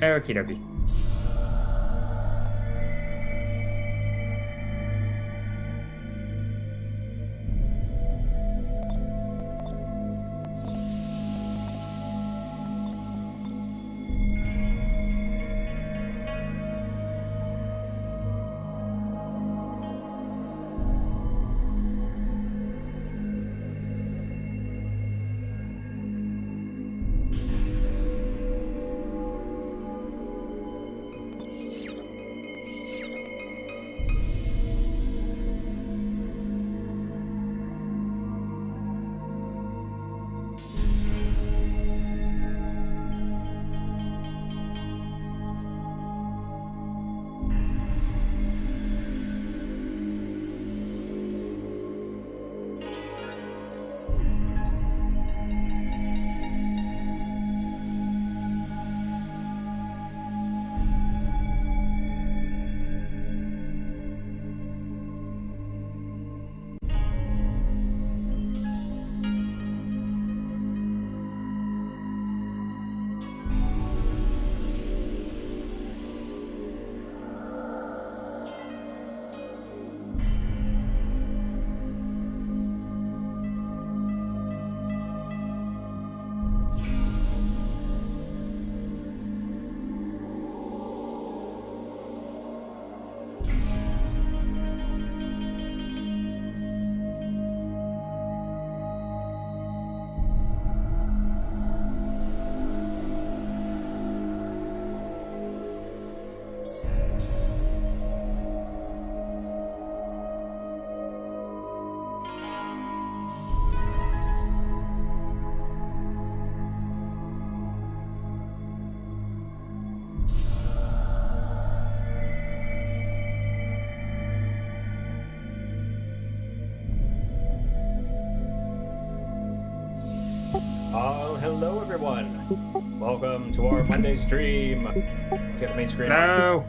Okie dokie. Oh, hello everyone. Welcome to our Monday stream. Let's get the main screen No.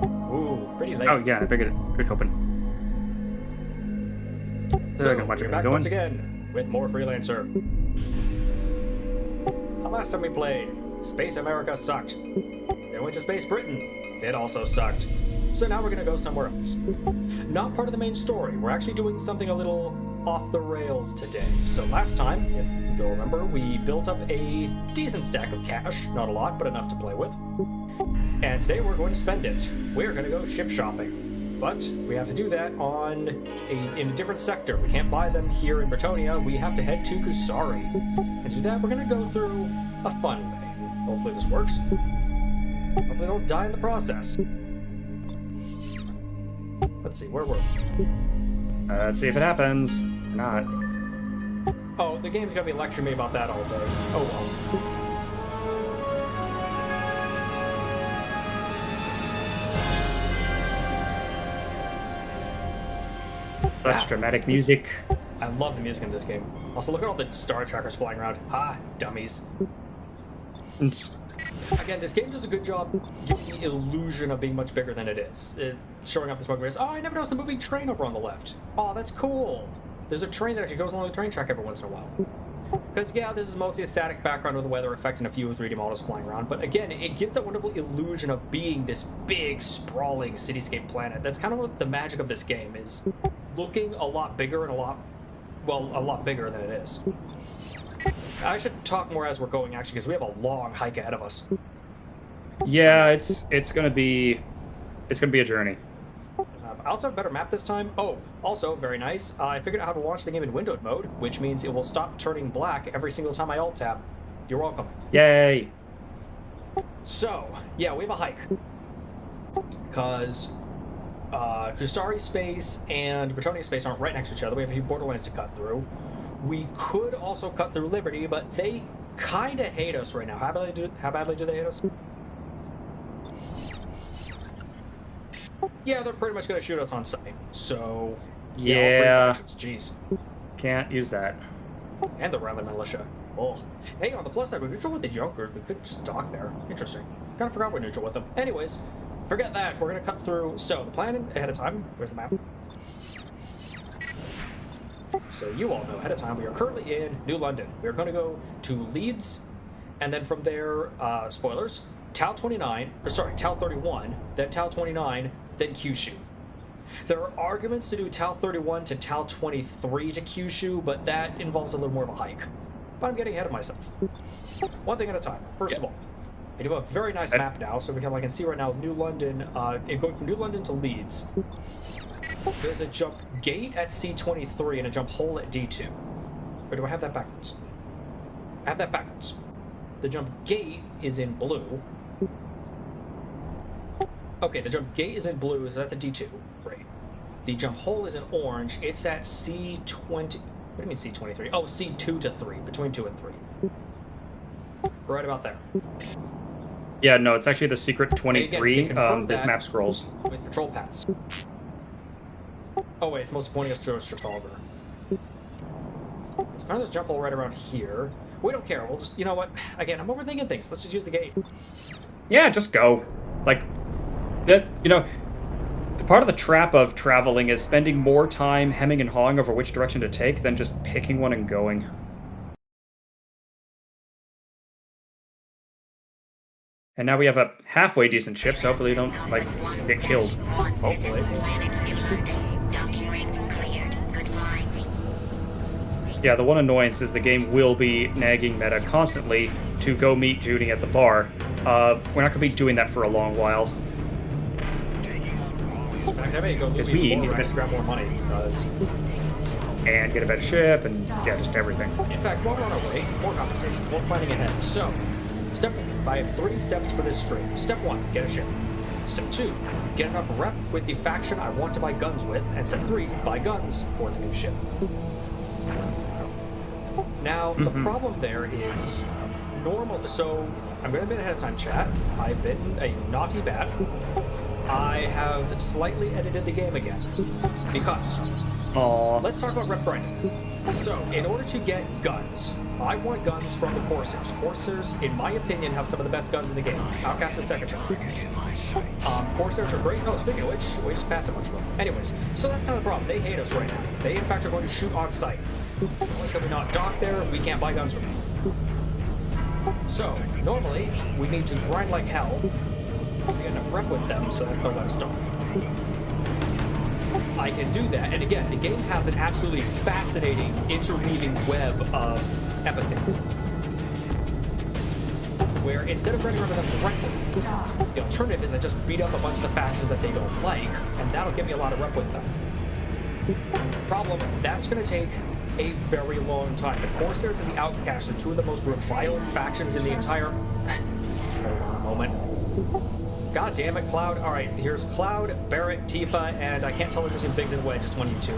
on. Ooh, pretty late. Oh yeah, I figured it open. So, I can watch we're it back going. once again with more Freelancer. The last time we played, Space America sucked. Then went to Space Britain. It also sucked. So now we're gonna go somewhere else. Not part of the main story. We're actually doing something a little off the rails today. So last time, if you'll remember, we built up a decent stack of cash. Not a lot, but enough to play with. And today we're going to spend it. We're going to go ship shopping. But we have to do that in a different sector. We can't buy them here in Britonia. We have to head to Kusari. And to do that, we're going to go through a fun way. Hopefully this works. Hopefully I don't die in the process. Let's see, where were we? Let's see if it happens. Or not. Oh, the game's gonna be lecturing me about that all day. Oh well. Such dramatic music. I love the music in this game. Also, look at all the star trackers flying around. Ha, dummies. Again, this game does a good job giving the illusion of being much bigger than it is. Showing off the smoke mirrors. Oh, I never noticed the moving train over on the left. Oh, that's cool. There's a train that actually goes along the train track every once in a while. Because, yeah, this is mostly a static background with the weather effect and a few 3D models flying around. But again, it gives that wonderful illusion of being this big, sprawling cityscape planet. That's kind of what the magic of this game is. Looking a lot bigger and a lot bigger than it is. I should talk more as we're going, actually, because we have a long hike ahead of us. Yeah, it's gonna be a journey. I also have a better map this time. Oh, also, very nice. I figured out how to launch the game in windowed mode, which means it will stop turning black every single time I alt-tab. You're welcome. Yay! So, yeah, we have a hike. Because Kusari space and Britonia space aren't right next to each other. We have a few borderlands to cut through. We could also cut through Liberty, but they kind of hate us right now. How badly do they hate us? Yeah, they're pretty much going to shoot us on sight. So, Yeah. Jeez. Can't use that. And the Rally Militia. Oh. Hey, on the plus side, we're neutral with the Junkers. We could just dock there. Interesting. Kind of forgot we're neutral with them. Anyways, forget that. We're going to cut through. So, the plan ahead of time. Where's the map? So, you all know ahead of time, we are currently in New London. We are going to go to Leeds and then from there, spoilers, Tau 29, or sorry, Tau 31, then Tau 29, then Kyushu. There are arguments to do Tau 31 to Tau 23 to Kyushu, but that involves a little more of a hike. But I'm getting ahead of myself. One thing at a time. First of all, I do have a very nice map now, so I can see right now New London, going from New London to Leeds. There's a jump gate at C23 and a jump hole at D2. Or do I have that backwards? I have that backwards. The jump gate is in blue. Okay, the jump gate is in blue, so that's a D2. Great. The jump hole is in orange. It's at C20... What do you mean C23? Oh, C2 to 3. Between 2 and 3. Right about there. Yeah, no, it's actually the secret 23. Again, this map scrolls. With patrol paths. Oh wait, it's mostly pointing us towards Trafalgar. Let's find this jump hole right around here. We don't care. We'll just, you know what? Again, I'm overthinking things. Let's just use the gate. Yeah, just go. Like, that, you know, the part of the trap of traveling is spending more time hemming and hawing over which direction to take than just picking one and going. And now we have a halfway decent ship, so hopefully we don't, like, get killed. Hopefully. Yeah, the one annoyance is the game will be nagging Meta constantly to go meet Judy at the bar. We're not going to be doing that for a long while. I may go Because we need to grab more money. And get a better ship, and yeah, just everything. In fact, while we're on our way, more conversations, more planning ahead. So, step 1, I have 3 steps for this stream. Step 1, get a ship. Step 2, get enough rep with the faction I want to buy guns with. And step 3, buy guns for the new ship. Now, the problem there is normal. So, I'm going to admit ahead of time, chat. I've been a naughty bat. I have slightly edited the game again. Because, let's talk about rep grinding. So, in order to get guns, I want guns from the Corsairs. Corsairs, in my opinion, have some of the best guns in the game. Outcast is second best. Corsairs are great. Oh, speaking of which, we just passed a bunch of them. Anyways, so that's kind of the problem. They hate us right now. They, in fact, are going to shoot on sight. Only can we not dock there, we can't buy guns from them. So, normally, we need to grind like hell to get enough rep with them so that they'll let us dock. I can do that, and again, the game has an absolutely fascinating interweaving web of empathy. Where instead of running over them directly, the alternative is I just beat up a bunch of the factions that they don't like, and that'll get me a lot of rep with them. Problem, that's going to take a very long time. The Corsairs and the Outcasts are 2 of the most reviled factions in the entire... Hold on a moment. God damn it, Cloud. Alright, here's Cloud, Barrett, Tifa, and I can't tell if there's any Biggs and Wedge, just one of you 2.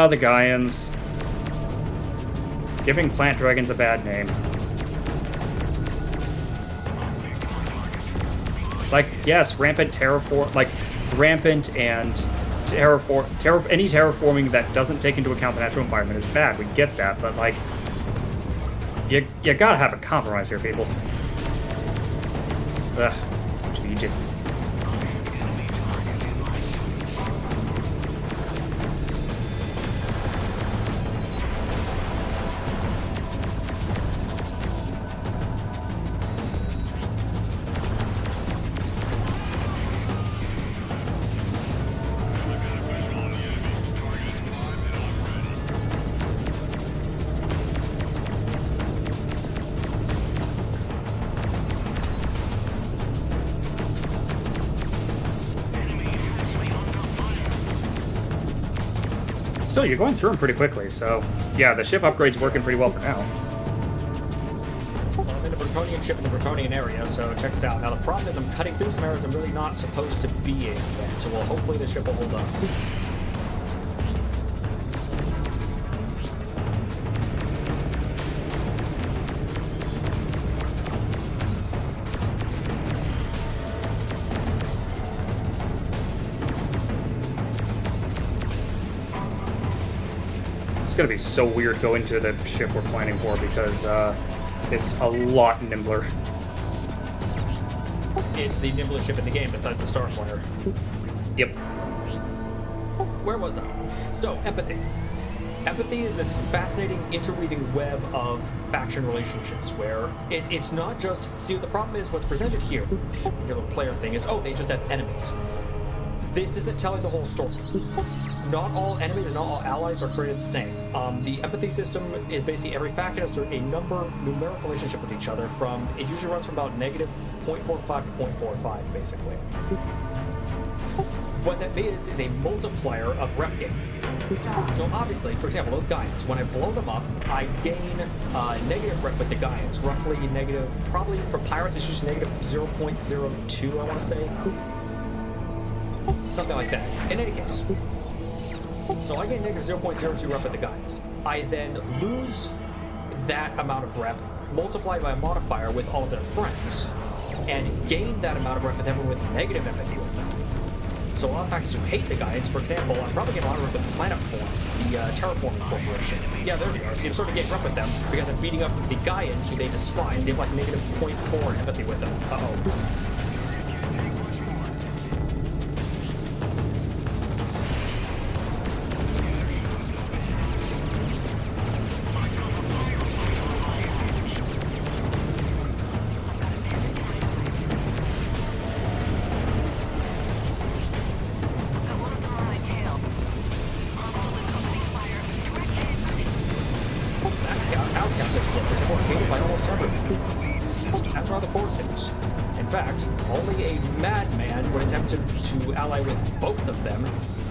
The Gaians. Giving plant dragons a bad name. Like, yes, rampant terraform, like, rampant and any terraforming that doesn't take into account the natural environment is bad. We get that, but, like, you gotta have a compromise here, people. Ugh, Egypts. Still, you're going through them pretty quickly, so yeah, the ship upgrade's working pretty well for now. Well, I'm in the Bretonian ship in the Bretonian area, so check this out. Now, the problem is I'm cutting through some areas I'm really not supposed to be in yet, so hopefully the ship will hold up. It's gonna be so weird going to the ship we're planning for because it's a lot nimbler. It's the nimblest ship in the game besides the Starflyer. Yep. Where was I? So, empathy. Empathy is this fascinating interweaving web of faction relationships where it's not just... See, the problem is what's presented here, your little player thing, is, oh, they just have enemies. This isn't telling the whole story. Not all enemies and not all allies are created the same. The empathy system is basically every faction has a numeric relationship with each other from... It usually runs from about negative 0.45 to 0.45, basically. What that is a multiplier of rep gain. So obviously, for example, those Gaians, when I blow them up, I gain negative rep with the Gaians, roughly negative, probably for pirates it's just negative 0.02, I want to say. Something like that. In any case. So I gain negative 0.02 rep with the Gaians. I then lose that amount of rep, multiplied by a modifier with all of their friends, and gain that amount of rep with everyone with negative empathy with them. So a lot of factions who hate the Gaians, for example, I'm probably getting a lot of rep with Planet Form, the Terraforming Corporation. Yeah, there they are. See, I'm sort of getting rep with them because I'm beating up the Gaians who they despise. They have like negative 0.4 empathy with them. Uh-oh.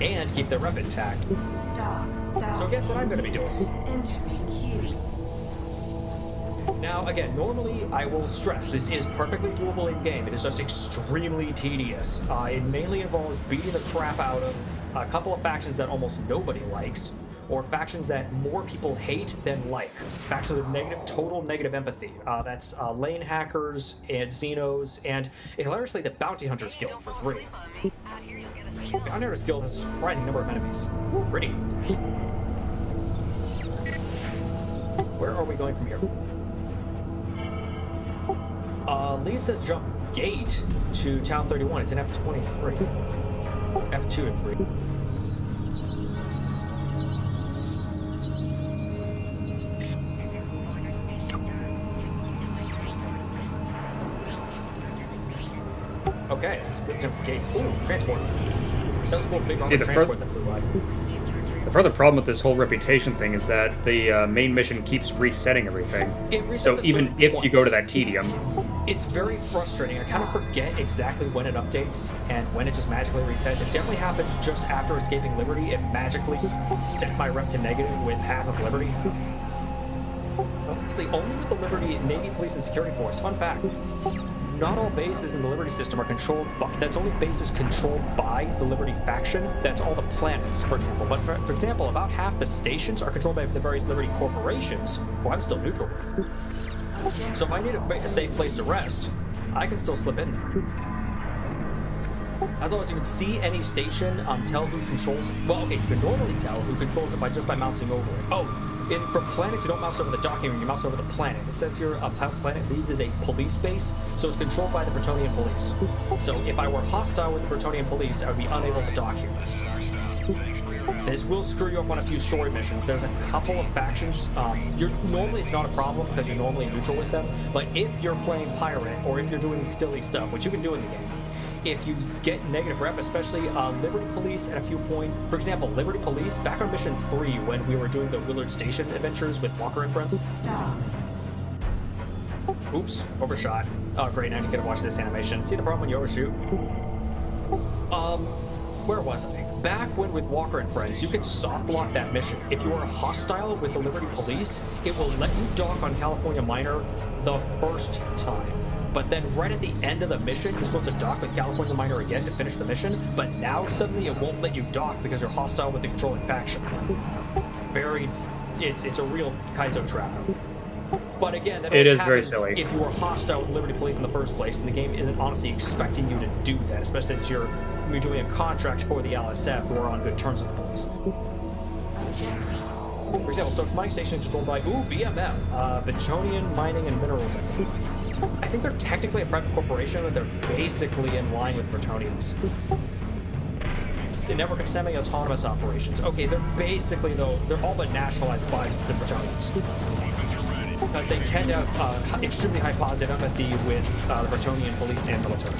And keep their rep intact. So guess what I'm going to be doing? Now, again, normally I will stress this is perfectly doable in game. It is just extremely tedious. It mainly involves beating the crap out of a couple of factions that almost nobody likes, or factions that more people hate than like. Factions with total negative empathy. That's lane hackers and Xenos, and hilariously the Bounty Hunters Guild for 3. The Bounty Hunters Guild has a surprising number of enemies. Ooh, pretty. Where are we going from here? Lee says jump gate to Town 31. It's an F23. F2 and 3. Okay, jump gate. Ooh, transport. That was a little big armored transport that flew by. The further problem with this whole reputation thing is that the main mission keeps resetting everything. It resets so even if you go to that tedium, it's very frustrating. I kind of forget exactly when it updates and when it just magically resets. It definitely happens just after escaping Liberty. It magically set my rep to negative with half of Liberty. Honestly, only with the Liberty Navy, Police, and Security Force. Fun fact. Not all bases in the Liberty system are controlled by... That's only bases controlled by the Liberty faction. That's all the planets, for example. But for example, about half the stations are controlled by the various Liberty corporations, who I'm still neutral with. So if I need a safe place to rest, I can still slip in there. As always, you can see any station, tell who controls it. Well, okay, you can normally tell who controls it just by mousing over it. Oh, from planets, you don't mouse over the docking room, you mouse over the planet. It says here, planet leads is a police base, so it's controlled by the Bretonnian police. So if I were hostile with the Bretonnian police, I would be unable to dock here. This will screw you up on a few story missions. There's a couple of factions. Normally it's not a problem because you're normally neutral with them, but if you're playing pirate or if you're doing stilly stuff, which you can do in the game, if you get negative rep, especially Liberty Police at a few points. For example, Liberty Police, back on Mission 3 when we were doing the Willard Station adventures with Walker and friend. Oops, overshot. Oh great, now you get to watch this animation. See the problem when you overshoot? Where was I? Back when with Walker and friends, you can soft block that mission. If you are hostile with the Liberty Police, it will let you dock on California Minor the first time. But then right at the end of the mission, you're supposed to dock with California Minor again to finish the mission, but now suddenly it won't let you dock because you're hostile with the controlling faction. It's a real Kaizo trap. But again, that only happens very silly if you were hostile with Liberty Police in the first place, and the game isn't honestly expecting you to do that, especially since you're doing a contract for the LSF who are on good terms with the police. For example, Stokes Mining Station is controlled by, BMM, Bachonian Mining and Minerals. I think they're technically a private corporation, but they're basically in line with Bretonians. network semi-autonomous operations. Okay, they're basically, though, they're all but nationalized by the Bretonians. But they tend to have extremely high positive empathy with the Bretonian police and military.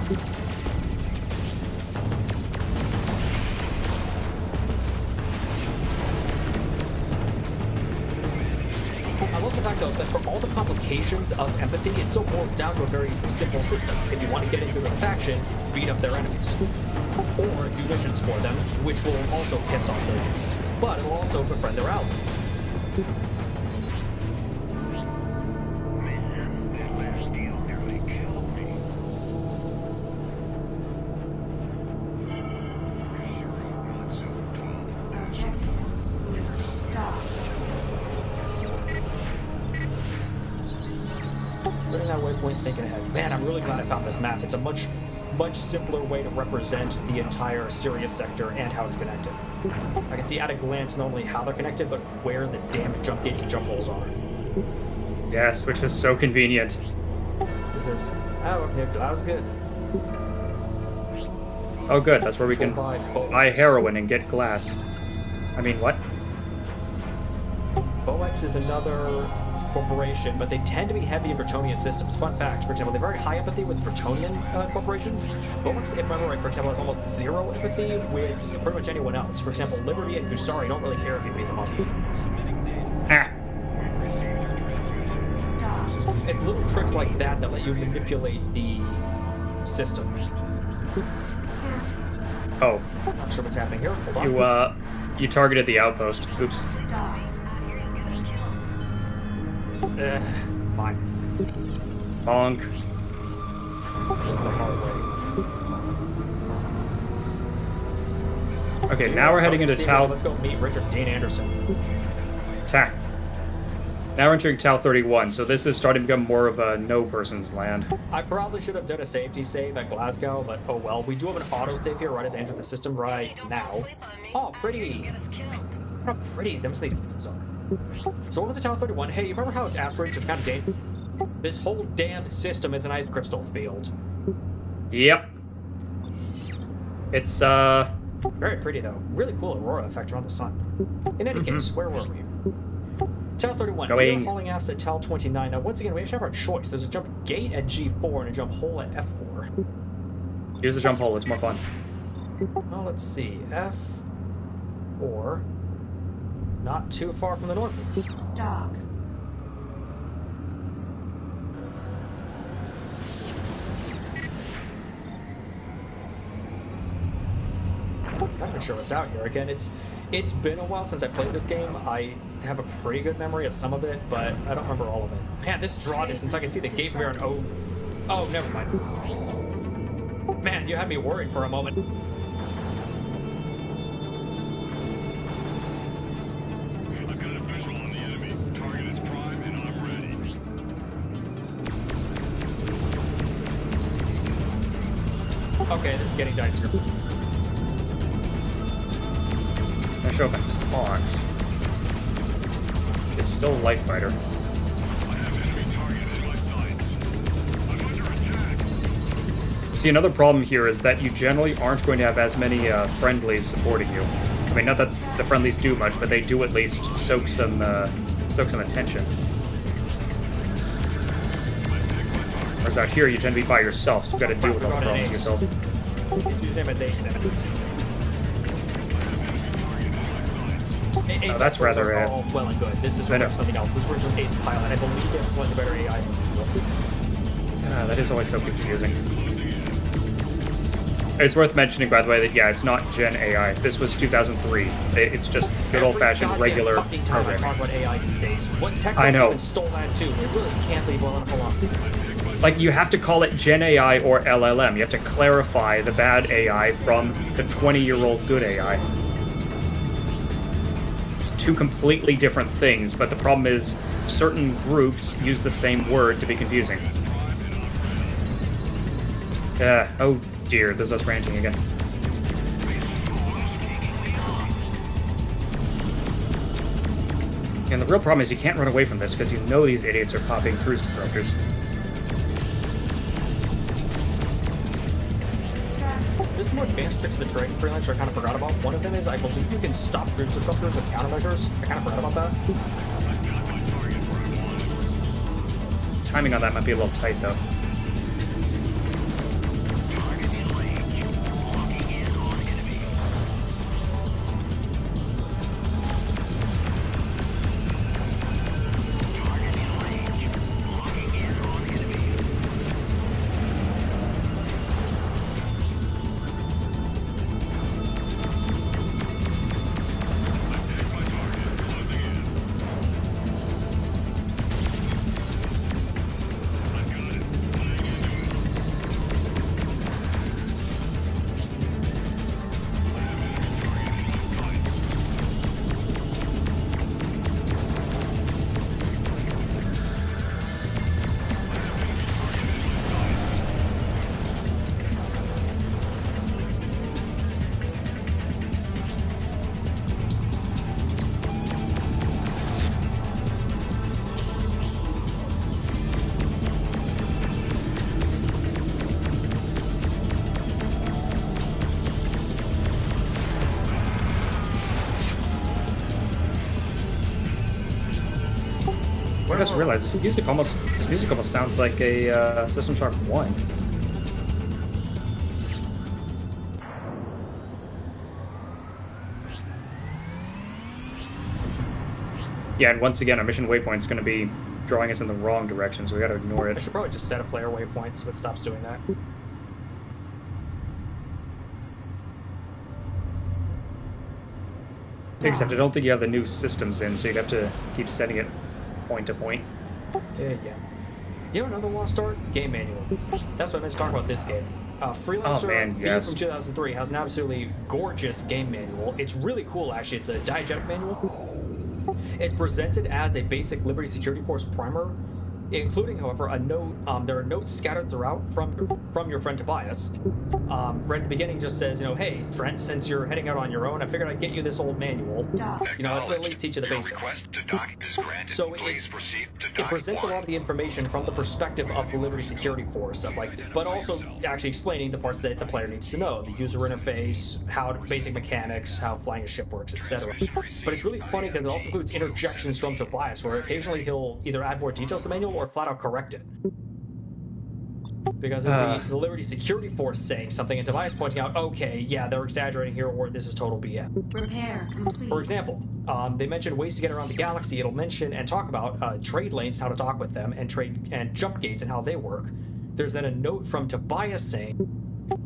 I love the fact, though, that for all the complications of empathy, it still boils down to a very simple system. If you want to get into a faction, beat up their enemies. Or do missions for them, which will also piss off their enemies. But it will also befriend their allies. Putting that waypoint, thinking ahead. Man, I'm really glad I found this map. It's a much simpler way to represent the entire Sirius sector and how it's connected. I can see at a glance not only how they're connected, but where the damned jump gates and jump holes are. Yes, which is so convenient. This is... Oh, okay, that was good. Oh, good. That's where we can buy heroin and get glassed. I mean, what? Boex is another corporation, but they tend to be heavy in Bretonian systems. Fun fact, for example, they have very high empathy with Bretonian corporations. Boex, if I remember right, for example, has almost zero empathy with pretty much anyone else. For example, Liberty and Gusari don't really care if you beat them up. Ah. It's little tricks like that that let you manipulate the system. Oh. Not sure what's happening here. Hold on. You targeted the outpost. Oops. Fine. Bonk. That's the hard way. Okay, now we're heading into Tau... Let's go meet Richard Dean Anderson. Ta. Now we're entering Tau 31, so this is starting to become more of a no-person's land. I probably should have done a safety save at Glasgow, but oh well. We do have an auto-save here right as I enter the system right now. Oh, pretty. How pretty these systems are. So welcome to Tau 31. Hey, you remember how asteroids are kind of dangerous? This whole damned system is an ice crystal field. Yep. It's, very pretty, though. Really cool aurora effect around the sun. In any case, where were we? Tau 31. Going. We're hauling ass at Tau 29. Now, once again, we actually have our choice. There's a jump gate at G4 and a jump hole at F4. Use the jump hole. It's more fun. Well, let's see. F4. Not too far from the north. Dark. Not even sure what's out here. Again, it's been a while since I played this game. I have a pretty good memory of some of it, but I don't remember all of it. Man, this draw distance, I can see the gate from here and oh, never mind. Man, you had me worried for a moment. Okay, this is getting dicier. I show up a box. It's still a light fighter. See, another problem here is that you generally aren't going to have as many friendlies supporting you. I mean, not that the friendlies do much, but they do at least soak some attention. Whereas out here, you tend to be by yourself, so you've got to deal with all the problems yourself. His username is Ace. Oh, that's rather all well and good. This is something else. This is originally Ace Pilot. I believe they have slightly better AI. That is always so confusing. It's worth mentioning, by the way, that yeah, it's not Gen AI. This was 2003. It's just good old-fashioned regular fucking time I talk about AI these days. What technology stole that too? It really can't leave well enough alone. Like, you have to call it Gen AI or LLM. You have to clarify the bad AI from the 20-year-old good AI. It's two completely different things, but the problem is certain groups use the same word to be confusing. Oh dear, there's us ranting again. And the real problem is you can't run away from this because you know these idiots are popping cruise brokers. there's more advanced tricks of the trade in Freelancer I kind of forgot about. One of them is I believe you can stop cruise disruptors with countermeasures. I kind of forgot about that. Timing on that might be a little tight, though. I just realized this music almost sounds like a System Shock 1. Yeah, and once again, our mission waypoint's going to be drawing us in the wrong direction, so we got to ignore I it. should probably just set a player waypoint so it stops doing that. Except I don't think you have the new systems in, so you'd have to keep setting it point to point. Yeah. You know another lost art? Game manual. That's what I meant to talk about this game. Freelancer, man, yes. from 2003, has an absolutely gorgeous game manual. It's really cool, actually. It's a diegetic manual. It's presented as a basic Liberty Security Force primer, including, however, a note. There are notes scattered throughout from your friend Tobias. Right at the beginning, just says, hey, Trent, since you're heading out on your own, I figured I'd get you this old manual. At least teach you the basics. So it presents a lot of the information from the perspective of the Liberty Security Force, but also actually explaining the parts that the player needs to know: the user interface, how basic mechanics, how flying a ship works, etc. But it's really funny because it also includes interjections from Tobias, where occasionally he'll either add more details to the manual or flat out correct it. Because of the Liberty Security Force saying something and Tobias pointing out, okay, yeah, they're exaggerating here, or this is total BS. Repair complete. For example, they mention ways to get around the galaxy. It'll mention and talk about trade lanes, how to dock with them, and jump gates and how they work. There's then a note from Tobias saying,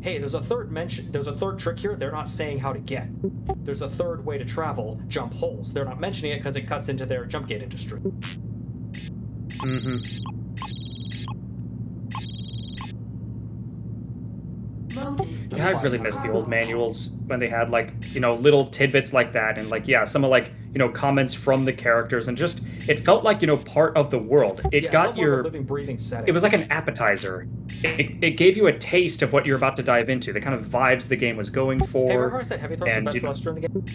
hey, there's a third trick here they're not saying how to get. There's a third way to travel, jump holes. They're not mentioning it because it cuts into their jump gate industry. Yeah, I really miss the old manuals when they had little tidbits like that, and some of comments from the characters, and just it felt like part of the world. It got your living, breathing setting. It was like an appetizer. It gave you a taste of what you're about to dive into, the kind of vibes the game was going for. Hey, remember I said heavy thruster best thruster in the game?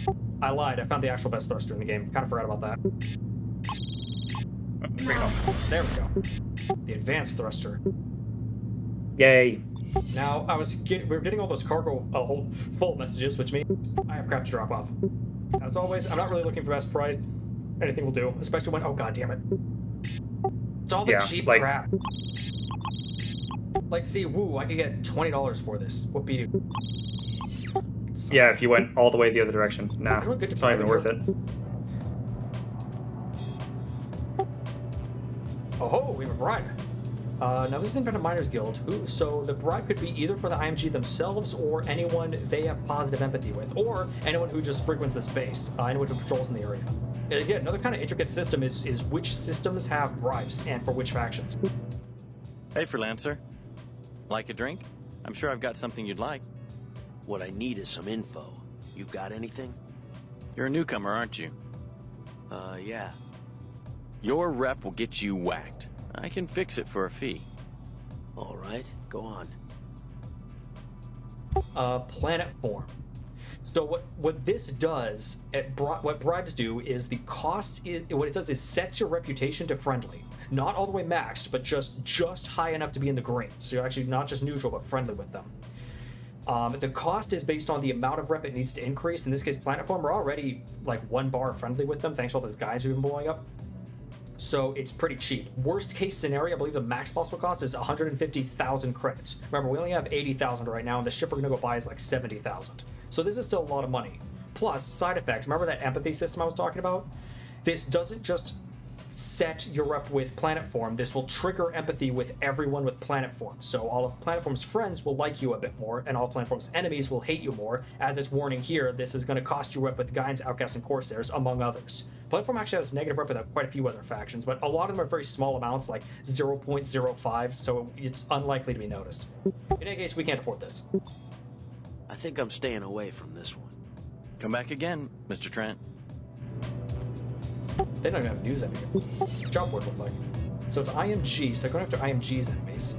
I lied. I found the actual best thruster in the game. Kind of forgot about that. There we go. The advanced thruster. Yay. Now, we were getting all those cargo hold full messages, which means I have crap to drop off. As always, I'm not really looking for best price. Anything will do, especially when, oh god damn it. It's all the cheap crap. See, woo, I could get $20 for this. Whoopie doo. Yeah, if you went all the way the other direction. Nah, it's not even worth it. Oh ho, we have a bribe. Now this is Independent Miners Guild, so the bribe could be either for the IMG themselves or anyone they have positive empathy with, or anyone who just frequents the space, anyone who patrols in the area. Again, another kind of intricate system is which systems have bribes and for which factions. Hey, Freelancer. Like a drink? I'm sure I've got something you'd like. What I need is some info. You got anything? You're a newcomer, aren't you? Yeah. Your rep will get you whacked. I can fix it for a fee. All right, go on. Planet form. So what this does, what bribes do is what it does is sets your reputation to friendly. Not all the way maxed, but just high enough to be in the green. So you're actually not just neutral, but friendly with them. The cost is based on the amount of rep it needs to increase. In this case, Planetform, we're already like 1 bar friendly with them thanks to all those guys we've been blowing up. So it's pretty cheap. Worst case scenario, I believe the max possible cost is 150,000 credits. Remember, we only have 80,000 right now, and the ship we're gonna go buy is like 70,000. So this is still a lot of money. Plus, side effects. Remember that empathy system I was talking about? This doesn't just set your rep with Planetform. This will trigger empathy with everyone with Planetform. So all of Planetform's friends will like you a bit more, and all Planetform's enemies will hate you more. As it's warning here, this is going to cost you rep with Guides, Outcasts, and Corsairs, among others. Planetform actually has negative rep with quite a few other factions, but a lot of them are very small amounts, like 0.05, so it's unlikely to be noticed. In any case, we can't afford this. I think I'm staying away from this one. Come back again, Mr. Trent. They don't even have news anymore. Job board look like. So it's IMG, so they're going after IMG's enemies.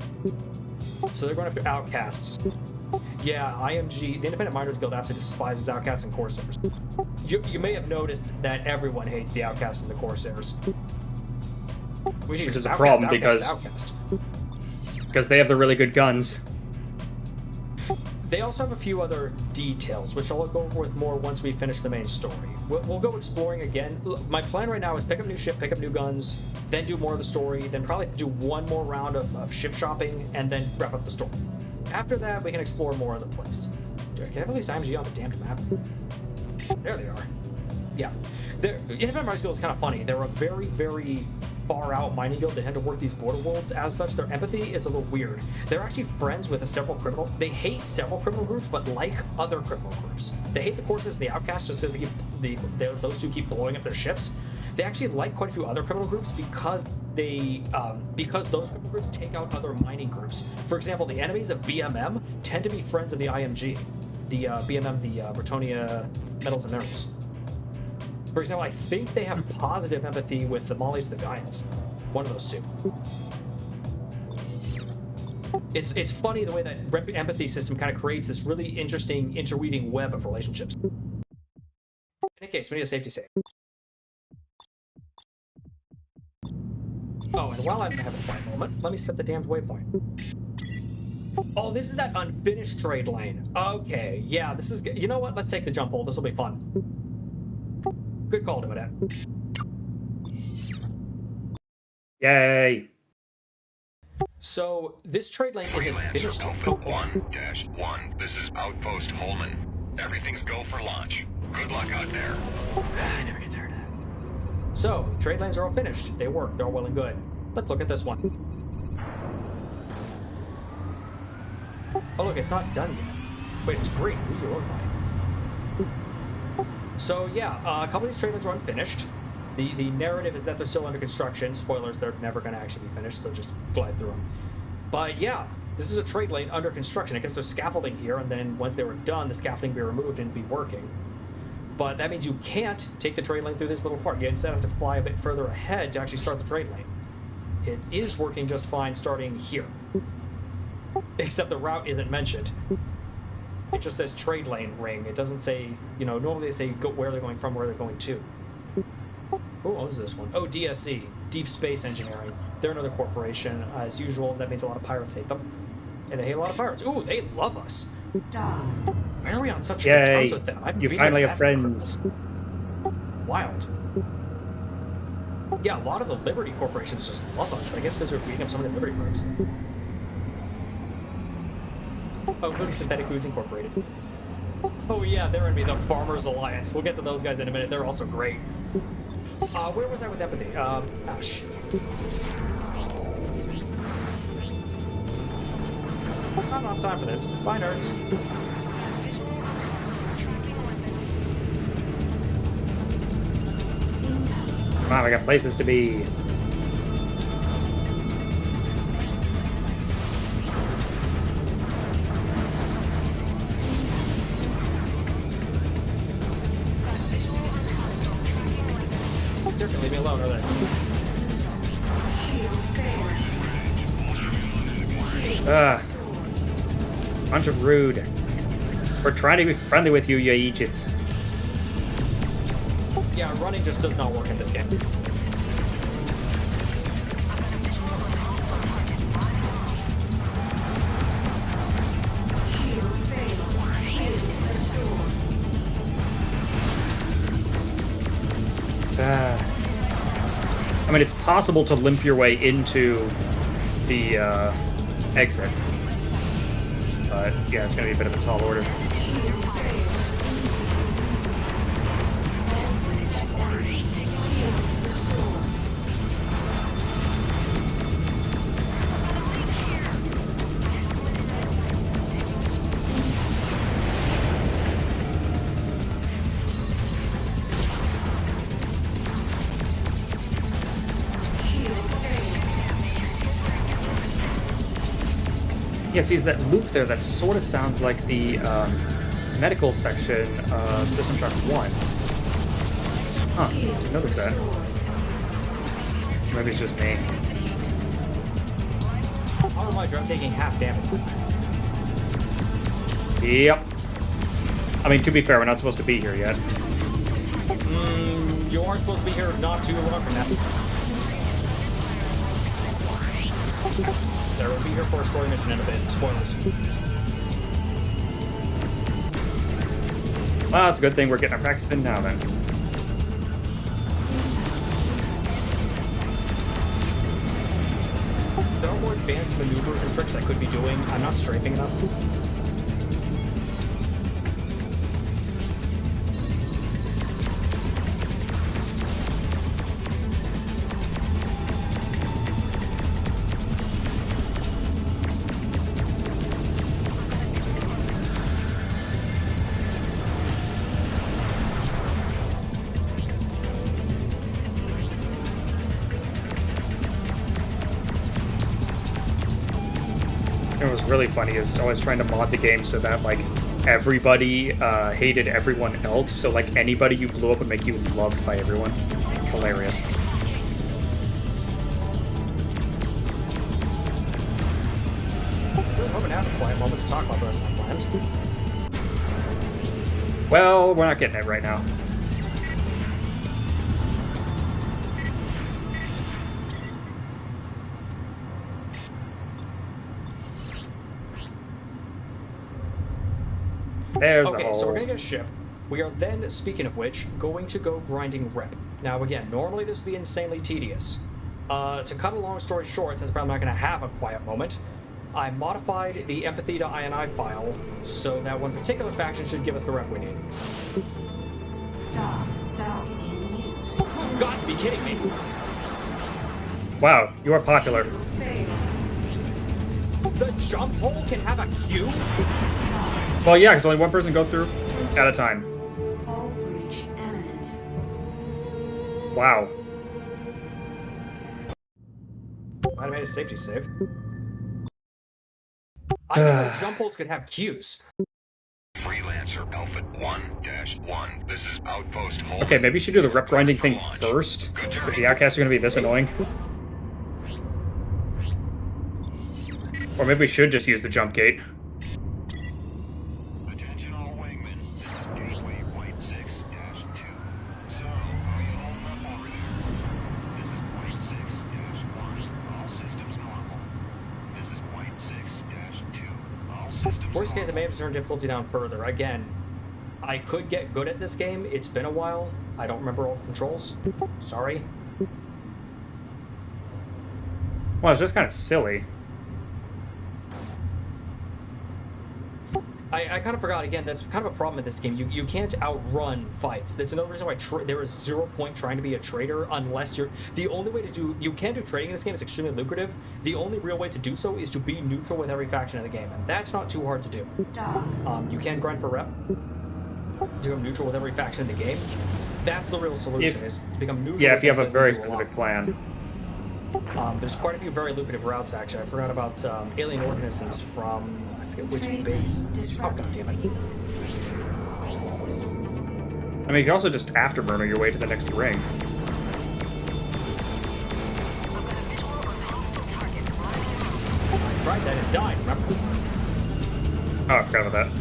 So they're going after Outcasts. Yeah, IMG, the Independent Miners Guild absolutely despises Outcasts and Corsairs. You may have noticed that everyone hates the Outcasts and the Corsairs. Which is a problem because they have the really good guns. They also have a few other details, which I'll go over with more once we finish the main story. We'll go exploring again. My plan right now is pick up new ship, pick up new guns, then do more of the story, then probably do one more round of ship shopping, and then wrap up the story. After that, we can explore more of the place. Dude, can I have at least IMG on the damned map? There they are. Yeah. Independent Miners Guild is kind of funny. They're a very, very far out mining guild. They tend to work these border worlds. As such, their empathy is a little weird. They're actually friends with several criminal. They hate several criminal groups, but like other criminal groups. They hate the Corsairs and the Outcasts just because those two keep blowing up their ships. They actually like quite a few other criminal groups because those criminal groups take out other mining groups. For example, the enemies of BMM tend to be friends of the IMG. The BMM, the Bretonia Metals and Minerals. For example, I think they have positive empathy with the Mollies or the Giants. One of those two. It's funny the way that empathy system kind of creates this really interesting interweaving web of relationships. In any case, we need a safety save. Oh, and while I'm having a quiet moment, let me set the damned waypoint. Oh, this is that unfinished trade lane. Okay, yeah, this is... You know what? Let's take the jump hole. This will be fun. Good call to it, Ed. Yay! So, this trade lane isn't finished yet. Freelancer Alpha 1-1. This is Outpost Holman. Everything's go for launch. Good luck out there. I never get tired of that. So, trade lanes are all finished. They work. They're all well and good. Let's look at this one. Oh, look, it's not done yet. Wait, it's green. Who are you owned by? So, yeah, a couple of these trade lanes are unfinished. The narrative is that they're still under construction. Spoilers, they're never going to actually be finished, so just glide through them. But, yeah, this is a trade lane under construction. I guess there's scaffolding here, and then once they were done, the scaffolding would be removed and be working. But that means you can't take the trade lane through this little part. You instead have to fly a bit further ahead to actually start the trade lane. It is working just fine starting here. Except the route isn't mentioned. It just says trade lane ring. It doesn't say, you know, normally they say where they're going from, where they're going to. Who owns this one? Oh, DSC, Deep Space Engineering. They're another corporation. As usual, that means a lot of pirates hate them. And they hate a lot of pirates. Ooh, they love us. Why are we on such good terms with them? You finally have friends. Wild. Yeah, a lot of the Liberty corporations just love us. I guess because we're beating up so many Liberty perks. Oh, including Synthetic Foods Incorporated. Oh yeah, they're gonna be the Farmers Alliance. We'll get to those guys in a minute. They're also great. Where was I with empathy? Shit. I don't have time for this. Bye, nerds. Come on, we got places to be. Different, leave me alone, are they? Bunch of rude. We're trying to be friendly with you, you Egypts. Yeah, running just does not work in this game. mean, it's possible to limp your way into the exit. But yeah, it's going to be a bit of a tall order. Yeah, so there's that loop there that sort of sounds like the medical section of System Shock 1. Huh, just noticed that. Maybe it's just me. Oh my, I'm taking half damage. Yep. I mean, to be fair, we're not supposed to be here yet. You are supposed to be here not too long from now. Sarah will be here for a story mission in a bit. Spoilers. Well, it's a good thing we're getting our practice in now, then. There are more advanced maneuvers and tricks I could be doing. I'm not strafing enough. It was really funny is I was trying to mod the game so that like everybody hated everyone else, so like anybody you blew up would make you loved by everyone. It's hilarious. We're hoping to have a quiet moment to talk about the rest of my plans. Well, we're not getting it right now. There's the Okay, hole. so we're gonna get a ship. We are then, speaking of which, going to go grinding rep. Now again, normally this would be insanely tedious. To cut a long story short, since I'm not gonna have a quiet moment, I modified the empathy to INI file so that one particular faction should give us the rep we need. You've got to be kidding me! Wow, you are popular. The jump hole can have a queue? Well, yeah, because only one person go through at a time. All breach imminent. Wow. I made a safety save. I didn't know jump holes could have queues. Freelancer Alpha 1-1. This is Outpost Holman. Okay, maybe you should do the rep grinding thing first. If the outcasts are going to be this annoying. Or maybe we should just use the jump gate. Attention all wingmen. This is Gateway White 6-2. So, are you holding up over there? This is White 6-1. All systems normal. This is White 6-2. All systems Worst case, I may normal. have to turn difficulty down further. Again, I could get good at this game. It's been a while. I don't remember all the controls. Sorry. Well, it's just kind of silly. I kind of forgot, again, that's kind of a problem in this game. You can't outrun fights. That's another reason why there is 0 point trying to be a trader unless you're... The only way to do... You can do trading in this game. It's extremely lucrative. The only real way to do so is to be neutral with every faction in the game, and that's not too hard to do. You can grind for rep. To become neutral with every faction in the game. That's the real solution, is to become neutral. Yeah, if you have a with very things that specific do lot. plan. There's quite a few very lucrative routes, actually. I forgot about alien organisms from... I forget which base. Oh, god damn it. I mean, you can also just afterburner your way to the next ring. I tried that and died, remember? Oh, I forgot about that.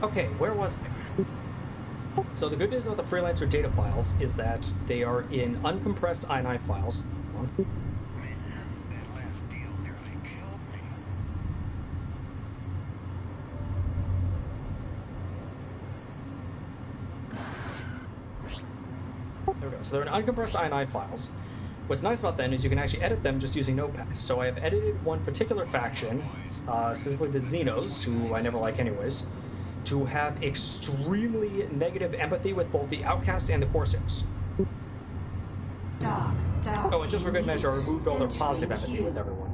Okay, where was I? So the good news about the Freelancer data files is that they are in uncompressed INI files. Hold on. Man, that last deal nearly killed me. There we go. So they're in uncompressed INI files. What's nice about them is you can actually edit them just using Notepad. So I have edited one particular faction, specifically the Xenos, who I never like anyways, to have extremely negative empathy with both the Outcasts and the Corsairs. Dock. Oh, and just for good measure, I removed all their positive empathy with everyone.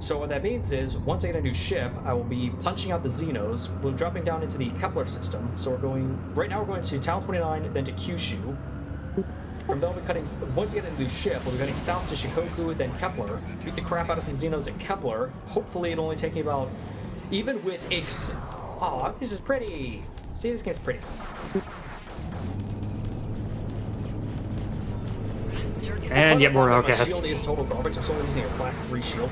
So what that means is, once I get a new ship, I will be punching out the Xenos. We're dropping down into the Kepler system. So we're going, right now we're going to Town 29, then to Kyushu. From there we'll be cutting, once you get a new ship, we'll be cutting south to Shikoku, then Kepler. Beat the crap out of some Xenos at Kepler. Hopefully it'll only take me about, even with Aw, this is pretty. See, this game's pretty. And yet more My outcasts. shield is total garbage. I'm still using a class 3 shield.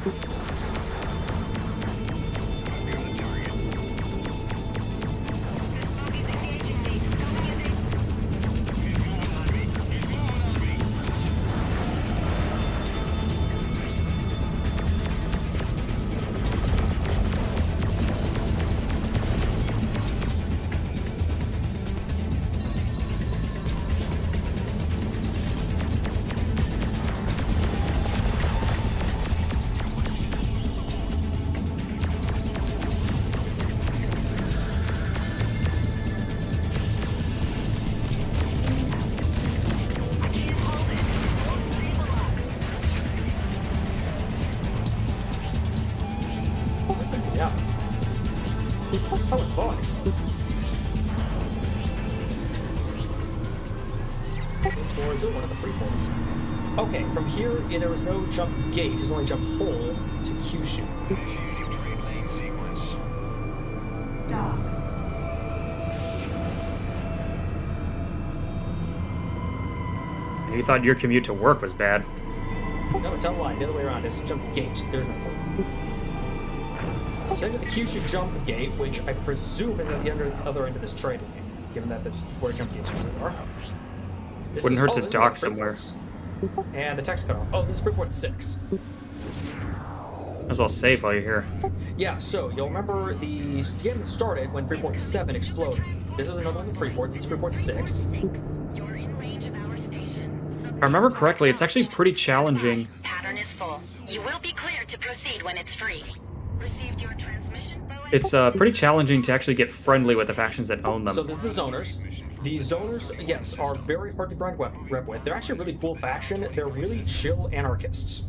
Yeah. Oh, it's boys. Towards one of the free points. Okay, from here, there was no jump gate, there's only jump hole to Kyushu. Trade lane sequence. Dock. And you thought your commute to work was bad. No, it's outlined the other way around. It's jump gate. There's no hole. So I get the Kyushu jump gate, which I presume is at the other end of this trade lane, given that that's where jump gates usually are. This Wouldn't hurt to this is dock Freeport. somewhere. And the text cut off. Oh, this is Freeport 6. Might as well save while you're here. Yeah, so you'll remember the game started when Freeport 7 exploded. This is another one of the Freeports. This is Freeport 6. You're in range of our station. If I remember correctly, it's actually pretty challenging. Pattern is full. You will be cleared to proceed when it's free. Received your transmission, Bowen? It's pretty challenging to actually get friendly with the factions that own them. So this is the Zoners. The Zoners, yes, are very hard to grind rep with. They're actually a really cool faction. They're really chill anarchists.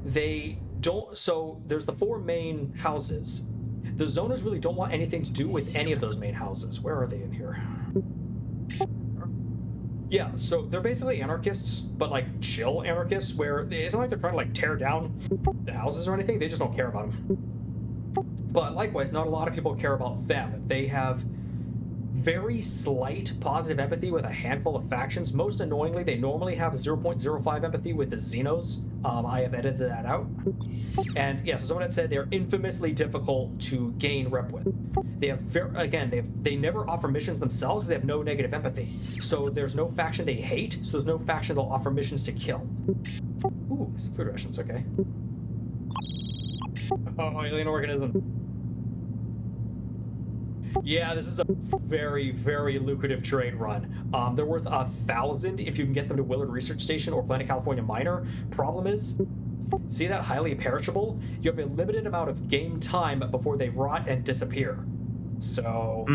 They don't... So there's the 4 main houses. The Zoners really don't want anything to do with any of those main houses. Where are they in here? Yeah, so they're basically anarchists, but like chill anarchists, where it's not like they're trying to like tear down the houses or anything. They just don't care about them. But likewise, not a lot of people care about them. They have very slight positive empathy with a handful of factions. Most annoyingly, they normally have 0.05 empathy with the Xenos. I have edited that out. And yes, as someone had said, they're infamously difficult to gain rep with. They have they never offer missions themselves. They have no negative empathy. So there's no faction they hate. So there's no faction they'll offer missions to kill. Ooh, some food rations. Okay. Oh, alien organism. Yeah, this is a very, very lucrative trade run. They're worth 1,000 if you can get them to Willard Research Station or Planet California Minor. Problem is, see that highly perishable? You have a limited amount of game time before they rot and disappear. So,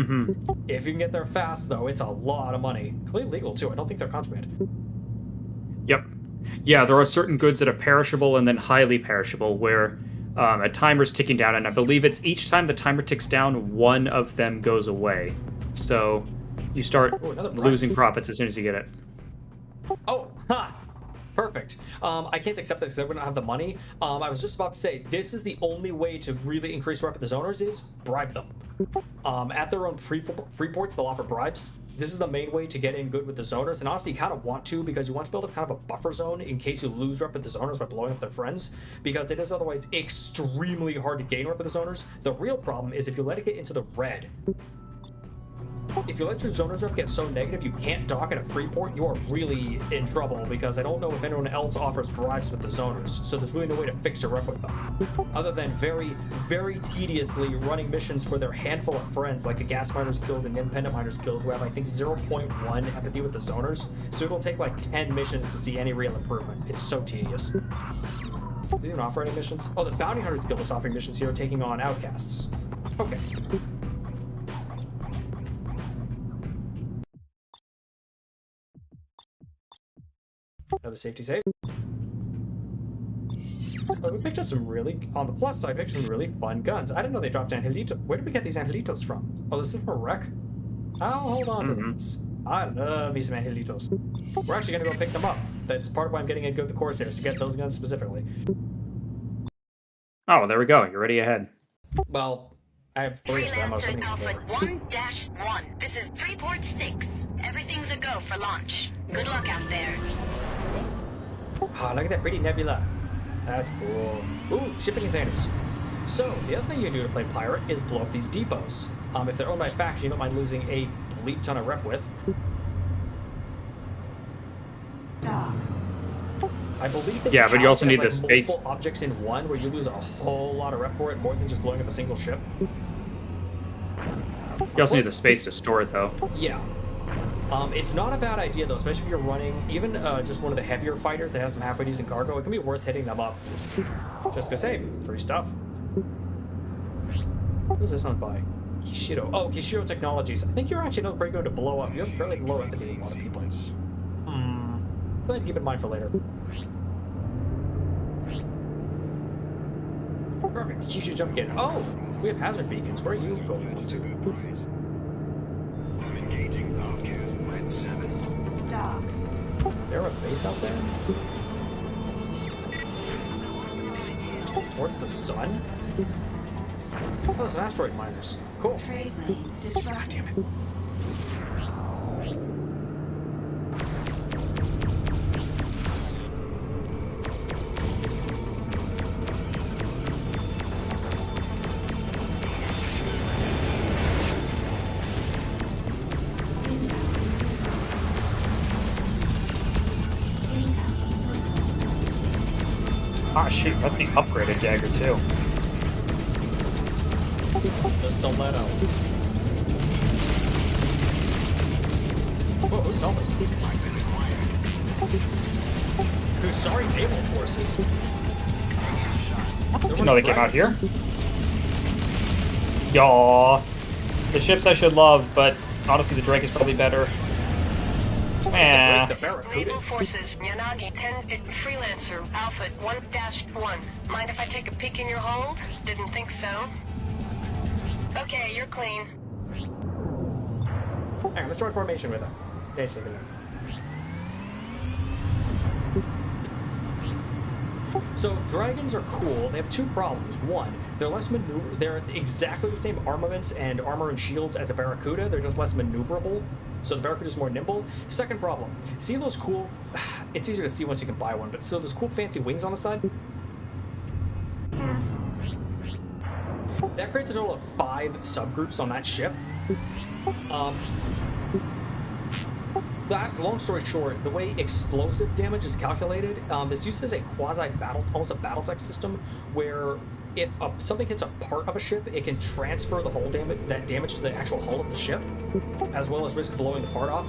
if you can get there fast, though, it's a lot of money. Completely legal, too. I don't think they're contraband. Yep. Yeah, there are certain goods that are perishable and then highly perishable, where a timer's ticking down, and I believe it's each time the timer ticks down, one of them goes away. So you start losing profits as soon as you get it. Oh, ha! Perfect. I can't accept this because I wouldn't have the money. I was just about to say, this is the only way to really increase rep at the zoners is bribe them. At their own free ports, they'll offer bribes. This is the main way to get in good with the zoners, and honestly, you kind of want to, because you want to build up kind of a buffer zone in case you lose rep with the zoners by blowing up their friends, because it is otherwise extremely hard to gain rep with the zoners. The real problem is if you let it get into the red. if you let your zoners rep get so negative you can't dock at a free port, you are really in trouble, because I don't know if anyone else offers bribes with the zoners, so there's really no way to fix your rep with them. Other than very, very tediously running missions for their handful of friends, like the Gas Miners Guild and the Independent Miners Guild, who have, I think, 0.1 empathy with the zoners, so it'll take like 10 missions to see any real improvement. It's so tedious. Do they even offer any missions? Oh, the Bounty Hunters Guild is offering missions here, taking on outcasts. Okay. Another safety save. Oh, we picked up some really, on the plus side, picked up some really fun guns. I didn't know they dropped Angelitos. Where did we get these Angelitos from? Oh, this is from a wreck? I'll hold on to these. I love me some Angelitos. We're actually gonna go pick them up. That's part of why I'm getting a go the Corsairs, to get those guns specifically. Oh, there we go. You're already ahead. Well, I have 3 of them. I was Freelancer hoping Alpha more. 1-1. This is Freeport 6. Everything's a go for launch. Good luck out there. Ah, look at that pretty nebula. That's cool. Ooh, shipping containers. So, the other thing you can do to play pirate is blow up these depots. If they're owned by a faction you don't mind losing a bleep ton of rep with. Dock. I believe that Yeah, but you also count need as, the like, space. multiple objects in one, where you lose a whole lot of rep for it, more than just blowing up a single ship. You also need the space to store it, though. Yeah. It's not a bad idea, though, especially if you're running even just one of the heavier fighters that has some halfway decent cargo. It can be worth hitting them up. Just because, hey, free stuff. Who's this owned by? Kishiro. Oh, Kishiro Technologies. I think you're actually another pretty good to blow up. You have fairly low empathy with a lot of people. Something to keep in mind for later. Perfect. You should jump again. Oh, we have hazard beacons. Where are you going to? I'm engaging Outcast Red 7. Dock. Is there a base out there? Towards the sun? Oh, there's an asteroid miners. Cool. Trade lane disrupted. God damn it. Ah, shoot. That's the upgraded dagger, too. The stiletto. Whoa, who's helping? Who's sorry naval forces? Didn't know they came out here. Yaw. The ships I should love, but honestly, the Drake is probably better. Eh. The Barracuda. Naval Forces, Yanagi 10 Freelancer Alpha 1-1. Mind if I take a peek in your hold? Didn't think so. Okay, you're clean. Hang on, let's join formation with him. Okay, save it now. So dragons are cool. They have 2 problems. One, they're less maneuver. They're exactly the same armaments and armor and shields as a Barracuda. They're just less maneuverable. So the Barracuda is more nimble. Second problem. See those cool? It's easier to see once you can buy one. But so those cool fancy wings on the side. Cancel. That creates a total of 5 subgroups on that ship. That, long story short, the way explosive damage is calculated, this uses a quasi-battle, almost a BattleTech system, where if something hits a part of a ship, it can transfer the whole damage to the actual hull of the ship, as well as risk blowing the part off.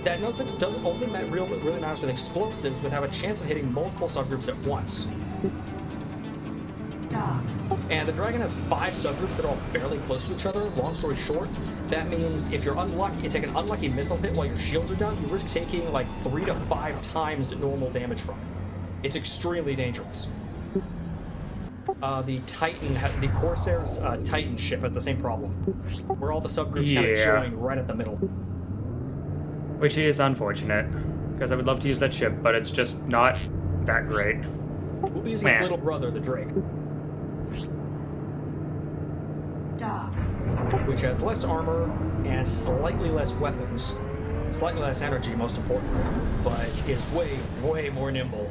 That doesn't only really matters with explosives, but have a chance of hitting multiple subgroups at once. Dock. And the Dragon has 5 subgroups that are all fairly close to each other. Long story short, that means if you're unlucky, you take an unlucky missile hit while your shields are down, you risk taking like 3 to 5 times the normal damage from it. It's extremely dangerous. The Titan, the Corsair's Titan ship has the same problem, where all the subgroups kind of join right at the middle. Which is unfortunate, because I would love to use that ship, but it's just not that great. We'll be using his little brother, the Drake, Dock. which has less armor and slightly less weapons, slightly less energy, most importantly, but is way, way more nimble.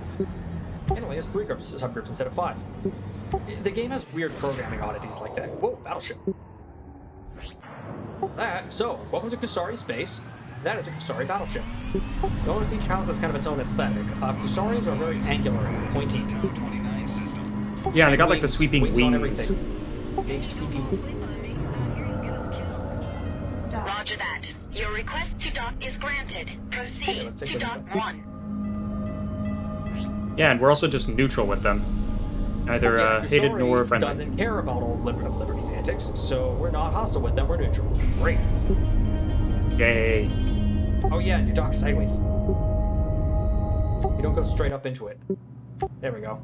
Anyway, it's 3 subgroups instead of 5. The game has weird programming oddities like that. Whoa, battleship. So, welcome to Kusari Space. That is a Kusari battleship. Notice each house has kind of its own aesthetic. Kusaris are very angular and pointy. Yeah, they got like the Wings, sweeping wings on wings. everything. Big sweeping. Dock. Roger that. Your request to dock is granted. Proceed let's take to those dock up. 1. Yeah, and we're also just neutral with them. Neither hated Kusari nor friendly. doesn't care about all of Liberty's antics, so we're not hostile with them. We're neutral. Great. Yay. Oh yeah, and you dock sideways. You don't go straight up into it. There we go.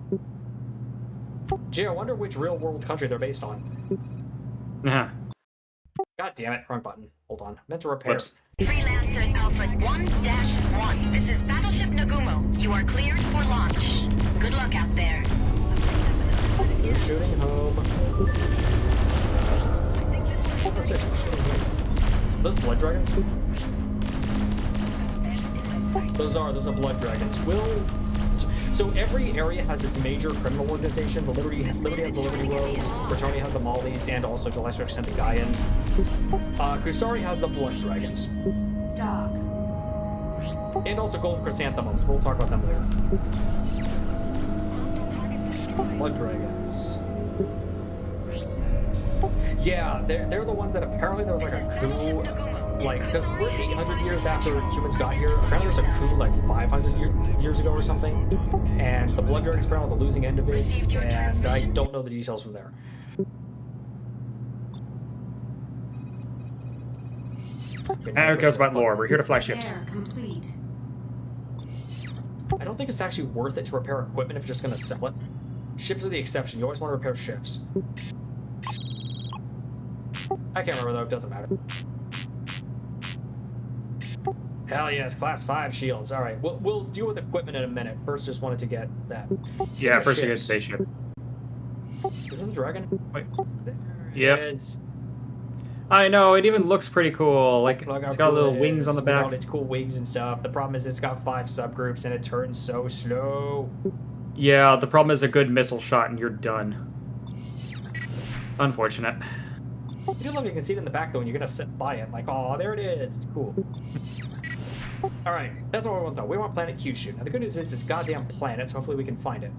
Gee, I wonder which real-world country they're based on. Uh-huh. God damn it, wrong button. Hold on. Meant to repair. Whoops. Freelancer Alpha 1-1. This is Battleship Nagumo. You are cleared for launch. Good luck out there. They're shooting home. What's this? Shooting home. Those blood dragons? Those are blood dragons. So every area has its major criminal organization. The Liberty has the Liberty Rogues, Bretonnia has the Mollies, and also to a lesser extent the Gaians. Kusari has the blood dragons. Dock. And also golden chrysanthemums, but we'll talk about them later. Blood dragons. Yeah, they're the ones that apparently there was like a coup, like, because we're 800 years after humans got here. Apparently there's a coup like 500 years ago or something, and the blood dragons are on the losing end of it, and I don't know the details from there. Who cares about lore? We're here to fly ships. Repair complete. I don't think it's actually worth it to repair equipment if you're just going to sell it. Ships are the exception. You always want to repair ships. I can't remember though, it doesn't matter. Hell yes, class 5 shields. Alright, we'll deal with equipment in a minute. First, just wanted to get that. Yeah, first you get a ships. spaceship. Is this a dragon? Wait. There Yep. it is. I know, it even looks pretty cool. Like, Look how it's got cool little it wings on is. the back. Look at its cool wings and stuff. The problem is it's got 5 subgroups and it turns so slow. Yeah, the problem is a good missile shot and you're done. Unfortunate. I do love you can see it in the back though when you're gonna sit by it. Like, oh, there it is. It's cool. Alright, that's what we want though. We want planet Kyushu. Now the good news is it's goddamn planet, so hopefully we can find it.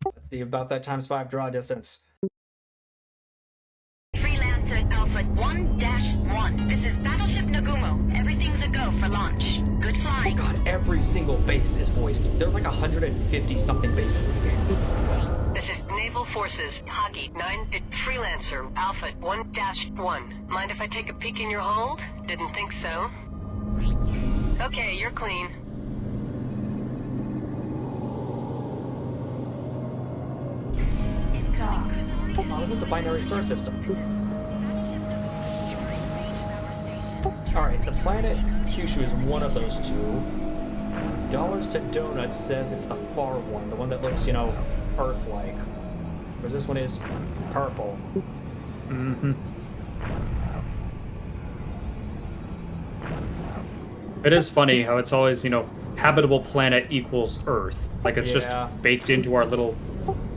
Let's see about that ×5 draw distance. Freelancer Alpha 1-1. This is Battleship Nagumo. Everything's a go for launch. Good Oh flying. god, every single base is voiced. There are like 150 something bases in the game. This is Naval Forces, Hockey 9, Freelancer Alpha 1-1. Mind if I take a peek in your hold? Didn't think so. Okay, you're clean. Dock. Oh, this one's a binary star system. Alright, the planet Kyushu is one of those two. Dollars to Donuts says it's the far one, the one that looks, you know, Earth-like. Whereas this one is purple. Mm-hmm. It is funny how it's always, you know, habitable planet equals Earth. Like, it's Yeah. just baked into our little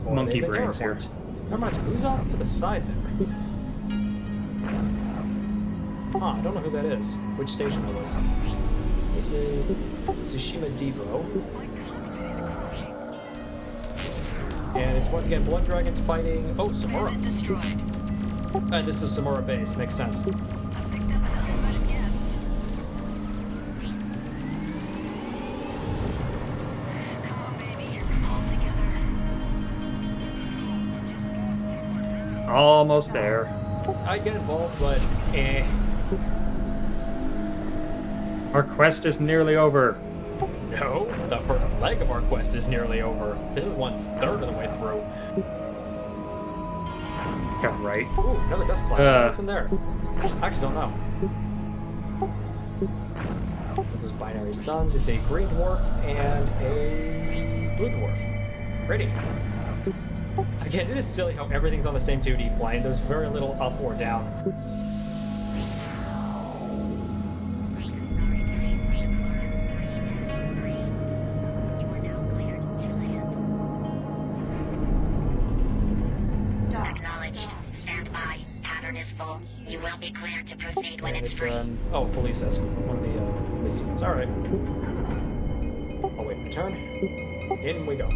Or monkey they've been brains here. terraformed. Never mind, so who's off to the side there? Huh, I don't know who that is. Which station that was. This is Tsushima Depot. And it's once again Blood Dragons fighting... Oh, Samura. And this is Samura base, makes sense. Almost there. I'd get involved, but eh. Our quest is nearly over. No, the first leg of our quest is nearly over. This is 1/3 of the way through. Yeah, right. Ooh, another dust cloud. What's in there? I actually don't know. This is binary suns. It's a gray dwarf and a blue dwarf. Pretty. Again, it is silly how everything's on the same 2D plane. There's very little up or down. successful. You will be cleared to proceed when And it's it's free. oh, police escort. One of the police units. All right. Oh wait, return. In we go.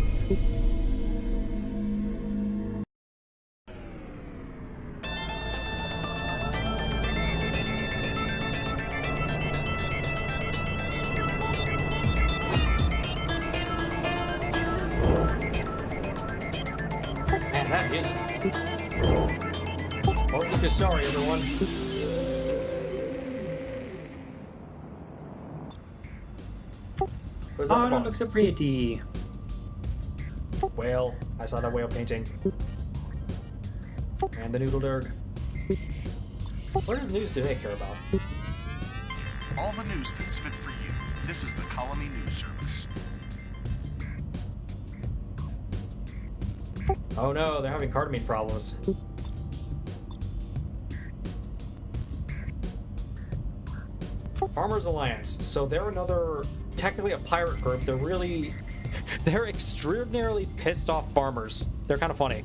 Man, that music. Oh, sorry, everyone. Who's Oh, that it phone? looks so pretty. Whale. I saw that whale painting. And the noodle derg. What news do they care about? All the news that's fit for you. This is the Colony News Service. Oh no, they're having cardamine problems. Farmers Alliance. So they're another, technically a pirate group. They're extraordinarily pissed off farmers. They're kind of funny.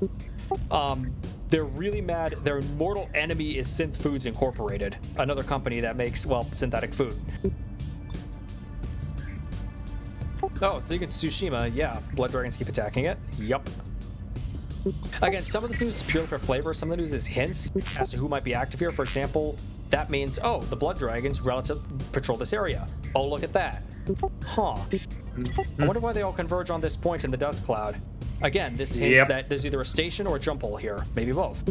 They're really mad. Their mortal enemy is Synth Foods Incorporated, another company that makes, well, synthetic food. Oh, so you get Tsushima. Yeah, blood dragons keep attacking it. Yup. Again, some of this news is purely for flavor. Some of the news is hints as to who might be active here. For example, that means, oh, the blood dragons relative patrol this area. Oh, look at that. Huh. I wonder why they all converge on this point in the dust cloud. Again, this hints that there's either a station or a jump hole here. Maybe both.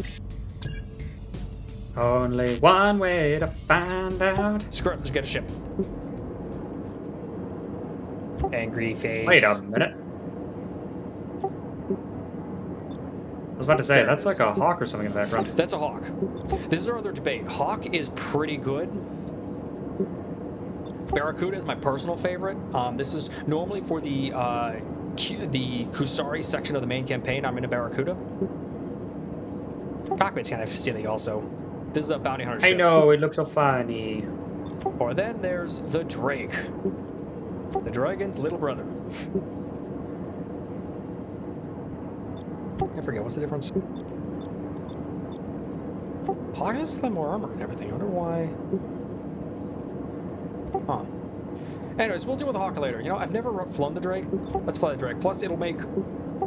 Only one way to find out. Screw it, let's get a ship. Angry face. Wait a minute. I was about to say, that's like a hawk or something in the background. That's a hawk. This is our other debate. Hawk is pretty good. Barracuda is my personal favorite. This is normally for the Kusari section of the main campaign. I'm into Barracuda. Cockpit's kind of silly also. This is a bounty hunter ship. I know, it looks so funny. Or then there's the Drake. The dragon's little brother. I forget, what's the difference? Hawks have slightly more armor and everything. I wonder why. Huh. Anyways, we'll deal with the Hawk later. You know, I've never flown the Drake. Let's fly the Drake. Plus, it'll make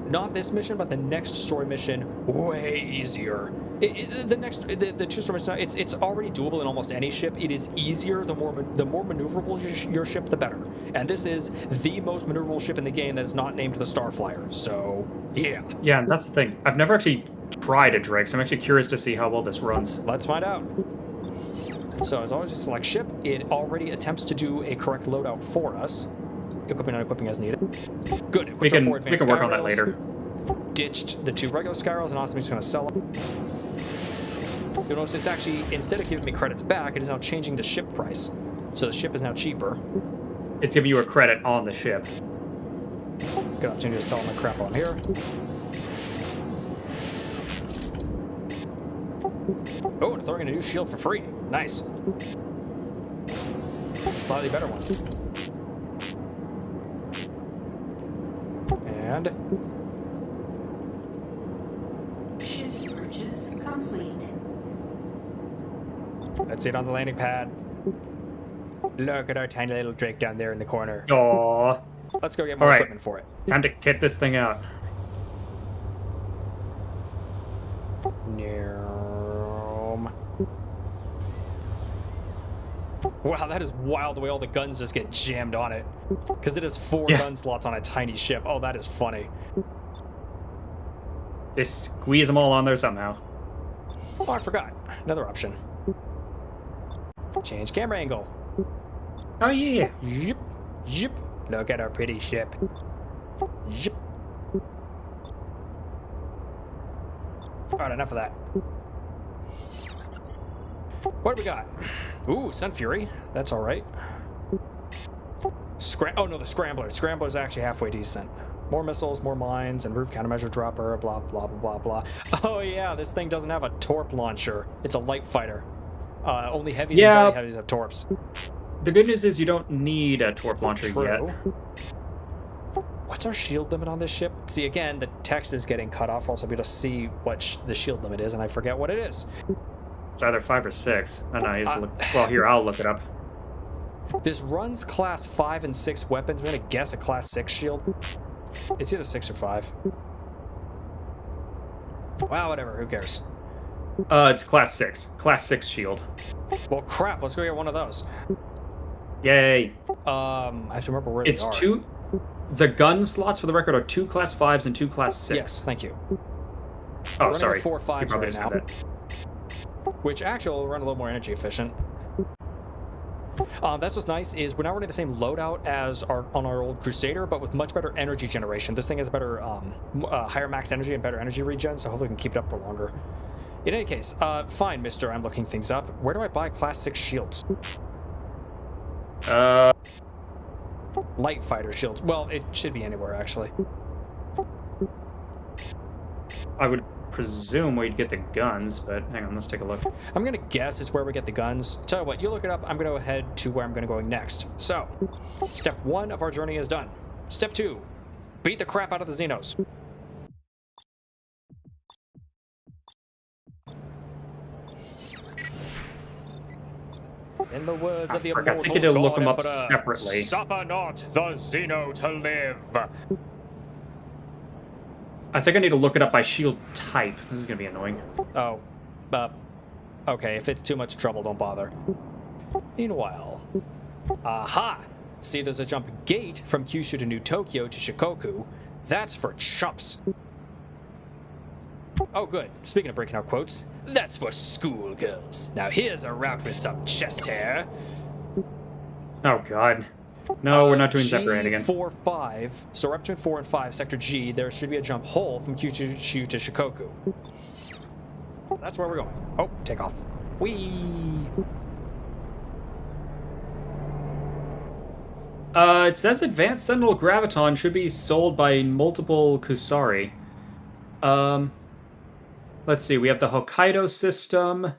not this mission, but the next story mission way easier. The two story mission, it's already doable in almost any ship. It is easier. The more maneuverable your ship, the better. And this is the most maneuverable ship in the game that is not named the Starflyer. So, yeah. Yeah, and that's the thing. I've never actually tried a Drake, so I'm actually curious to see how well this runs. Let's find out. So as always, select ship. It already attempts to do a correct loadout for us. Equipping and unequipping as needed. Good. We can work on that later. Ditched the 2 regular Skyrails, and honestly, I'm just going to sell them. You'll notice it's actually, instead of giving me credits back, it is now changing the ship price. So the ship is now cheaper. It's giving you a credit on the ship. Good opportunity to sell my crap while I'm here. Oh, and throwing in a new shield for free. Nice. Slightly better one. And Ship purchase complete. that's it on the landing pad. Look at our tiny little Drake down there in the corner. Aww. Let's go get more equipment for it. Time to kit this thing out. Wow, that is wild the way all the guns just get jammed on it. Because it has 4 gun slots on a tiny ship. Oh, that is funny. Just squeeze them all on there somehow. Oh, I forgot. Another option. Change camera angle. Oh, yeah. Yep. Yep. Look at our pretty ship. Yep. Alright, enough of that. What do we got? Ooh, Sun Fury. That's alright. Oh no, the Scrambler. Scrambler's actually halfway decent. More missiles, more mines, and roof countermeasure dropper, blah, blah, blah, blah, blah. Oh yeah, this thing doesn't have a torp launcher. It's a light fighter. Only heavies and very heavies have torps. The good news is you don't need a torp launcher yet. What's our shield limit on this ship? See, again, the text is getting cut off. Also, be able to see what the shield limit is, and I forget what it is. It's either 5 or 6. I don't know. You have to look. Well, here, I'll look it up. This runs class 5 and 6 weapons. I'm gonna guess a class 6 shield. It's either 6 or 5. Well, whatever. Who cares? It's class 6. Class 6 shield. Well, crap. Let's go get one of those. Yay. I have to remember where It's they are. 2. The gun slots, for the record, are 2 class 5s and 2 class 6. Yes, thank you. Oh, Running sorry. with 4 You 5s probably right just now, said that. which actually will run a little more energy efficient. That's what's nice is we're now running the same loadout as on our old Crusader, but with much better energy generation. This thing has better, higher max energy and better energy regen, so hopefully we can keep it up for longer. In any case, fine, mister, I'm looking things up. Where do I buy class 6 shields? Light fighter shields. Well, it should be anywhere, actually. I would presume we'd get the guns, but hang on, let's take a look. I'm gonna guess it's where we get the guns. Tell you what, you look it up, I'm gonna head to where I'm gonna go next. So, step 1 of our journey is done. Step 2, beat the crap out of the Xenos. In the words of the I immortal think it'll look God them up Emperor, separately. suffer not the Xeno to live. I think I need to look it up by shield type. This is going to be annoying. Oh, okay, if it's too much trouble, don't bother. Meanwhile, aha! See, there's a jump gate from Kyushu to New Tokyo to Shikoku. That's for chumps. Oh, good. Speaking of breaking out quotes, that's for schoolgirls. Now here's a route with some chest hair. Oh, God. No, we're not doing Zephyr again. G45, so we're up between 4 and 5, Sector G, there should be a jump hole from Kyushu to Shikoku. That's where we're going. Oh, take off. Whee! It says Advanced Sentinel Graviton should be sold by multiple Kusari. Let's see, we have the Hokkaido system.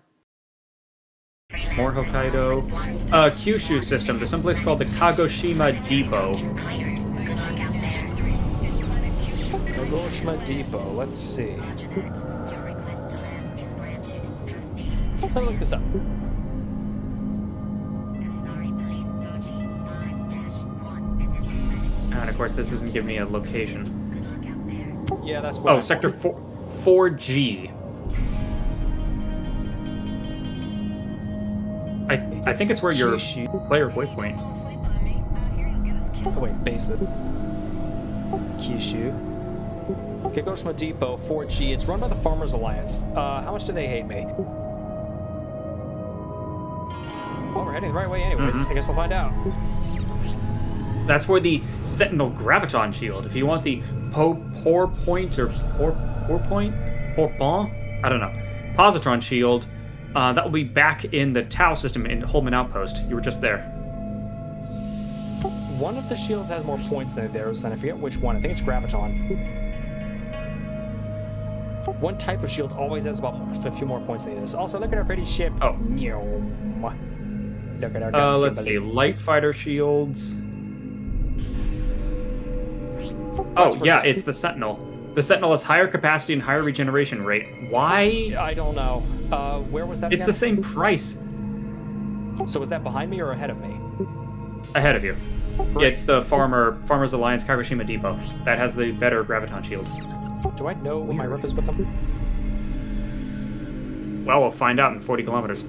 More Hokkaido. Kyushu system. There's some place called the Kagoshima Depot. Kagoshima Depot, let's see. Let me look this up. And of course, this isn't giving me a location. Yeah, that's what. Oh, Sector 4G. I think it's where your player waypoint. Oh, wait, base it. Kyushu. Kagoshima Depot, 4G. It's run by the Farmers Alliance. How much do they hate me? Well, we're heading the right way anyways. I guess we'll find out. That's for the Sentinel Graviton Shield. If you want the Pour Point or Pourpon? I don't know. Positron Shield, that will be back in the Tau system in Holman Outpost. You were just there. One of the shields has more points than theirs, and I forget which one. I think it's Graviton. One type of shield always has about a few more points than this. Also, look at our pretty ship. Oh. Look at our guns. Let's see. Light Fighter Shields. Oh, yeah, it's the Sentinel. The Sentinel has higher capacity and higher regeneration rate. Why? I don't know. Where was that It's again? the same price. So was that behind me or ahead of me? Ahead of you. Great. It's the Farmers Alliance Kagoshima Depot. That has the better Graviton Shield. Do I know what my rep is with them? Well, we'll find out in 40 kilometers.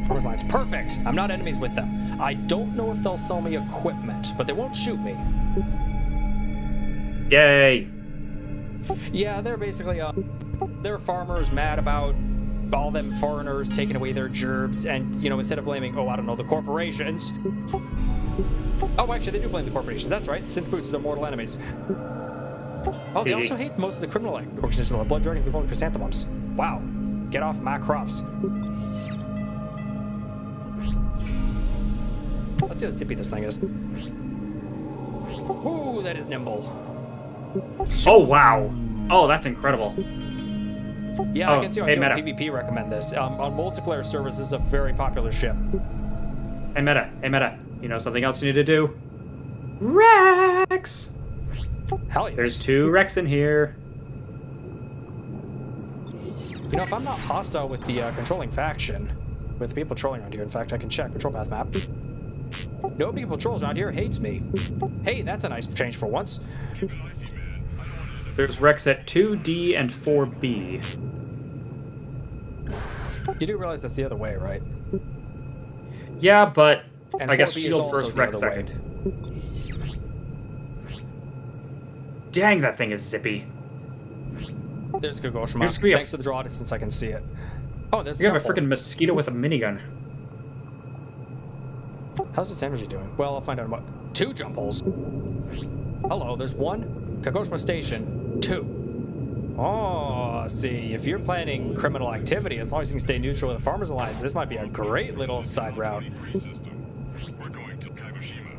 Farmers Alliance. Perfect! I'm not enemies with them. I don't know if they'll sell me equipment, but they won't shoot me. Yay! Yeah, they're basically, they're farmers mad about all them foreigners taking away their gerbs, and, you know, instead of blaming, oh, I don't know, the corporations. Oh, actually, they do blame the corporations. That's right. Synth Foods are their mortal enemies. Oh, they also hate most of the criminal organizations, the blood dragons, the golden chrysanthemums. Wow. Get off my crops. Let's see how zippy this thing is. Ooh, that is nimble. Oh, wow. Oh, that's incredible. Yeah, Oh, I can see why hey, people on Meta. PvP recommend this. On multiplayer servers, this is a very popular ship. Hey, Meta. You know something else you need to do? Rex! Hell yes. There's 2 Rex in here. You know, if I'm not hostile with the controlling faction, with the people patrolling around here, in fact, I can check patrol path map. Nobody who patrols around here hates me. Hey, that's a nice change for once. There's Rex at 2D and 4B. You do realize that's the other way, right? Yeah, but And I guess 4B is shield also first, the Rex other way. second. Dang, that thing is zippy. There's Kagoshima. There's gonna be a- Thanks to the draw distance, I can see it. Oh, there's the You have a jump hole. freaking mosquito with a minigun. How's its energy doing? Well, I'll find out about 2 jump holes. Hello, there's 1. Kagoshima Station, 2. Oh, see, if you're planning criminal activity, as long as you can stay neutral with the Farmers Alliance, this might be a great little side route. We're going to Kagoshima.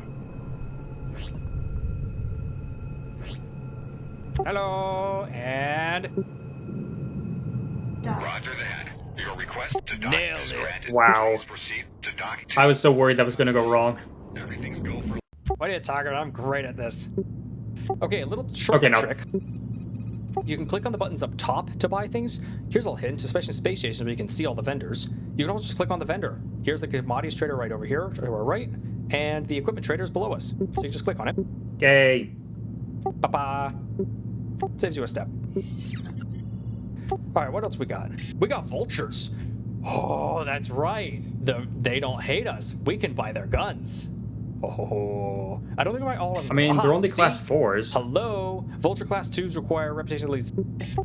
Hello, and Dock. Roger that. Your request to dock Nailed is it. granted. Wow. Please proceed to dock 2. I was so worried that was going to go wrong. Everything's go for what are you talking about? I'm great at this. Okay, a little short Okay, now- trick. You can click on the buttons up top to buy things. Here's a little hint, especially in space stations where you can see all the vendors. You can also just click on the vendor. Here's the commodities trader right over here, to our right, and the equipment trader is below us. So you just click on it. Yay. Ba-ba. Saves you a step. All right, what else we got? We got vultures. Oh, that's right. They don't hate us. We can buy their guns. Oh, I don't think I buy all of them. I mean, they're Aha, only see? class 4s. Hello. Vulture class 2s require reputation at least,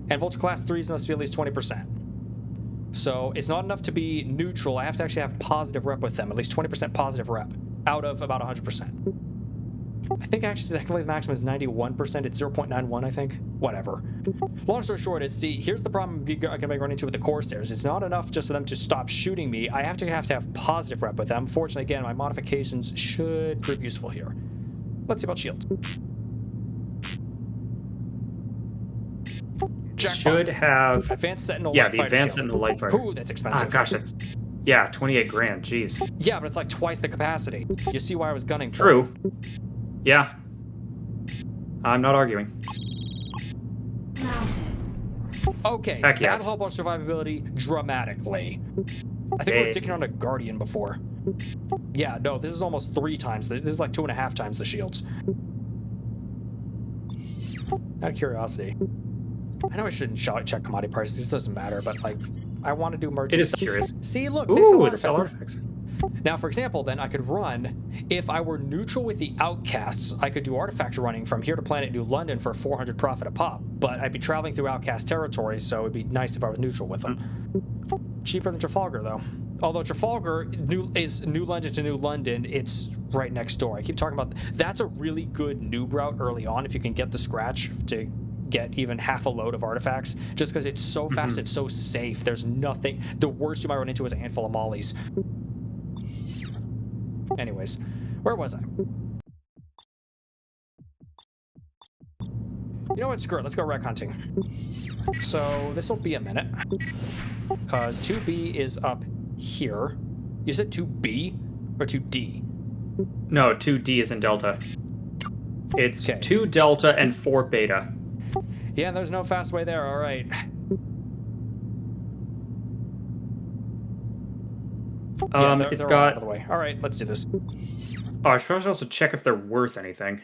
and Vulture class 3s must be at least 20%. So it's not enough to be neutral. I have to actually have positive rep with them, at least 20% positive rep out of about 100%. I think actually technically the maximum is 91%. It's 0.91, I think. Whatever. Long story short is, see, here's the problem I can run into with the Corsairs. It's not enough just for them to stop shooting me. I have to have positive rep with them. Fortunately, again, my modifications should prove useful here. Let's see about shields. Should have... Advanced Sentinel Yeah, Light the Fighter Advanced Shield. Sentinel Light Fighter. Ooh, that's expensive. Ah, gosh, that's... Yeah, 28 grand, jeez. Yeah, but it's like twice the capacity. You see why I was gunning for it. True. Yeah. I'm not arguing. Mounted. Okay, Heck yes. that'll help on survivability dramatically. I think we were Hey. taking on a Guardian before. Yeah, no, this is almost 3 times. This is like 2.5 times the shields. Out of curiosity. I know I shouldn't check commodity prices. This doesn't matter, but like, I want to do merchants. It is curious. See, look, they sell Ooh, the sell artifacts. artifacts. Now, for example, then I could run, if I were neutral with the outcasts, I could do artifact running from here to Planet New London for 400 profit a pop, but I'd be traveling through outcast territory, so it'd be nice if I was neutral with them. Cheaper than Trafalgar, though. Although Trafalgar is New London to New London, it's right next door. I keep talking about, that's a really good noob route early on if you can get the scratch to get even half a load of artifacts, just because it's so fast, it's so safe. There's nothing, the worst you might run into is a handful of mollies. Anyways, where was I? You know what? Screw it. Let's go wreck hunting. So this will be a minute, because 2B is up here. You said 2B or 2D? No, 2D is in Delta. It's Okay. 2 Delta and 4 Beta. Yeah, there's no fast way there. All right. Yeah, they're It's all out of got... the way. All right, let's do this. Oh, I should also check if they're worth anything.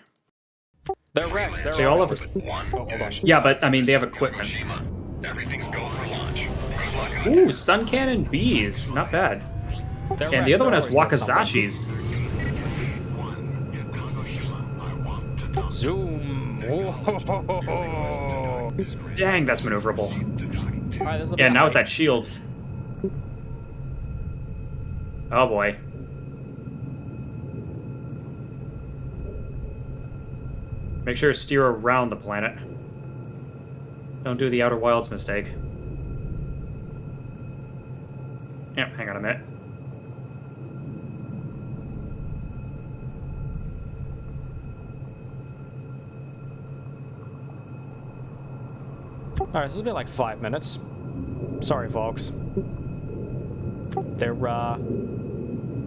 They're wrecks. They're They all always have... worth- Oh, hold on. Yeah, but, I mean, they have equipment. Kagoshima. Everything's go for launch. Good luck out Ooh, Sun Cannon Bs. Not bad. They're And wrecks. the other one They're has always worth something. Wakazashis. in Kagoshima. I want to know. Zoom. Whoa. Dang, that's maneuverable. All right, this will be Yeah, a now with hike. that shield. Oh boy. Make sure to steer around the planet. Don't do the Outer Wilds mistake. Yep, hang on a minute. All right, this will be like 5 minutes. Sorry, folks.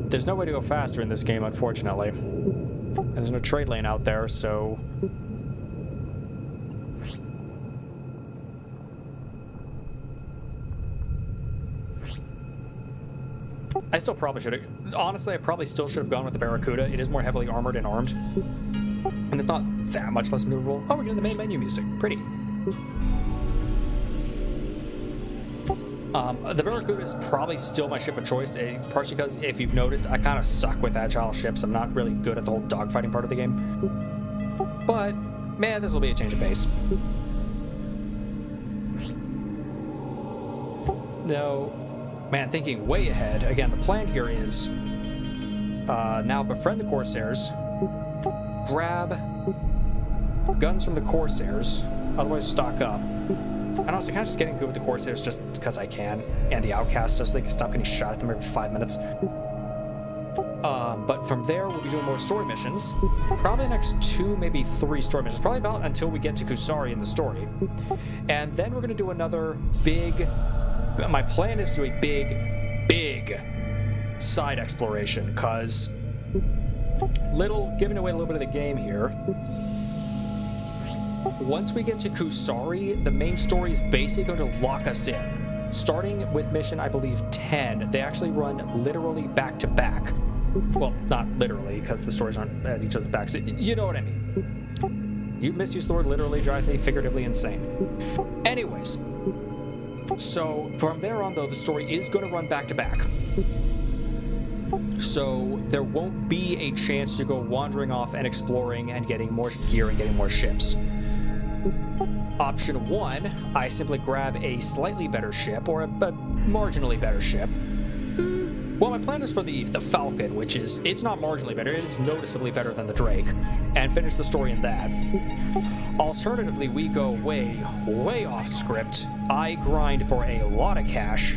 There's no way to go faster in this game, unfortunately. And there's no trade lane out there, so... I still probably should have. Honestly, I probably still should have gone with the Barracuda. It is more heavily armored and armed. And it's not that much less maneuverable. Oh, we're getting the main menu music. Pretty. The Barracuda is probably still my ship of choice, partially because, if you've noticed, I kind of suck with agile ships. I'm not really good at the whole dogfighting part of the game. But, man, this will be a change of pace. No, man, thinking way ahead. Again, the plan here is now befriend the Corsairs, grab guns from the Corsairs, otherwise stock up. And honestly, kind of just getting good with the Corsairs just because I can, and the Outcasts, just so they can stop getting shot at them every 5 minutes. But from there, we'll be doing more story missions. Probably the next 2, maybe 3 story missions. Probably about until we get to Kusari in the story. And then we're going to do another big... My plan is to do a big side exploration, because... Giving away a little bit of the game here... Once we get to Kusari, the main story is basically going to lock us in. Starting with mission, I believe, 10, they actually run literally back to back. Well, not literally, because the stories aren't at each other's backs. You know what I mean. You misuse the word literally, drives me figuratively insane. Anyways, so from there on, though, the story is going to run back to back. So there won't be a chance to go wandering off and exploring and getting more gear and getting more ships. Option 1, I simply grab a slightly better ship, or a marginally better ship. Well, my plan is for the Falcon, which is, it's not marginally better, it is noticeably better than the Drake, and finish the story in that. Alternatively, we go way off script. I grind for a lot of cash,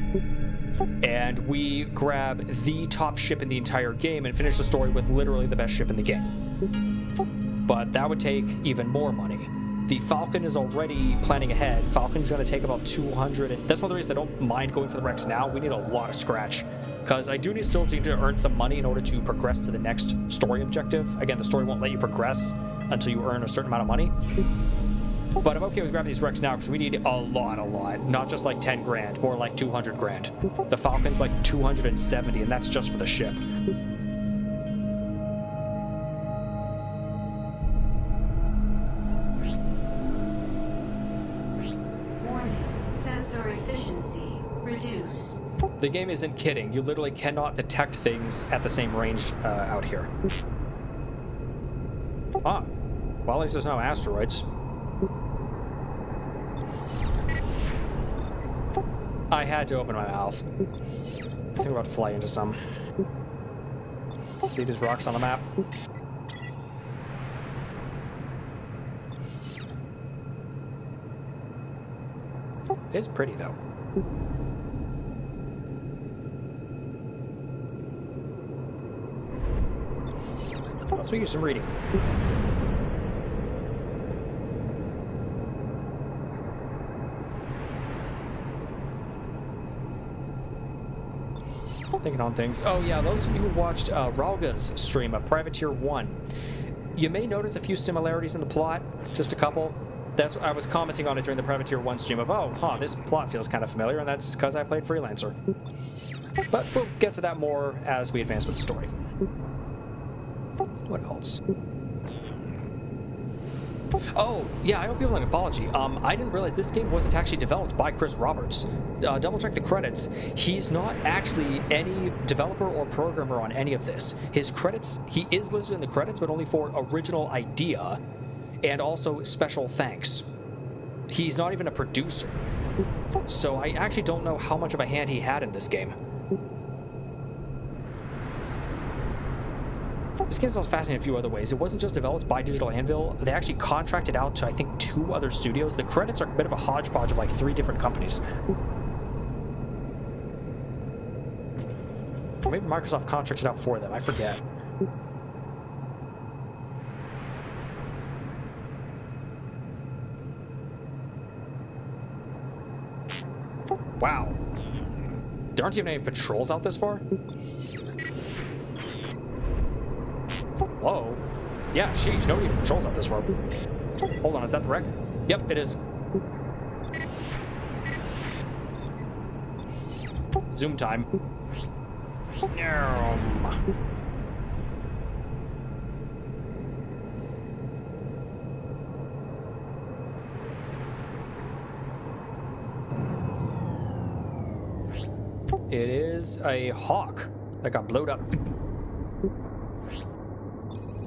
and we grab the top ship in the entire game and finish the story with literally the best ship in the game. But that would take even more money. The Falcon is already planning ahead. Falcon's going to take about 200, and that's one of the reasons I don't mind going for the Rex now. We need a lot of scratch, because I do need still to earn some money in order to progress to the next story objective. Again, the story won't let you progress until you earn a certain amount of money. But I'm okay with grabbing these Rex now, because we need a lot. Not just like 10 grand, more like 200 grand. The Falcon's like 270, and that's just for the ship. Sensor efficiency reduced. The game isn't kidding. You literally cannot detect things at the same range out here. Ah, well, at least there's no asteroids. I had to open my mouth. I think we're about to fly into some. See these rocks on the map? It's pretty, though. Let's do some reading. Thinking on things. Oh yeah, those of you who watched Ralga's stream of Privateer 1, you may notice a few similarities in the plot, just a couple. That's I was commenting on it during the Privateer 1 stream of, this plot feels kind of familiar, and that's because I played Freelancer. But we'll get to that more as we advance with the story. What else? Oh, yeah, I owe people an apology. I didn't realize this game wasn't actually developed by Chris Roberts. Double check the credits. He's not actually any developer or programmer on any of this. His credits, he is listed in the credits, but only for original idea and also special thanks. He's not even a producer. So I actually don't know how much of a hand he had in this game. This game's also fascinating in a few other ways. It wasn't just developed by Digital Anvil. They actually contracted out to, I think, 2 other studios. The credits are a bit of a hodgepodge of like 3 different companies. Or maybe Microsoft contracted out for them. I forget. Wow. There aren't even any patrols out this far? Hello? Yeah, sheesh, nobody even patrols out this far. Hold on, is that the wreck? Yep, it is. Zoom time. It is a hawk that got blowed up.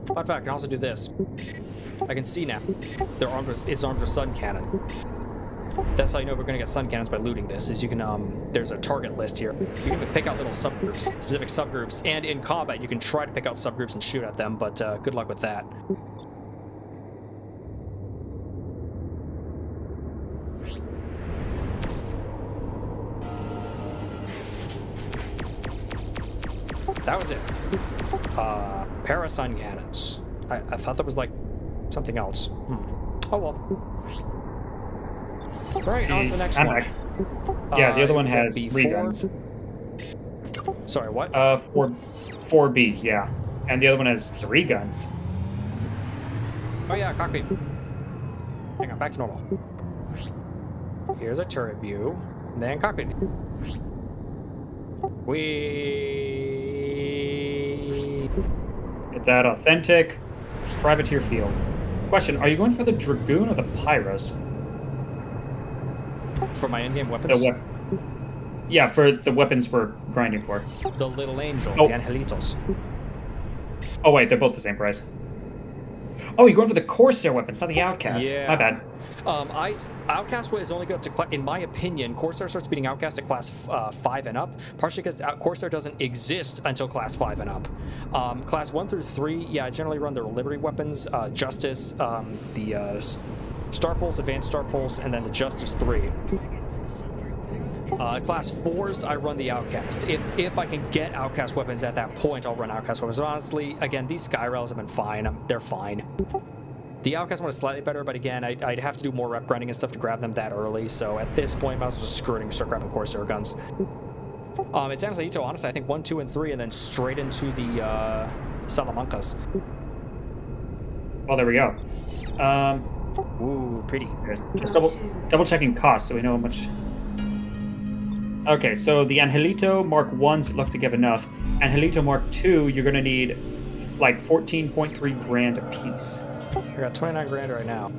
Fun fact, I can also do this. I can see now. It's armed with sun cannon. That's how you know we're gonna get sun cannons by looting this, is you can, there's a target list here. You can pick out little subgroups, specific subgroups, and in combat you can try to pick out subgroups and shoot at them, but good luck with that. That was it. Para sun cannons. I thought that was like something else. Oh well. Right, on to the next one. Yeah, the other one has B4? 3 guns. Sorry, what? 4B, yeah. And the other one has 3 guns. Oh yeah, cockpit. Hang on, back to normal. Here's a turret view, then cockpit. It's that authentic privateer feel. Question, are you going for the Dragoon or the Pyros? For my in-game weapons? Yeah, for the weapons we're grinding for. The little angels, Oh. the angelitos. Oh wait, they're both the same price. Oh, you're going for the Corsair weapons, not the Outcast. Yeah. My bad. Outcast is only go up to, in my opinion, Corsair starts beating Outcast at class 5 and up, partially because Corsair doesn't exist until class 5 and up. Class 1 through 3, yeah, I generally run their Liberty weapons, Justice, the Star Pulse, Advanced Star Pulse, and then the Justice 3. Class 4s, I run the Outcast. If I can get Outcast weapons at that point, I'll run Outcast weapons. But honestly, again, these Sky Rails have been fine. They're fine. The Outcast one is slightly better, but again, I'd have to do more rep grinding and stuff to grab them that early. So at this point, I might as well just screw it and start grabbing Corsair guns. It's Angelito, honestly. I think 1, 2, and 3, and then straight into the Salamancas. Well, there we go. Ooh, pretty. Just double checking costs so we know how much. Okay, so the Angelito Mark 1s look to give enough. Angelito Mark 2, you're going to need like 14.3 grand a piece. I got 29 grand right now.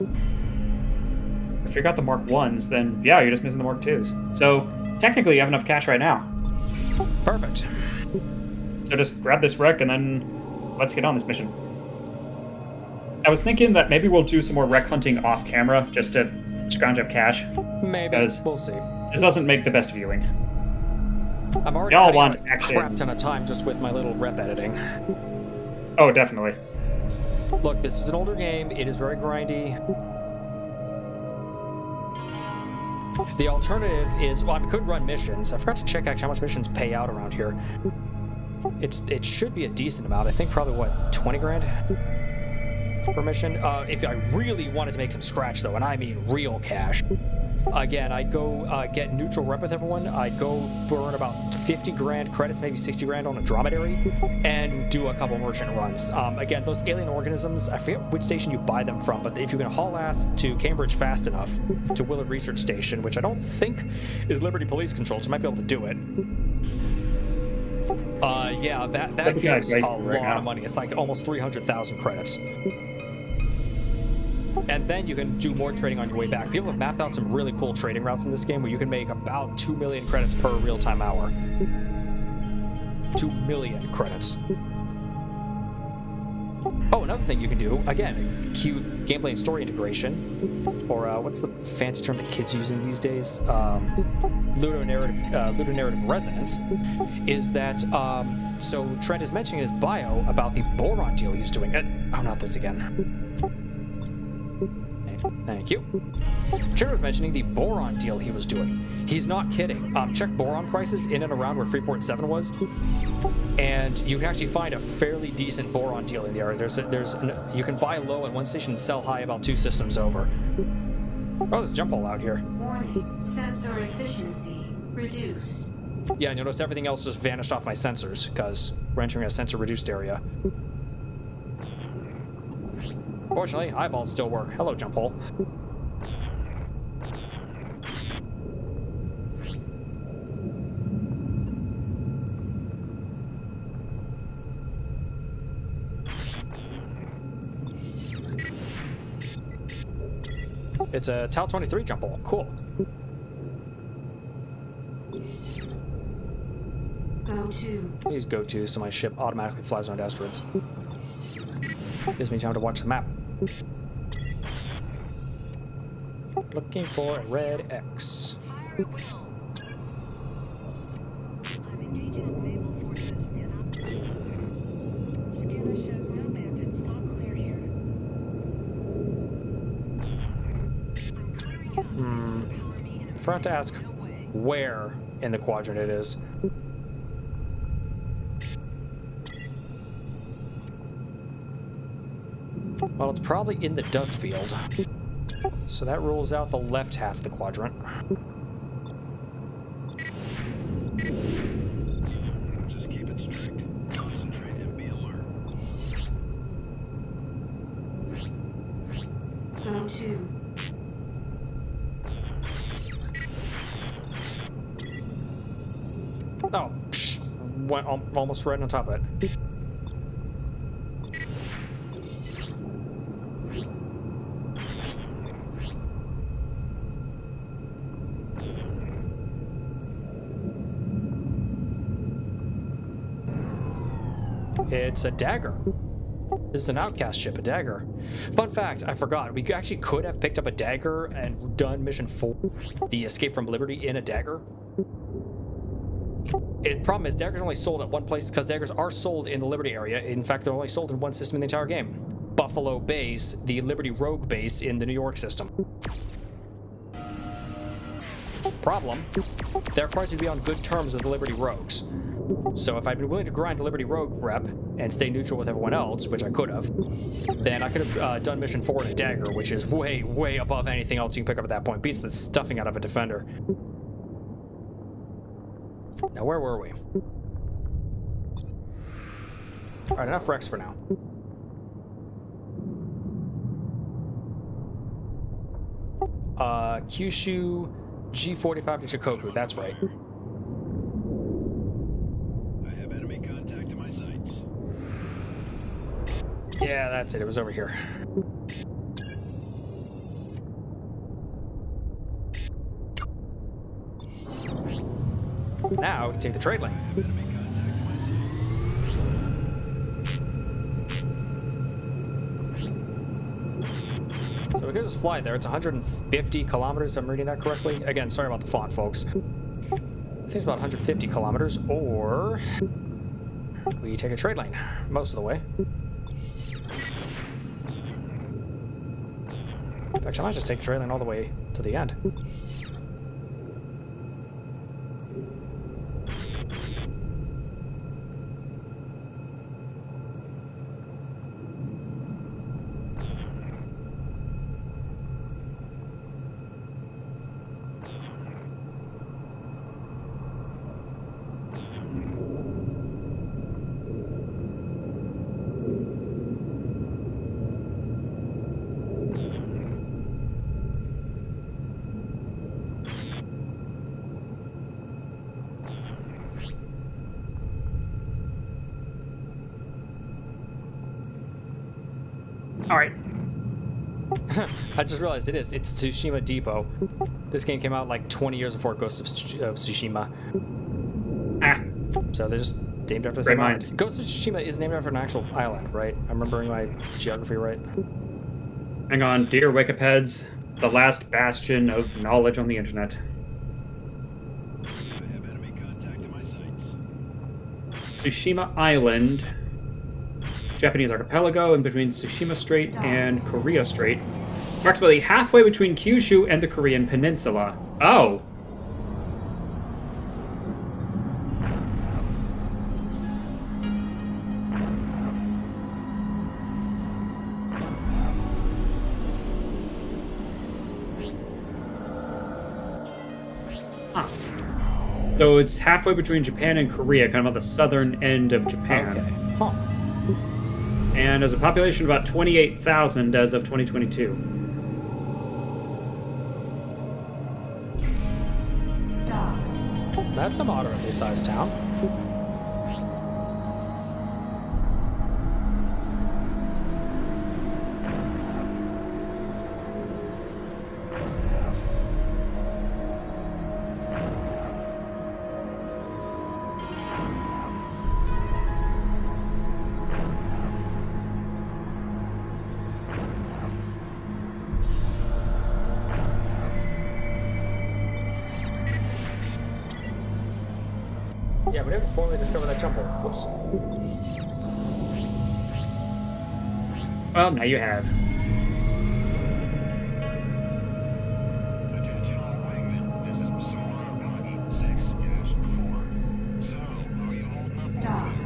If you got the Mark 1s, then yeah, you're just missing the Mark 2s. So technically you have enough cash right now. Perfect. So just grab this wreck and then let's get on this mission. I was thinking that maybe we'll do some more wreck hunting off camera just to scrounge up cash. Maybe. Because we'll see. this doesn't make the best viewing. I'm already Y'all cutting want out a action. crap ton of time just with my little rep editing. Oh, definitely. Look, this is an older game. It is very grindy. The alternative is, well, I could run missions. I forgot to check actually how much missions pay out around here. It should be a decent amount. I think probably, what, 20 grand per mission? If I really wanted to make some scratch, though, and I mean real cash, again, I'd go get neutral rep with everyone. I'd go burn about 50 grand credits, maybe 60 grand on a dromedary, and do a couple merchant runs. Again, those alien organisms, I forget which station you buy them from, but if you can haul ass to Cambridge fast enough, to Willard Research Station, which I don't think is Liberty Police controlled, so you might be able to do it. Yeah, that gives a lot of money. It's like almost 300,000 credits. And then you can do more trading on your way back. People have mapped out some really cool trading routes in this game where you can make about 2 million credits per real-time hour. 2 million credits. Oh, another thing you can do, again, cute gameplay and story integration, or what's the fancy term that kids use in these days? Ludonarrative resonance, is that, so Trent is mentioning in his bio about the boron deal he's doing. Oh, not this again. Thank you. Trent was mentioning the boron deal he was doing. He's not kidding. Check boron prices in and around where Freeport 7 was, and you can actually find a fairly decent boron deal in the area. You can buy low at one station and sell high about 2 systems over. Oh, there's a jump hole out here. Warning, sensor efficiency reduced. Yeah, and you'll notice everything else just vanished off my sensors, because we're entering a sensor-reduced area. Fortunately, eyeballs still work. Hello, jump hole. It's a Tal 23 jump ball. Cool. Go to. I use go-to so my ship automatically flies around asteroids. Gives me time to watch the map. Looking for a red X. Fire will. I'm engaging with naval forces in operations. Scanner shows no bandits. All clear here. I'm clearing out. Power me in a Forgot to ask no way. where in the quadrant it is. Well, it's probably in the dust field. So that rules out the left half of the quadrant. Just keep it strict. Concentrate and be alert. Go to. Oh, psh, went almost right on top of it. It's a dagger. This is an outcast ship, a dagger. Fun fact, I forgot. We actually could have picked up a dagger and done mission 4, the Escape from Liberty, in a dagger. The problem is daggers are only sold at one place because daggers are sold in the Liberty area. In fact, they're only sold in one system in the entire game. Buffalo Base, the Liberty Rogue base in the New York system. Problem, they're required to be on good terms with the Liberty Rogues. So if I'd been willing to grind a Liberty Rogue rep and stay neutral with everyone else, which I could have, then I could have done mission 4 in a dagger, which is way, way above anything else you can pick up at that point. Beats the stuffing out of a defender. Now, where were we? Alright, enough Rex for now. Kyushu G45 to Shikoku, that's right. I have enemy contact in my sights. Yeah, that's it, it was over here. Now we can take the trade lane. Enemy contact in my sights. So we could just fly there. It's 150 kilometers, if I'm reading that correctly. Again, sorry about the font, folks. I think it's about 150 kilometers, or we take a trade lane most of the way. In fact, I might just take the trade lane all the way to the end. All right. I just realized it is. It's Tsushima Depot. This game came out like 20 years before Ghost of Tsushima. Ah. So they're just named after the Great same mind. island. Ghost of Tsushima is named after an actual island, right? I'm remembering my geography right. Hang on, dear Wikipeds, the last bastion of knowledge on the internet. I have enemy contact in my sights. Tsushima Island, Japanese archipelago in between Tsushima Strait and Korea Strait, approximately halfway between Kyushu and the Korean Peninsula. Oh. Huh. So it's halfway between Japan and Korea, kind of on the southern end of Japan. Okay. Huh. And has a population of about 28,000 as of 2022. Dock. That's a moderately sized town. Yeah, we never formally discovered that jump hole. Whoops. Well, now you have. Attention all wingmen. This is Solar Hoggy 6-4. So, are you holding up over Dock. there?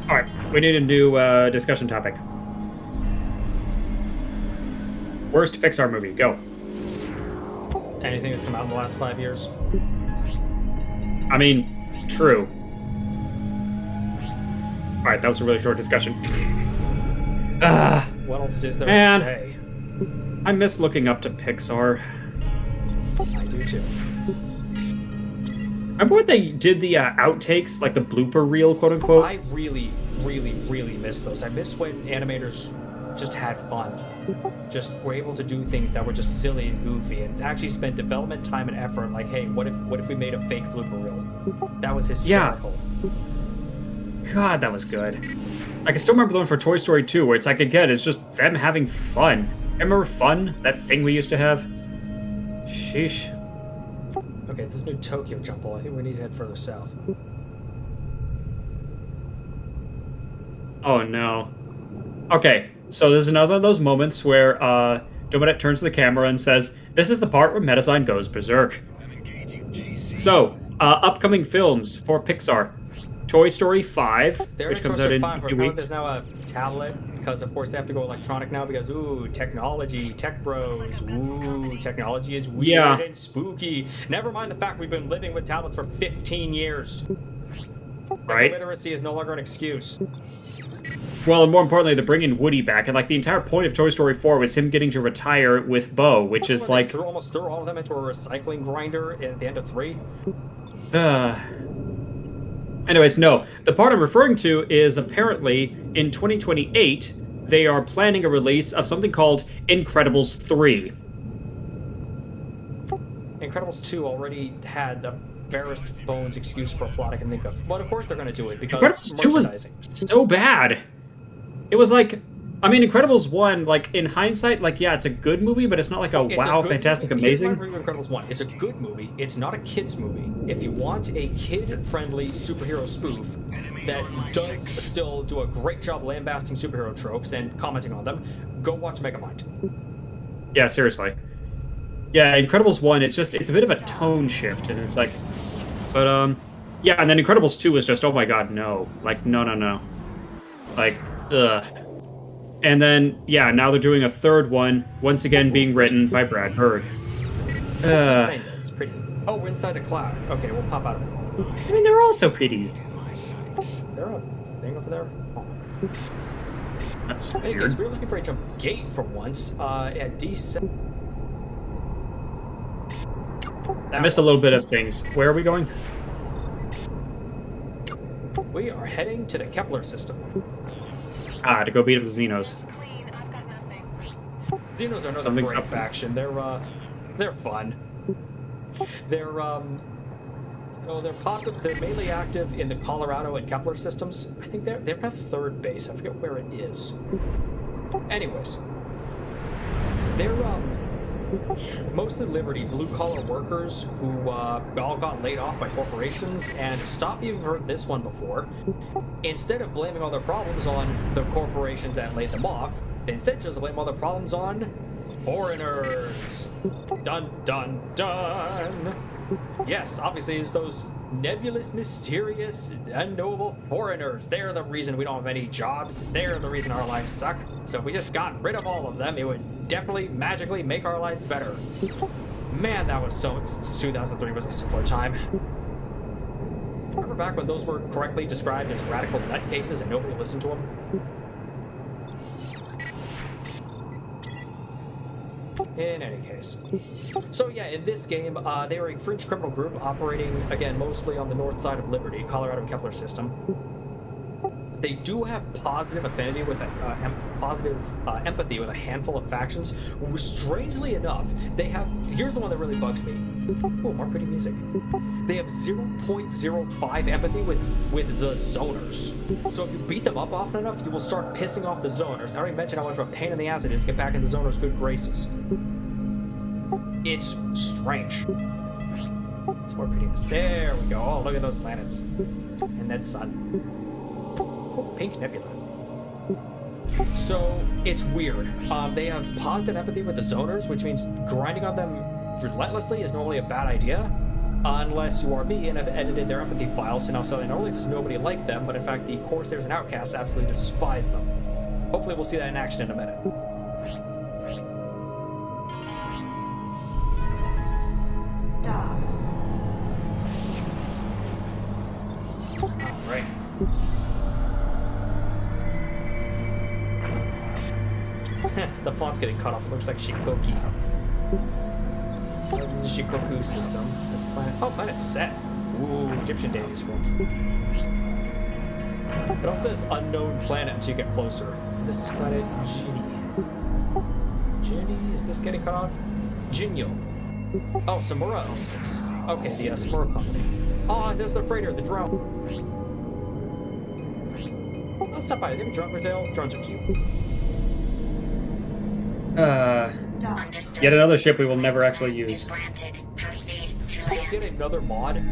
All right, we need a new discussion topic. Worst Pixar movie, go. Anything that's come out in the last 5 years? I mean, true. All right, that was a really short discussion. What else is there Man. to say? I miss looking up to Pixar. I do too. Remember when they did the outtakes, like the blooper reel, quote unquote? I really, really, really miss those. I miss when animators just had fun. Just were able to do things that were just silly and goofy and actually spend development time and effort. Like, hey, what if we made a fake blooper reel? That was hysterical. God, that was good. I can still remember the one for Toy Story 2, where it's like, again, it's just them having fun. Remember Fun? That thing we used to have? Sheesh. Okay, this new Tokyo jump hole. I think we need to head further south. Oh, no. Okay, so there's another of those moments where Dominette turns to the camera and says, "This is the part where Medesign goes berserk." I'm engaging GC. So, upcoming films for Pixar. Toy Story 5, They're which in comes Toy out Story in 5. a few weeks. There's now a tablet because, of course, they have to go electronic now because, ooh, technology, tech bros, ooh, technology is weird Yeah. and spooky. Never mind the fact we've been living with tablets for 15 years. Right? Literacy is no longer an excuse. Well, and more importantly, they're bringing Woody back, and like the entire point of Toy Story 4 was him getting to retire with Bo, which is They like, almost threw all of them into a recycling grinder at the end of 3. Anyways, no. The part I'm referring to is apparently in 2028 they are planning a release of something called Incredibles 3. Incredibles 2 already had the barest bones excuse for a plot I can think of. But of course they're going to do it because Incredibles 2 was merchandising. so bad. It was like, I mean, Incredibles 1, like, in hindsight, like, yeah, it's a good movie, but it's not like a It's wow, a good fantastic, movie. Here's my amazing. review of Incredibles 1. It's a good movie. It's not a kid's movie. If you want a kid-friendly superhero spoof that does still do a great job lambasting superhero tropes and commenting on them, go watch Megamind. Yeah, seriously. Yeah, Incredibles 1, it's a bit of a tone shift, and it's like, but, yeah, and then Incredibles 2 is just, oh my god, no. Like, no. Like, ugh. And then, yeah, now they're doing a third one, once again being written by Brad Bird. I'm saying that. It's pretty. Oh, we're inside a cloud. Okay, we'll pop out of it. I mean, they're all so pretty. There a thing over there? Oh. That's In any weird. case, we were looking for a jump gate for once at D7. I missed a little bit of things. Where are we going? We are heading to the Kepler system. To go beat up the Xenos. Clean, I've got nothing. Xenos are another Something's great up. faction. They're fun. They're so they're popular. They're mainly active in the Colorado and Kepler systems. I think they have a third base. I forget where it is. Anyways, they're mostly Liberty blue-collar workers who all got laid off by corporations. And stop, you've heard this one before. Instead of blaming all their problems on the corporations that laid them off, they instead chose to blame all their problems on foreigners. Dun dun dun. Yes, obviously it's those nebulous, mysterious, unknowable foreigners. They're the reason we don't have any jobs. They're the reason our lives suck. So if we just got rid of all of them, it would definitely magically make our lives better. Man, that was 2003 was a simpler time. Remember back when those were correctly described as radical nutcases and nobody listened to them? In any case. So yeah, in this game, they are a fringe criminal group operating, again, mostly on the north side of Liberty, Colorado and Kepler system. They do have positive affinity with positive empathy with a handful of factions. Strangely enough, they have. Here's the one that really bugs me. Oh, more pretty music. They have 0.05 empathy with the zoners. So if you beat them up often enough, you will start pissing off the zoners. I already mentioned how much of a pain in the ass it is to get back in the zoners' good graces. It's strange. Some more prettiness. There we go. Oh, look at those planets. And that sun. Oh, pink nebula. So, it's weird. They have positive empathy with the zoners, which means grinding on them relentlessly is normally a bad idea. Unless you are me and have edited their empathy files, so now suddenly not only does nobody like them, but in fact the Corsairs and Outcasts absolutely despise them. Hopefully we'll see that in action in a minute. Dark. Right. The font's getting cut off. It looks like Shikoki. Oh, this is a Shikoku system. That's planet. Oh, planet Set. Ooh, Egyptian deities rules. It also says unknown planet until you get closer. This is planet Gini. Gini? Is this getting cut off? Jinyo. Oh, Samura owns this. Okay, the Samura company. Oh, there's the freighter, the drone. Let's stop by. Do you have a drone, Whitetail? Drones are cute. Yet another ship we will never actually use. It's yet another mod.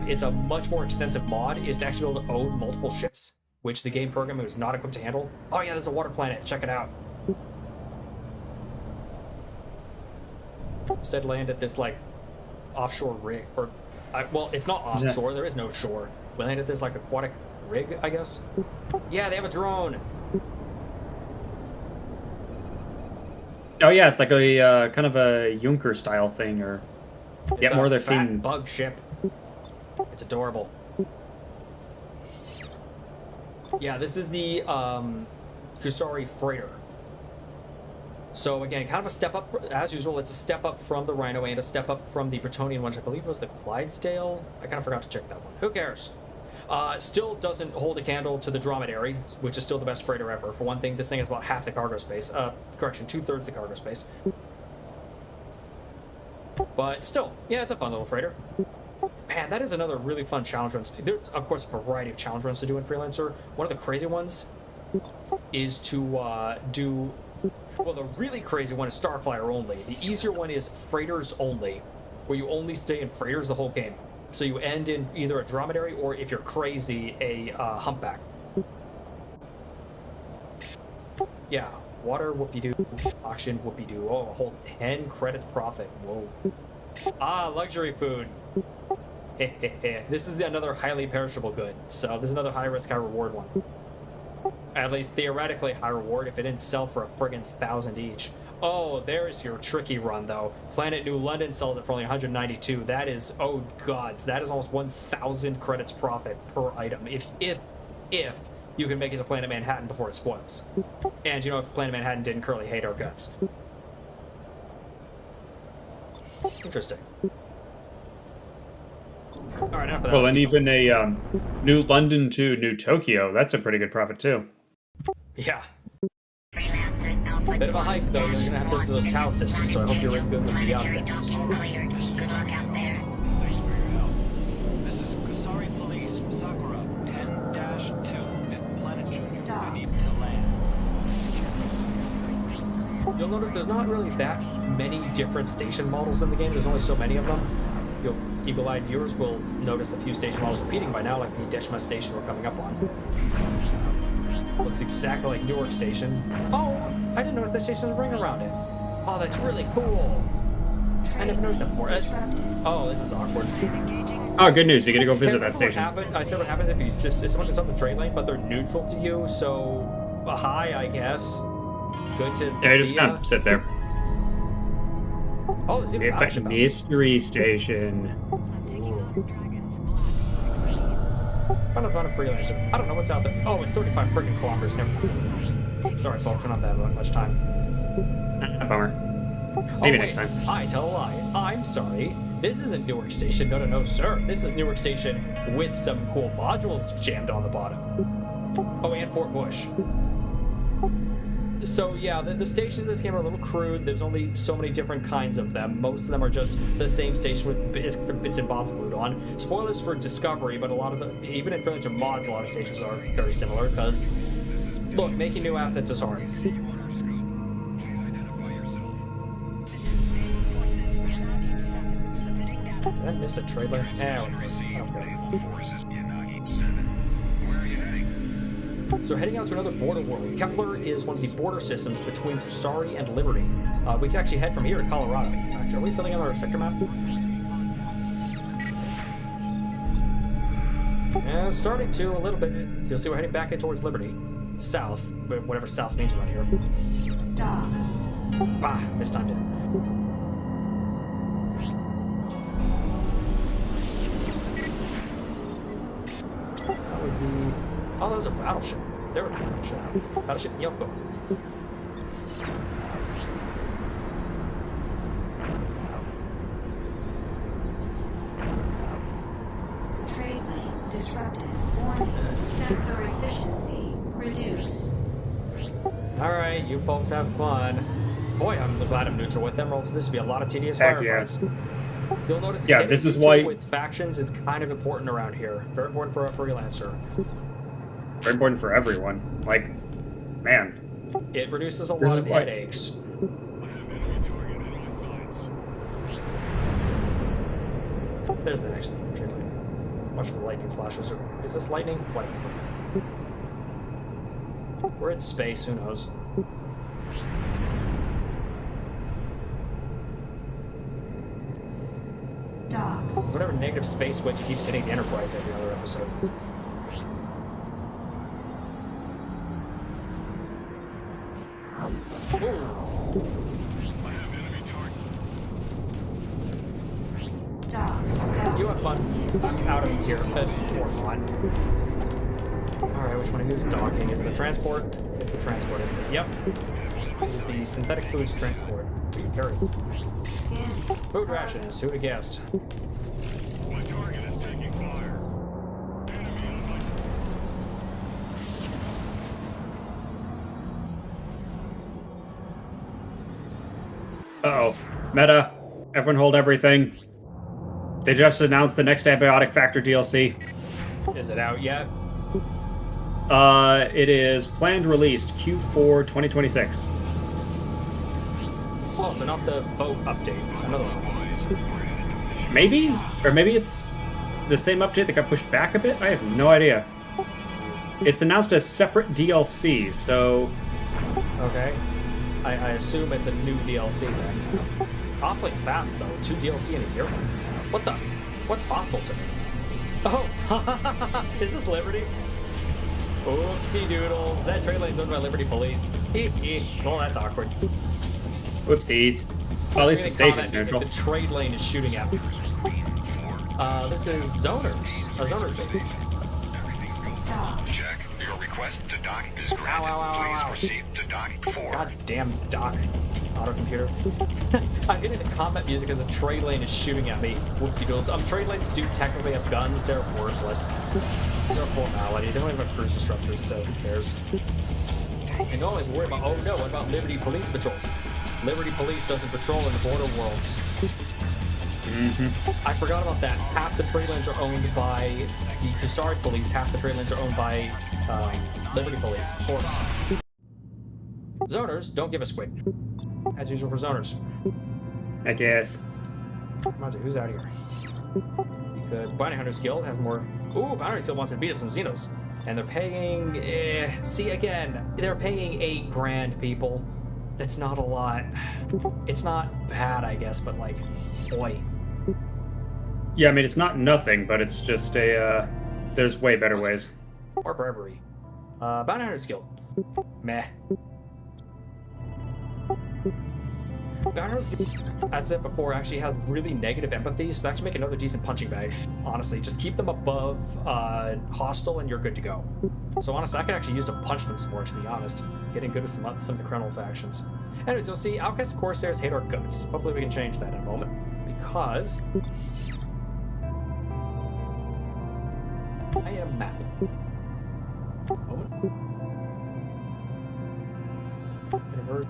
It's a much more extensive mod. Is to actually be able to own multiple ships, which the game program is not equipped to handle. Oh yeah, there's a water planet. Check it out. Said land at this like offshore rig, or well, it's not offshore. There is no shore. We land at this like aquatic rig, I guess. Yeah, they have a drone. Oh yeah, it's like a kind of a Junker style thing, or get more of their fat fins. Bug ship. It's adorable. Yeah, this is the Kusari freighter. So again, kind of a step up, as usual. It's a step up from the Rhino and a step up from the Bretonian one, which I believe was the Clydesdale. I kind of forgot to check that one. Who cares? Still doesn't hold a candle to the Dromedary, which is still the best freighter ever. For one thing, this thing has about half the cargo space. Correction, 2/3 the cargo space. But still, yeah, it's a fun little freighter. Man, that is another really fun challenge run. There's, of course, a variety of challenge runs to do in Freelancer. One of the crazy ones is to do... Well, the really crazy one is Starflyer only. The easier one is Freighters only, where you only stay in freighters the whole game. So you end in either a dromedary or, if you're crazy, a humpback. Yeah, water whoopie-doo, auction whoopie-doo. Oh, a whole 10 credits profit. Whoa. Ah, luxury food. This is another highly perishable good. So this is another high risk, high reward one. At least theoretically high reward if it didn't sell for a friggin' 1,000 each. Oh, there's your tricky run, though. Planet New London sells it for only 192. That is, oh gods, that is almost 1,000 credits profit per item. If you can make it to Planet Manhattan before it spoils. And you know, if Planet Manhattan didn't currently hate our guts. Interesting. All right, enough of that. Well, and even a New London to New Tokyo, that's a pretty good profit too. Yeah. Bit of a hike, though. You're gonna have to go through those Tau systems, so I hope you're in good with the objects. Good luck out there. Thanks for your help. This is Kusari Police, Sakura 10-2 at Planet Junior. Dark. We need to land. You'll notice there's not really that many different station models in the game. There's only so many of them. Eagle-eyed viewers will notice a few station models repeating by now, like the Deshma station we're coming up on. Looks exactly like Newark Station. Oh, I didn't notice the station has a ring around it. Oh, that's really cool. I never noticed that before. Oh, this is awkward. Oh, good news! You get to go visit Hey, that remember station. What happened? I said what happens if you just if someone gets up the train lane, but they're neutral to you. So, hi, I guess. Good to Yeah, see just ya. kind of sit there. Oh, there's even It's action a about it. mystery station. Kind of fun a Freelancer. I don't know what's out there. Oh, it's 35 freaking kilometers. Never mind. Sorry, folks. We're not that much time. Bummer. Maybe Oh, next wait. time. I tell a lie. I'm sorry. This isn't Newark Station. No, sir. This is Newark Station with some cool modules jammed on the bottom. Oh, and Fort Bush. So yeah, the stations in this game are a little crude. There's only so many different kinds of them. Most of them are just the same station with bits and bobs glued on. Spoilers for Discovery, but a lot of the, even in Freelancer mods, a lot of stations are very similar because, look, making new assets is hard. Did I miss a trailer? So heading out to another border world. Kepler is one of the border systems between Kusari and Liberty. We can actually head from here to Colorado. Actually, are we filling out our sector map? And starting to a little bit. You'll see we're heading back towards Liberty. South, whatever south means around here. Dock. Bah, mistimed it. That was the... Oh, that was a battleship. There was the battleship. Battleship Yoko. Trade lane disrupted. Warning. Sensor efficiency reduced. Alright, you folks have fun. Boy, I'm glad I'm neutral with them, or else this would be a lot of tedious Heck firefights. yes. You'll notice Yeah, getting this is neutral why- with factions is kind of important around here. Very important for a freelancer. Very important for everyone. Like, man. It reduces a This lot is of why- headaches. There's the next trade lane. Watch for lightning flashes. Is this lightning? Whatever. We're in space, who knows? Dock. Whatever negative space switch keeps hitting the Enterprise every other episode. Dock. Dock. You have fun. I'm out of here. Or on. Alright, which one of you is docking? Is it the transport? It's the transport, isn't it? Yep. It is the synthetic foods transport. What are you carrying? Scanning. Food rations. Who would have guessed? My target is taking fire. Enemy on my... Uh-oh. Meta. Everyone hold everything. They just announced the next Abiotic Factor DLC. Is it out yet? It is planned released Q4 2026. Oh, so not the boat update. Another one. Maybe? Or maybe it's the same update that got pushed back a bit? I have no idea. It's announced as separate DLC, so... Okay. I assume it's a new DLC then. Awfully fast though. 2 DLC in a year. What the? What's hostile to me? Oh! Is this Liberty? Oopsie doodles. That trade lane's owned by Liberty Police. Well, that's awkward. Whoopsies. Well, at least the station's neutral. The trade lane is shooting at me. This is Zoners. A Zoners baby. Dock. Check. Your request to dock is granted. Ow, ow, ow, ow. Please proceed to dock 4. God damn dock. Autocomputer. I'm getting the combat music as the trade lane is shooting at me. Whoopsie doodles. Trade lanes do technically have guns. They're worthless. They're a formality. They don't even have cruise disruptors, so who cares? And no one's worried about, oh no, what about Liberty Police patrols? Liberty Police doesn't patrol in the border worlds. I forgot about that. Half the trade lanes are owned by the Kusari Police, half the trade lanes are owned by Liberty Police, of course. Zoners, don't give a squid. As usual for zoners. I guess. Reminds me, who's out here? Because Bounty Hunters Guild has more... Ooh, Bounty Hunters Guild wants to beat up some Xenos. And they're paying... see, again, they're paying $8,000, people. That's not a lot. It's not bad, I guess, but like, boy. Yeah, I mean, it's not nothing, but it's just a, there's way better ways. Or bribery. Bounty Hunters Guild. Meh. Bounty Hunters Guild, as I said before, actually has really negative empathy, so that should make another decent punching bag. Honestly, just keep them above hostile and you're good to go. So honestly, I could actually use to punch them some more, to be honest. Getting good with some of the criminal factions. Anyways, you'll see Outcasts and Corsairs hate our guts. Hopefully we can change that in a moment. Because... I need a map. Moment. Kepler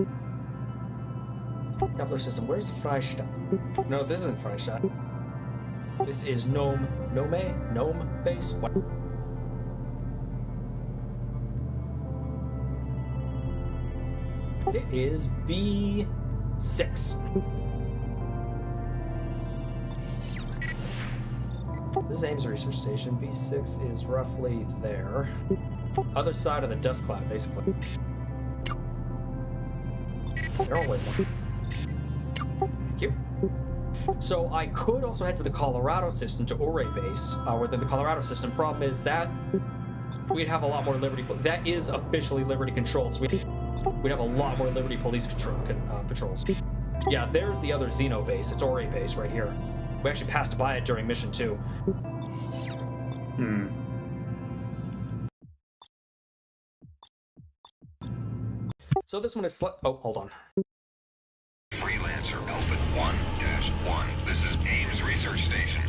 system. Where's Freistadt? No, this isn't Freistadt. This is Gnome base. What? It is B6. This is Ames Research Station. B6 is roughly there. Other side of the dust cloud, basically. They're all with them. Thank you. So I could also head to the Colorado system, to Ore base, within the Colorado system. Problem is that we'd have a lot more Liberty. That is officially Liberty controlled. So we'd have a lot more Liberty police patrols. Yeah, there's the other Xeno base. It's Ore base right here. We actually passed by it during mission 2. So this one is oh, hold on. Freelancer Alpha 1-1. This is Ames Research Station.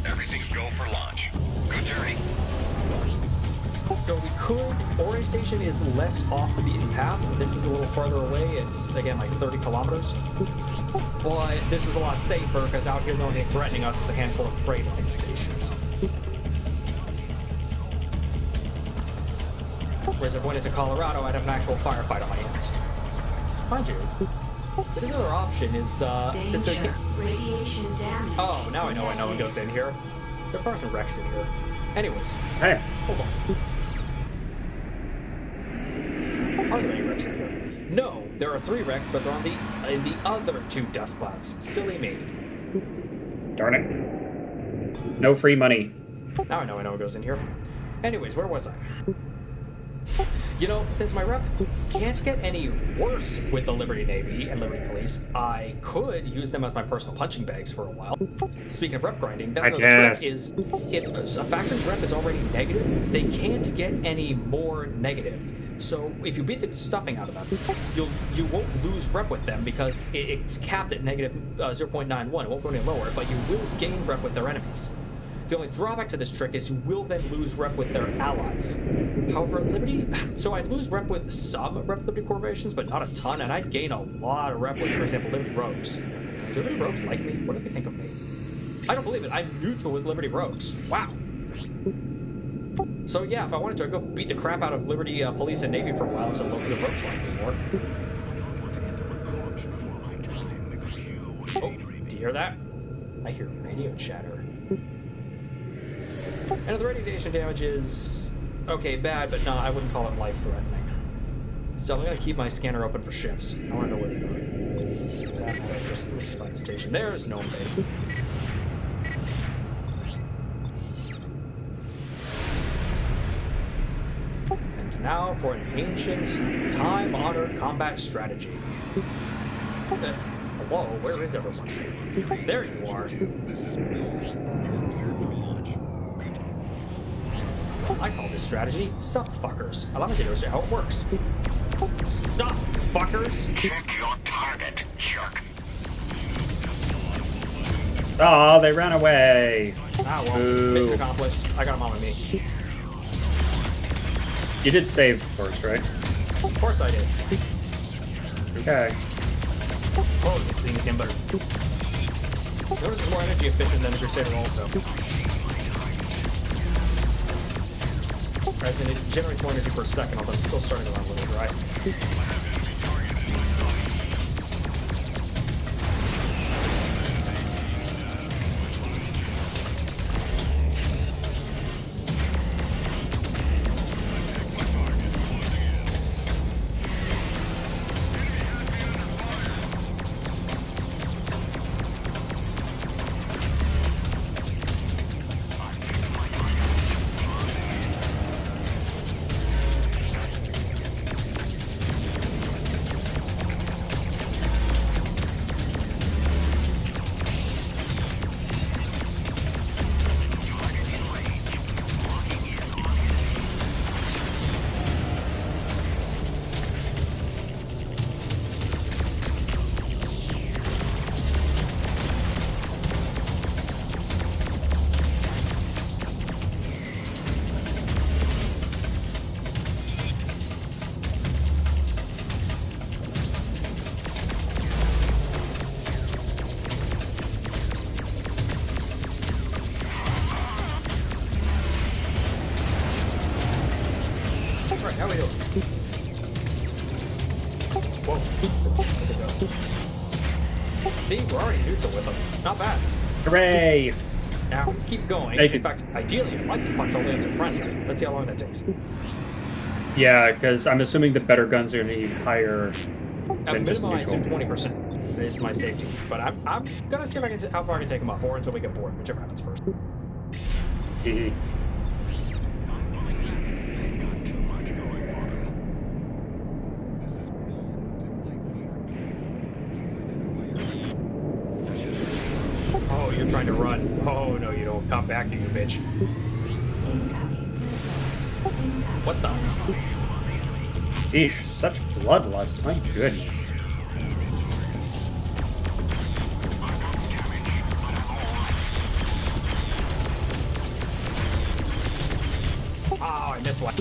Everything's go for launch. Good journey. So we could. Ore Station is less off the beaten path. This is a little further away. It's, again, like 30 kilometers. But this is a lot safer because out here the only thing threatening us is a handful of freight line stations. Whereas if I went into Colorado, I'd have an actual firefight on my hands. Mind you, this other option is since it. Radiation damage. Oh, now I know why no one goes in here. There are some wrecks in here. Anyways, Hey. hold on. Are there any wrecks in here? No, there are 3 wrecks, but they're on in the other 2 dust clouds. Silly me. Darn it. No free money. Now I know what goes in here. Anyways, where was I? You know, since my rep can't get any worse with the Liberty Navy and Liberty Police, I could use them as my personal punching bags for a while. Speaking of rep grinding, that's another trick is if a faction's rep is already negative, they can't get any more negative. So if you beat the stuffing out of them, you won't lose rep with them because it's capped at negative 0.91. It won't go any lower, but you will gain rep with their enemies. The only drawback to this trick is you will then lose rep with their allies. However, Liberty, so I'd lose rep with some rep Liberty corporations, but not a ton, and I'd gain a lot of rep with, for example, Liberty Rogues. Do Liberty Rogues like me? What do they think of me? I don't believe it. I'm neutral with Liberty Rogues. Wow. So yeah, if I wanted to, I'd go beat the crap out of Liberty Police and Navy for a while until the Rogues like me more. Oh, do you hear that? I hear radio chatter. And the radiation damage is okay, bad, but no, I wouldn't call it life-threatening. So I'm gonna keep my scanner open for ships. I want to know where they're going. Let's find the station. There's Gnome Bay. And now for an ancient, time-honored combat strategy. Hello, where is everyone? There you are. I call this strategy sup fuckers. Allow me to illustrate how it works. Sup fuckers! Check your target, jerk. Oh, they ran away. Ah, well, Ooh. mission accomplished. I got them on with me. You did save first, right? Of course I did. Okay. Oh, this thing's getting better. Notice it's more energy efficient than the Crusader also. As in, it generates more energy per second, although it's still starting to run a little dry. how we doing? Whoa. See, we're already neutral with them. Not bad. Hooray! Now, let's keep going. Make In it- fact, ideally, I'd like to punch all the way up to friendly. Let's see how long that takes. Yeah, because I'm assuming the better guns are going to need higher At than just minimum, I assume neutral. 20% is my safety. But I'm gonna see if I can how far I can take them up, or until we get bored, whichever happens first. Hee hee. Oh, you're trying to run. Oh, no, you don't. Come back, you bitch. Incoming missile. Incoming. What the? Sheesh, such bloodlust. My goodness. Oh, I missed one.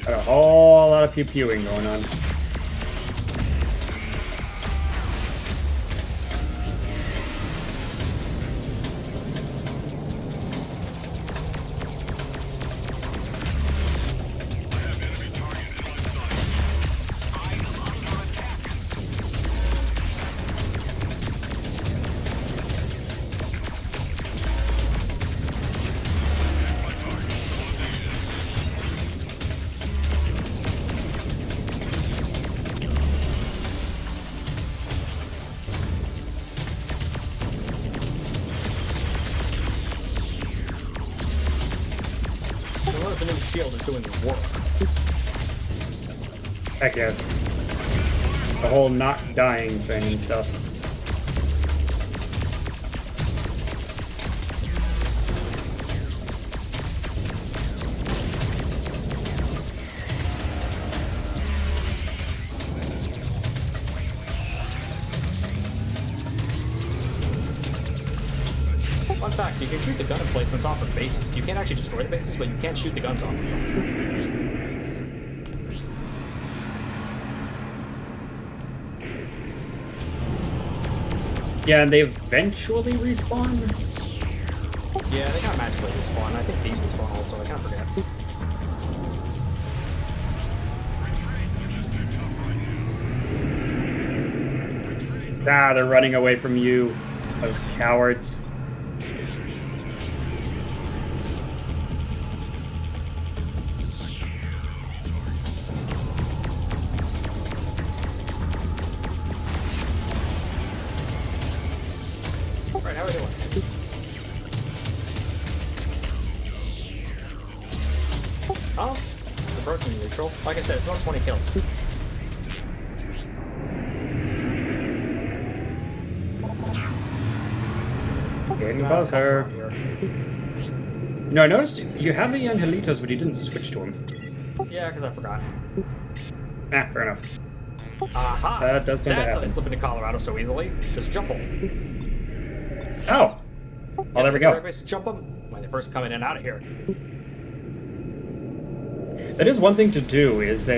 Got a whole lot of pew-pewing going on. Unless the new shield is doing the work. Heck yes. The whole not dying thing and stuff. Fun fact, you can shoot the gun emplacements off of bases. You can't actually destroy the bases, but you can shoot the guns off of them. Yeah, and they eventually respawn? Yeah, they kind of magically respawn. I think these respawn also. I kind of forget. Ah, they're running away from you. Those cowards. Alright, how are we doing? Oh, approaching neutral. Like I said, it's not 20 kills. Getting Come closer. from here. You know, I noticed you have the Angelitos, but you didn't switch to them. Yeah, because I forgot. Ah, fair enough. Aha! That does tend to That's how they happen. slip into Colorado so easily. Just jump them. Oh! Oh, there we go. Everybody's to jump them when they first come in and out of here. That is one thing to do, is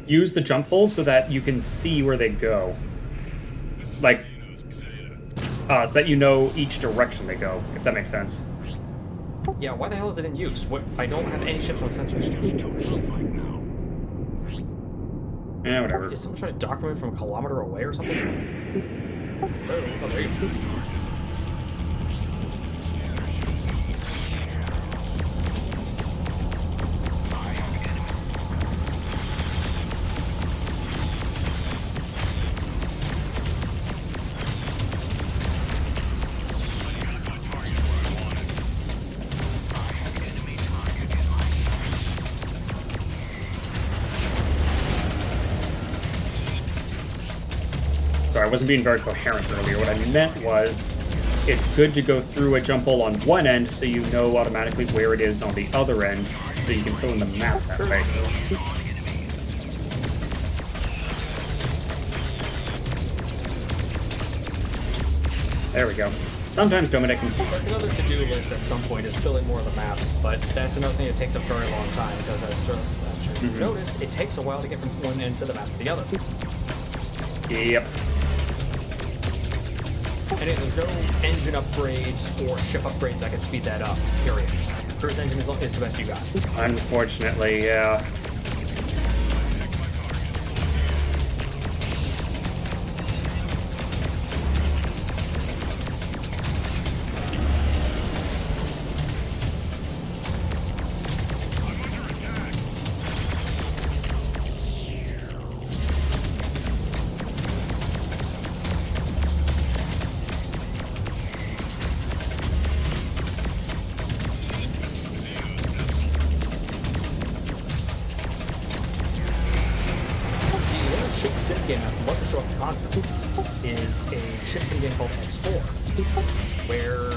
use the jump holes so that you can see where they go. Like, so that you know each direction they go, if that makes sense. Yeah, why the hell is it in use? What? I don't have any ships on sensors. Yeah, whatever. Is someone trying to document from a kilometer away or something? Oh, there you go. Sorry, I wasn't being very coherent earlier. What I meant was, it's good to go through a jump hole on one end so you know automatically where it is on the other end, so so you can fill in the map that way. There we go. Sometimes Dominic can... That's another to-do list at some point, is filling more of the map, but that's another thing that takes a very long time, because I'm sure you've noticed, it takes a while to get from one end to the map to the other. Yep. And there's no engine upgrades or ship upgrades that can speed that up, period. Cruise engine is the best you got. Unfortunately, yeah. Is a ship sim game called X4, where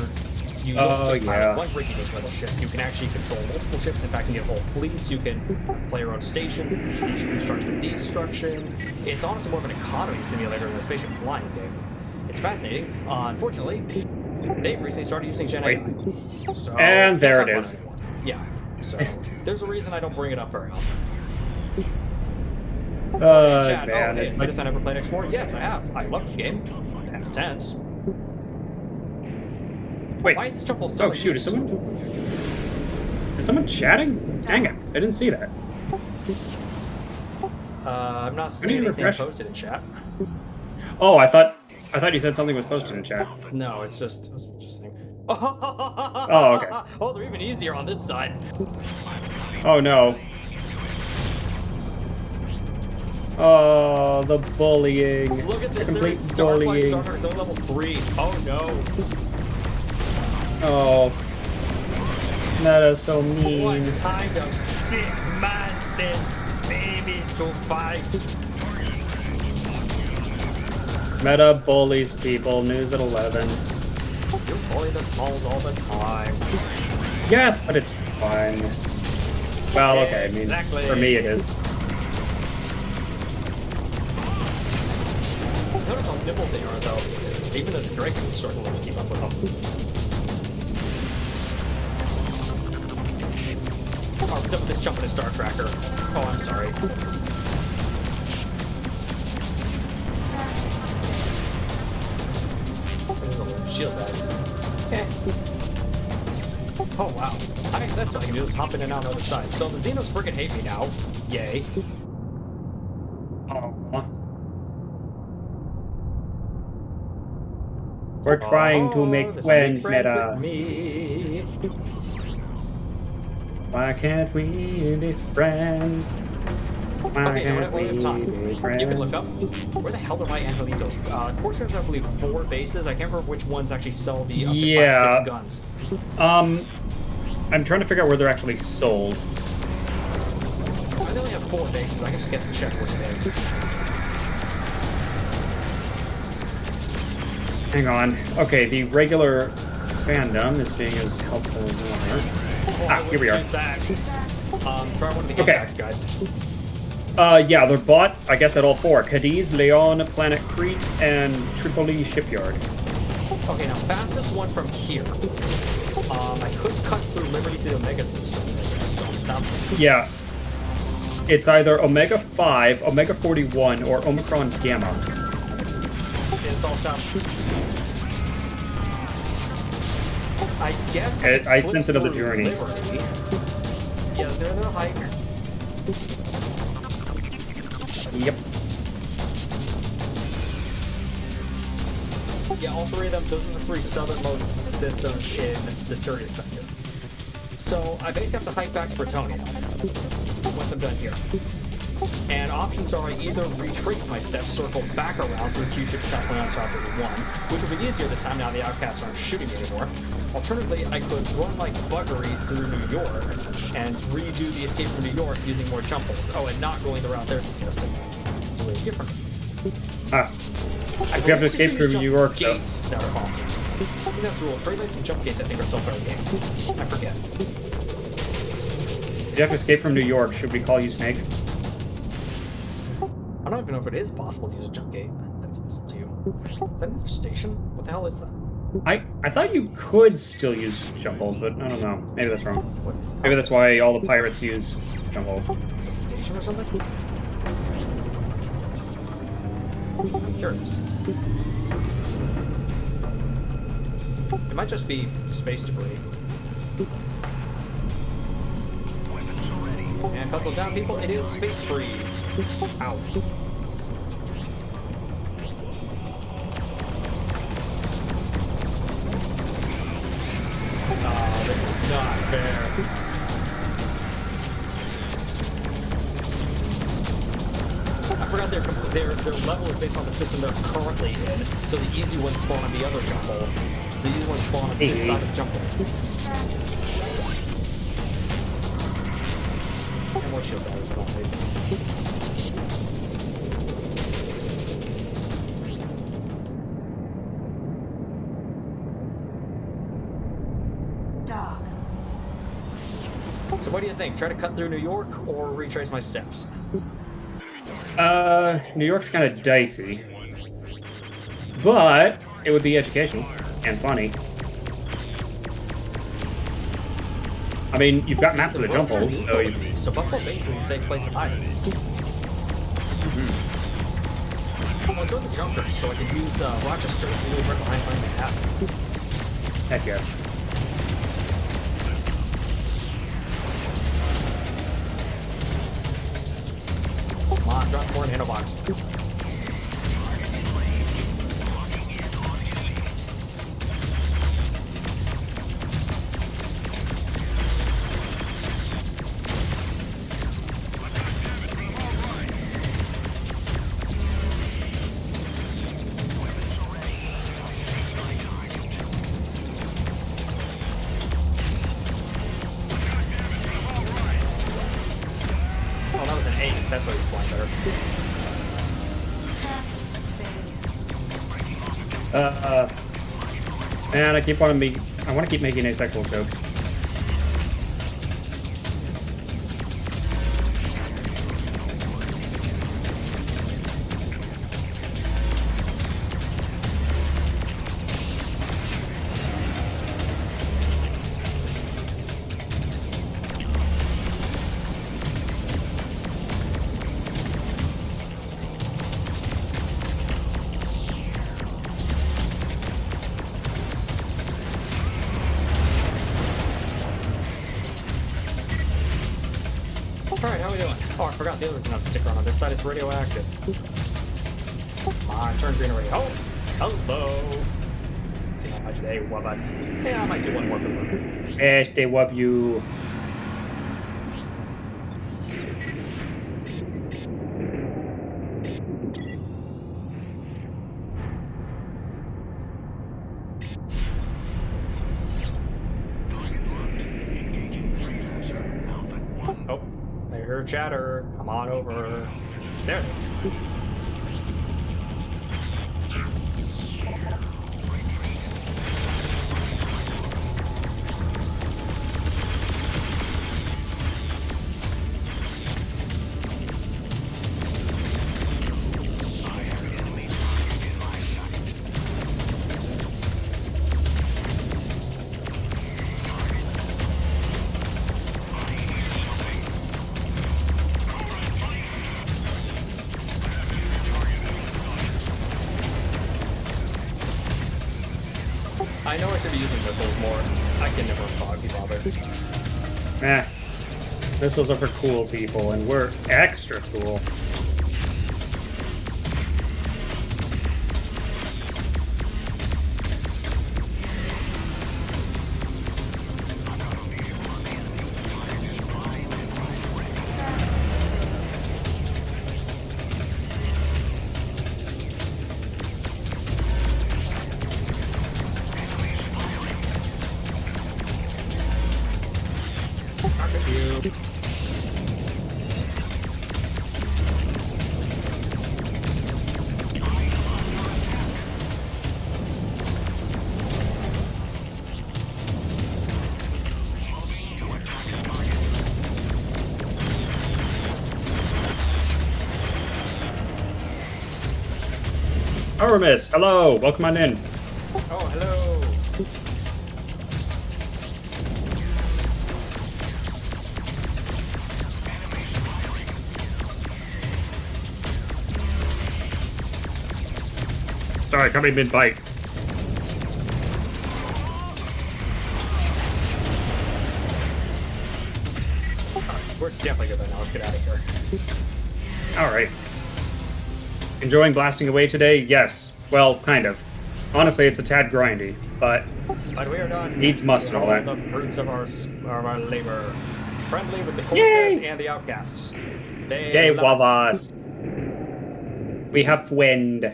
you don't just pilot one rickety little ship. You can actually control multiple ships. In fact, you can get whole fleets. You can play your own station, construction and destruction. It's honestly more of an economy simulator than a spaceship flying game. It's fascinating. Unfortunately, they've recently started using Gen AI. So and there it is. Yeah. So there's a reason I don't bring it up very often. Chad, man, it's like... I never played X4? Yes, I have. I love the game. Past tense. Wait. Why is this jump hole still? Oh shoot! Is someone chatting? Dang it! I didn't see that. I'm not seeing anything posted in chat. Oh, I thought you said something was posted in chat. No, it's just thinking. Oh, okay. Oh, they're even easier on this side. Oh no. Oh, the bullying. Look at this. The complete Star bullying. Starter's no level 3. Oh no. Oh. That is so mean. What kind of sick man sends babies to fight? Meta bullies people. News at 11. You bully the smalls all the time. Yes, but it's fun. Well, okay. Exactly. I mean, for me it is. Notice how nimble they are, though. Even the Drake is struggling to keep up with them. Oh, except for this jump in a Star Tracker. Oh, I'm sorry. There's a little shield bags. Oh, wow. That's what I can do, is hop in and out on the other side. So the Xenos freaking hate me now. Yay. Oh. We're trying to make friends, Meta. With me. Why can't we be friends? Why Okay, so can't we have time. be friends? You can look up. Where the hell are my Angelitos? Corsairs have, I believe, 4 bases. I can't remember which ones actually sell the up to class 6 guns. I'm trying to figure out where they're actually sold. I only have 4 bases. I can just get some check what's there. Hang on. Okay, the regular fandom is being as helpful as ever. Here we are. Try one of the Impacts guides. Yeah, they're bought, I guess, at all 4. Cadiz, Leon, Planet Crete, and Tripoli Shipyard. Okay, now fastest one from here. I could cut through Liberty to the Omega systems, I guess, on the south side. Yeah. It's either Omega 5, Omega 41, or Omicron Gamma. See, it's all south. I guess I sense another journey. Liberty. Yeah, they're the hike. Yep. Yeah, all 3 of them, those are the 3 southernmost systems in the Sirius sector. So I basically have to hike back to Bretonia once I'm done here. And options are I either retrace my steps, circle back around through Q-ship tackling on top 31, which will be easier this time now the outcasts aren't shooting me anymore. Alternatively, I could run like buggery through New York and redo the escape from New York using more jump holes. Oh, and not going the route they're suggesting. Really different. If you have to escape through New York, though. Gates that are hostels. I think that's the rule. Trade lights and jump gates, I think, are still fair game. I forget. You have to escape from New York. Should we call you Snake? I don't even know if it is possible to use a jump gate. That's possible to you. Is that another station? What the hell is that? I thought you could still use jump holes, but I don't know. Maybe that's wrong. What is that? Maybe that's why all the pirates use jump holes. It's a station or something? I'm curious. It might just be space debris. And pencil down, people. It is space debris. Ow. Oh, this is not fair. I forgot their level is based on the system they're currently in, so the easy ones spawn on the other jump hole. The easy ones spawn on this side of the jump hole. And more shield batteries about Dark. So what do you think? Try to cut through New York or retrace my steps? New York's kind of dicey. But it would be educational and funny. I mean, you've got maps of the jump holes, so you... So Buffalo Base is a safe place to hide. Well, it's the jumpers, so I can use Rochester to move right behind Manhattan. Heck yes. Come on, drop more in Nanobox. Oh, that was an ace. That's why he's flying better. And I want to keep making asexual jokes. Alright, how we doing? Oh, I forgot the other reason I have a sticker on this side. It's radioactive. Come on, turn green already. Oh, hello. See how much they love us. Yeah, I might do one more for them. Yes, they love you. Oh, I hear chatter. Come on over. There. I know I should be using missiles more. I can never be bothered. Eh. Missiles are for cool people, and we're extra cool. Aramis, hello, welcome on in. Oh, hello. Sorry, coming mid-bite. We're definitely good by now. Let's get out of here. Alright. Enjoying blasting away today? Yes. Well, kind of. Honestly, it's a tad grindy, but But we are done. needs must and all that. The fruits of our labor. Friendly with the corsairs and the outcasts. They Yay, love us. Wavas. We have wind.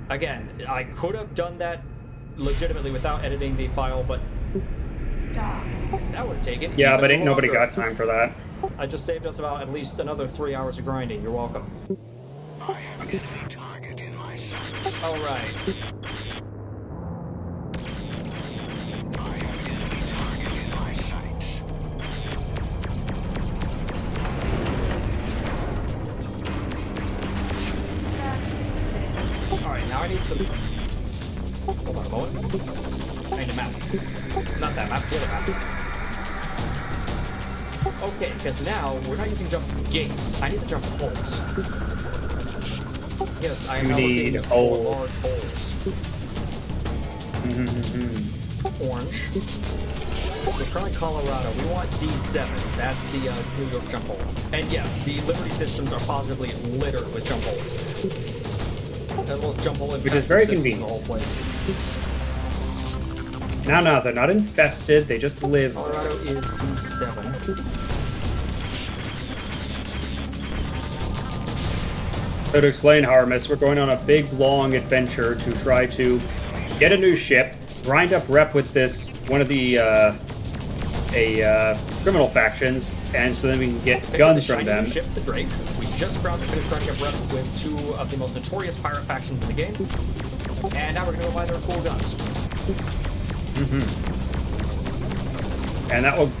Again, I could have done that legitimately without editing the file, but Dock. that would have taken. Yeah, even but ain't nobody longer. got time for that. I just saved us about at least another 3 hours of grinding. You're welcome. I have an enemy target in my sights. All right. I have an enemy target in my sights. All right. Now I need some. Hold on a moment. I need a map. Not that map. The other map. Okay, because now we're not using jump gates. I need to jump holes. Yes, I am You now need looking for holes. large holes. Orange. We're currently Colorado. We want D7. That's the New York jump hole. And yes, the Liberty systems are positively littered with jump holes. As well as jump hole Which is infested very systems in convenient. the whole place. No, they're not infested. They just live. Colorado is D7. So to explain, Harmus, we're going on a big, long adventure to try to get a new ship, grind up rep with this one of the criminal factions, and so then we can get Pick up guns the from shiny them. new ship, the Drake. We just finished grinding up rep with 2 of the most notorious pirate factions in the game. And now we're going to go buy their cool guns. And that will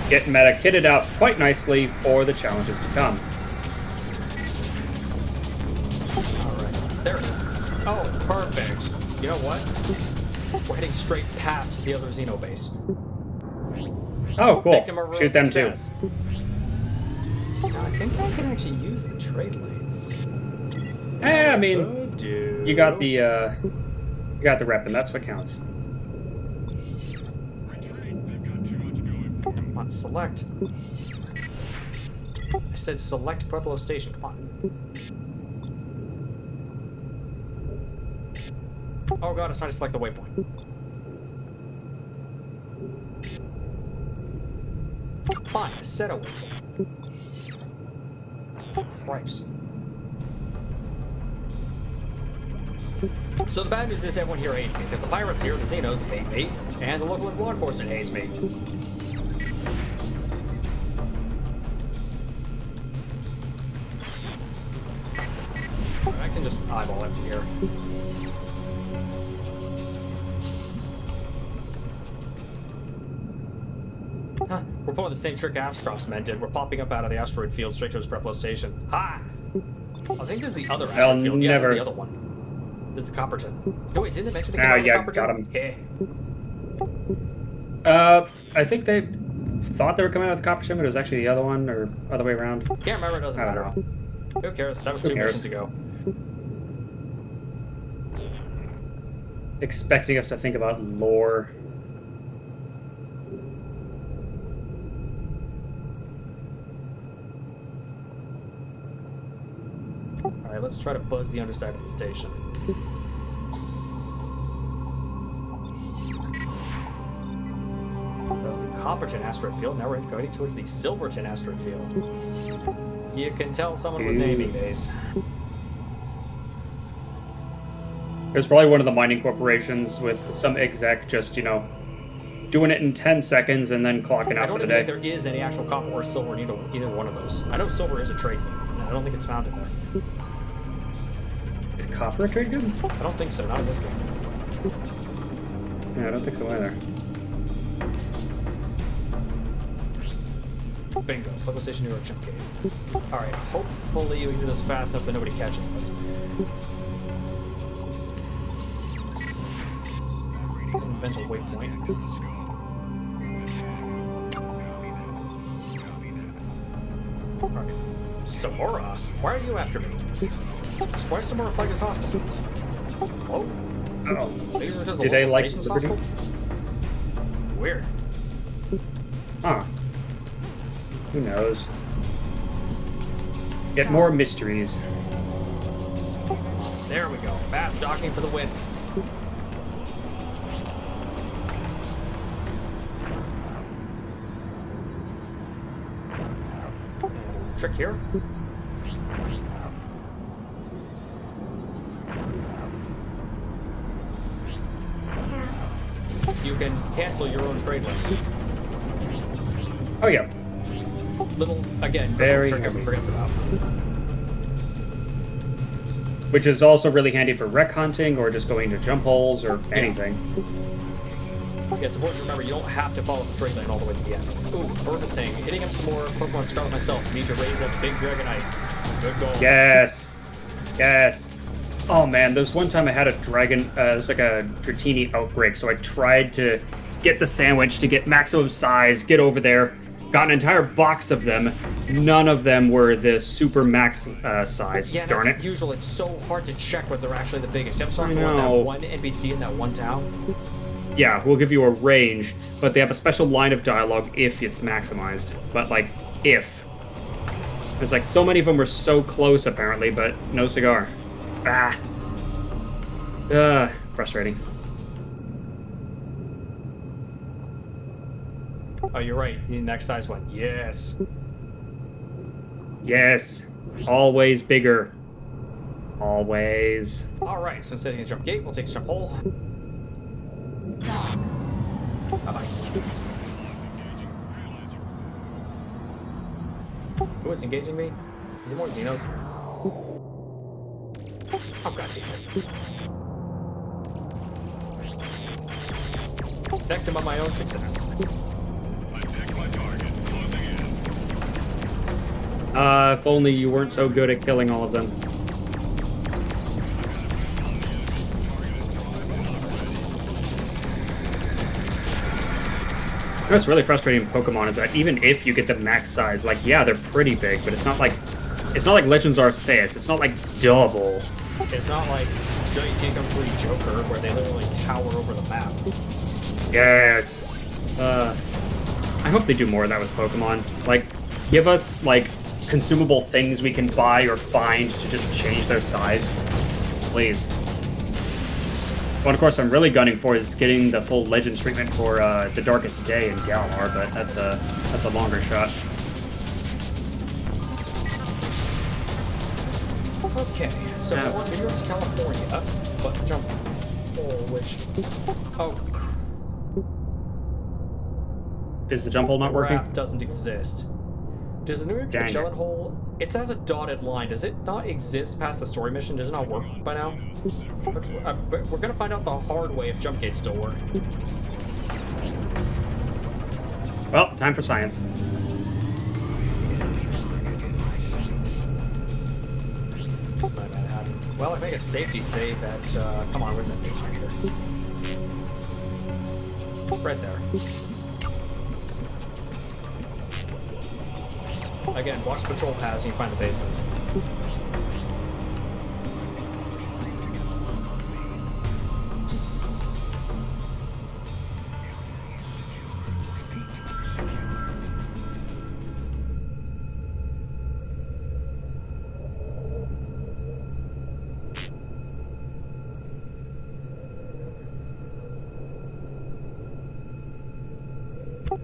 get meta kitted out quite nicely for the challenges to come. Alright, there it is. Oh, perfect. You know what? We're heading straight past the other Xeno base. Oh, cool. Victim of Shoot them too. success. Now, I think I can actually use the trade lanes. I mean, Oh, dude. you got the rep, and that's what counts. Come on, select. I said select Pueblo Station. Come on. Oh god, it's trying to select the waypoint. Fine, I said a waypoint. Christ. So the bad news is everyone here hates me, because the pirates here, the Xenos, hate me, and the local law enforcement hates me. I can just eyeball it from here. Huh, we're pulling the same trick Ashcroft's men did. We're popping up out of the asteroid field straight to his Pueblo station. Ha! I think this is the other asteroid field. Yeah, never- this is the other one. This is the Copperton. Oh wait, didn't they mention the Ah, Copperton? yeah, got 'em. Yeah. I think they thought they were coming out of the Copperton, but it was actually the other one, or other way around. Can't remember, it doesn't I don't matter. Who cares? That was Who 2 cares? missions ago. Expecting us to think about lore. Alright, let's try to buzz the underside of the station. That was the Copperton asteroid field. Now we're going towards the Silverton asteroid field. You can tell someone was naming these. It was probably one of the mining corporations with some exec just, doing it in 10 seconds and then clocking I out don't for the even think day. there is any actual copper or silver in either one of those. I know silver is a trade, and I don't think it's found in there. Is copper a trade good? I don't think so, not in this game. Yeah, I don't think so either. Bingo. Pueblo Station, New York jump gate. Alright, hopefully we can do this fast enough that nobody catches us. invent a waypoint. Alright. Samora? Why are you after me? Why is Samora flag as hostile? Hello? Oh. These are just Do the they local like stations Liberty? hostile? Weird. Huh. Who knows? Get more mysteries. There we go. Fast docking for the win. Trick here. Yes. You can cancel your own trade lane. Oh yeah. Little, again, Very trick everyone handy. forgets about. Which is also really handy for wreck hunting or just going to jump holes or anything. Yeah, it's important to remember you don't have to follow the trade lane all the way to the end. Ooh, Bird is saying, hitting up some more Pokemon Scarlet myself. Need to raise a big Dragonite. Good goal. Yes. Yes. Oh man, there's one time I had a dragon, it was like a Dratini outbreak, so I tried to get the sandwich to get maximum size, get over there, got an entire box of them. None of them were the super max size. Yeah, Darn that's it. usual. It's so hard to check whether they're actually the biggest. You have to start I with that know. one NPC in that one town. Yeah, we'll give you a range, but they have a special line of dialogue if it's maximized. But like, if. There's like so many of them were so close apparently, but no cigar. Ah. Frustrating. Oh, you're right. The next size one. Yes. Yes. Always bigger. Always. All right. So instead of the jump gate, we'll take the jump hole. Bye-bye. Who is engaging me? Is it more Xenos? Oh, god damn it. Next, I'm on my own success. If only you weren't so good at killing all of them. You know what's really frustrating in Pokemon is that even if you get the max size, like, yeah, they're pretty big, but it's not like Legends Arceus. It's not like double. It's not like GT Joker, where they literally tower over the map. Yes. I hope they do more of that with Pokemon. Like, give us, like, consumable things we can buy or find to just change their size. Please. What, of course, I'm really gunning for is getting the full Legends treatment for the Darkest Day in Galar, but that's a longer shot. Okay, so we're New York to California, but jump hole, which... Oh, Is the jump hole not working? crap doesn't exist. Does the New York to Dang it. Magellan hole... It has a dotted line. Does it not exist past the story mission? Does it not work by now? But we're gonna find out the hard way if jump gates still work. Well, time for science. Well, I make a safety save at, come on, where's that base right here? Right there. Again, watch the patrol paths and you find the bases.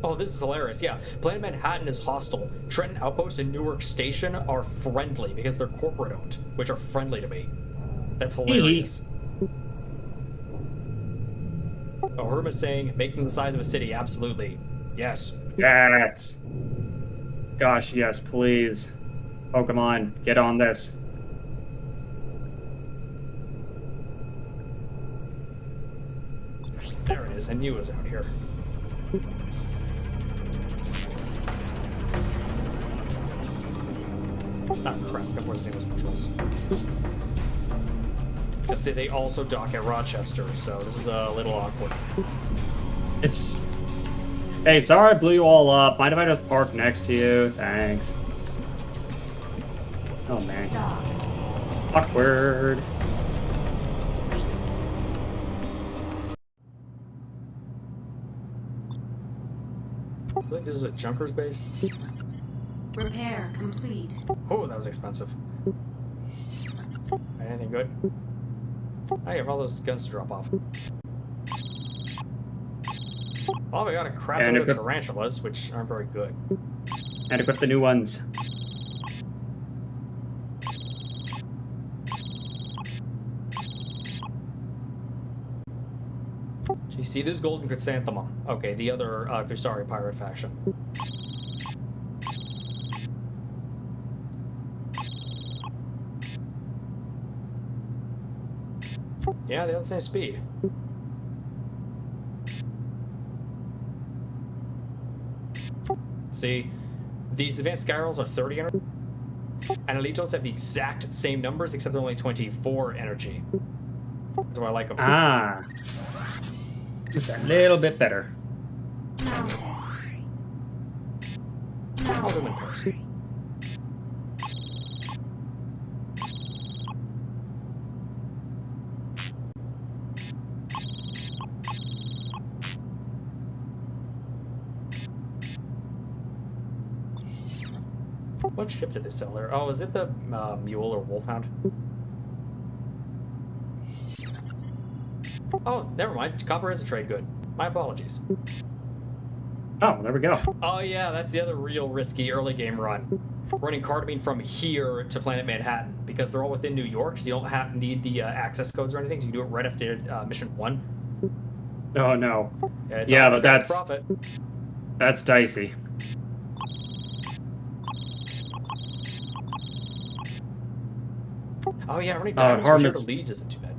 Oh, this is hilarious. Yeah, Planet Manhattan is hostile. Trenton Outpost and Newark Station are friendly because they're corporate owned, which are friendly to me. That's hilarious. Oh, Herm is saying, making the size of a city, absolutely. Yes. Yes. Gosh, yes, please. Pokemon, get on this. There it is. I knew it was out here. Ah, crap. Got more Xenos patrols. Because they also dock at Rochester, so this is a little awkward. It's... Hey, sorry I blew you all up. Mind if I just park next to you? Thanks. Oh, man. Awkward. I think this is a junker's base. Repair complete. Oh, that was expensive. Anything good? I have all those guns to drop off. Oh, we got a crap ton of tarantulas, which aren't very good. And equip the new ones. Do you see this golden chrysanthemum? Okay, the other Kusari pirate faction. Yeah, they have the same speed. See, these advanced Skyrolls are 30 energy, and Elitos have the exact same numbers, except they're only 24 energy. That's why I like them. Ah. Just a little bit better. I'll do them in pairs. What ship did they sell there? Oh, is it the Mule or Wolfhound? Oh, never mind. Copper is a trade good. My apologies. Oh, there we go. Oh yeah, that's the other real risky early game run. Running cardamine from here to Planet Manhattan, because they're all within New York, so you don't need the access codes or anything, so you can do it right after mission 1. Oh no. Yeah, but that's dicey. Oh yeah, running diamonds from here to Leeds isn't too bad.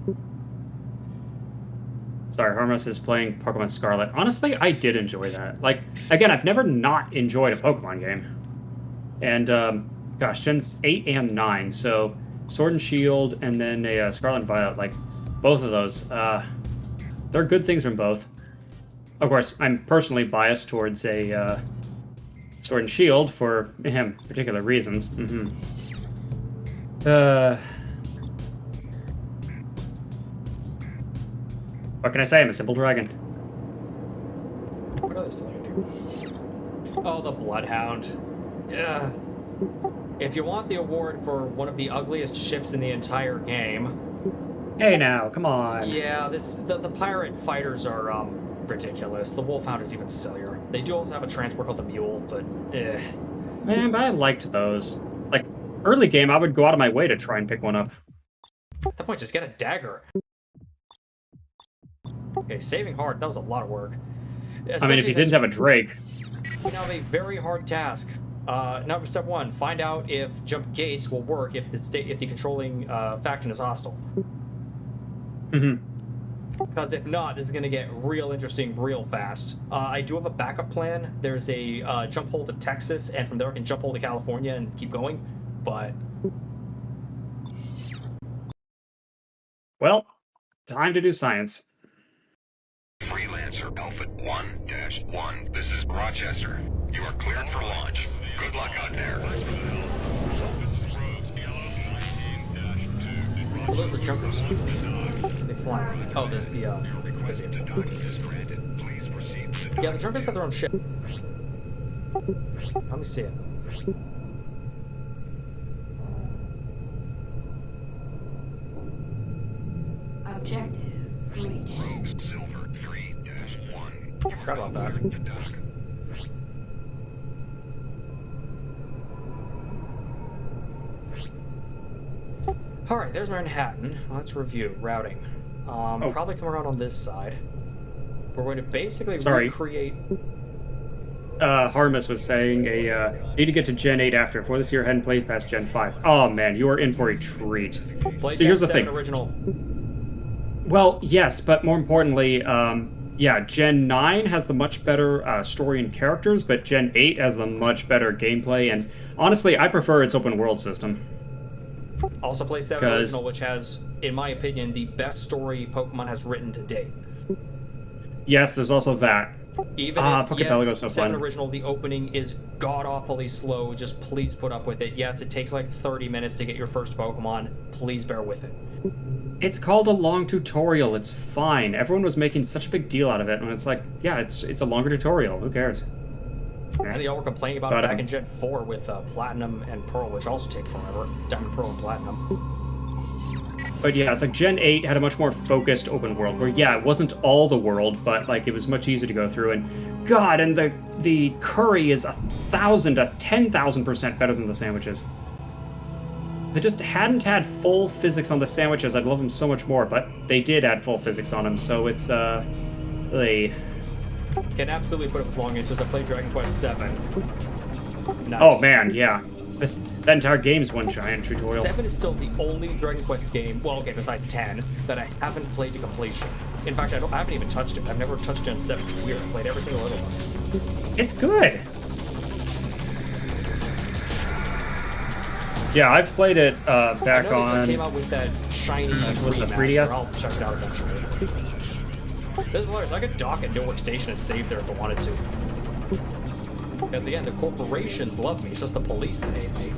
Sorry, Harmless is playing Pokemon Scarlet. Honestly, I did enjoy that. Like, again, I've never not enjoyed a Pokemon game. And, gosh, Gens 8 and 9, so Sword and Shield and then a Scarlet and Violet, like, both of those, they're good things from both. Of course, I'm personally biased towards a Sword and Shield for particular reasons. What can I say? I'm a simple dragon. What are they selling it here? Oh, the Bloodhound. Yeah. If you want the award for one of the ugliest ships in the entire game... Hey now, come on. Yeah, the pirate fighters are ridiculous. The Wolfhound is even sillier. They do also have a transport called the Mule, but Man, but I liked those. Like, early game, I would go out of my way to try and pick one up. At that point, just get a dagger. Okay, saving hard, that was a lot of work. I mean, if you didn't have a Drake. We now have a very hard task. Number step 1, find out if jump gates will work if the controlling faction is hostile. Because if not, this is going to get real interesting real fast. I do have a backup plan. There's a jump hole to Texas, and from there I can jump hole to California and keep going, but... Well, time to do science. Freelancer Alpha 1-1. This is Rochester. You are cleared for launch. Good luck out there. Well, those were jumpers. They fly. Oh, this, the, yeah, the jumpers got their own ship. Let me see it. Objective reached. Silver 3-1. I forgot about that. Alright, there's Manhattan. Let's review. Routing. Probably come around on this side. We're going to basically recreate... Harmus was saying need to get to Gen 8 after. For this year, hadn't played past Gen 5. Oh man, you are in for a treat. Play See, Gen here's the 7 thing. original. Well, yes, but more importantly, yeah, Gen 9 has the much better story and characters, but Gen 8 has the much better gameplay, and honestly, I prefer its open world system. Also play 7 'Cause- Original, which has, in my opinion, the best story Pokemon has written to date. Yes, there's also that. Even if, Pokebello's so 7 fun. Original, the opening is god-awfully slow. Just please put up with it. Yes, it takes like 30 minutes to get your first Pokemon. Please bear with it. It's called a long tutorial. It's fine. Everyone was making such a big deal out of it, and it's like, yeah, it's a longer tutorial. Who cares? And y'all were complaining about But, it back in Gen 4 with Platinum and Pearl, which also take forever. Diamond, Pearl, and Platinum. But yeah, it's like Gen 8 had a much more focused open world where, yeah, it wasn't all the world, but like it was much easier to go through. And God, and the curry is 1,000 to 10,000% better than the sandwiches. If they just hadn't had full physics on the sandwiches, I'd love them so much more. But they did add full physics on them, so it's really. Can absolutely put it long into. I played Dragon Quest 7. Nice. Oh man, yeah. That entire game's one giant tutorial. 7 is still the only Dragon Quest game, well, okay, besides 10, that I haven't played to completion. In fact, I haven't even touched it. I've never touched Gen 7. It's weird. I played every single other one. It's good. Yeah, I've played it back I know on. they just came out with that shiny was the remaster. 3DS? I'll check it out eventually. This is hilarious. I could dock at Newark Station and save there if I wanted to. Because again, the corporations love me. It's just the police that hate me.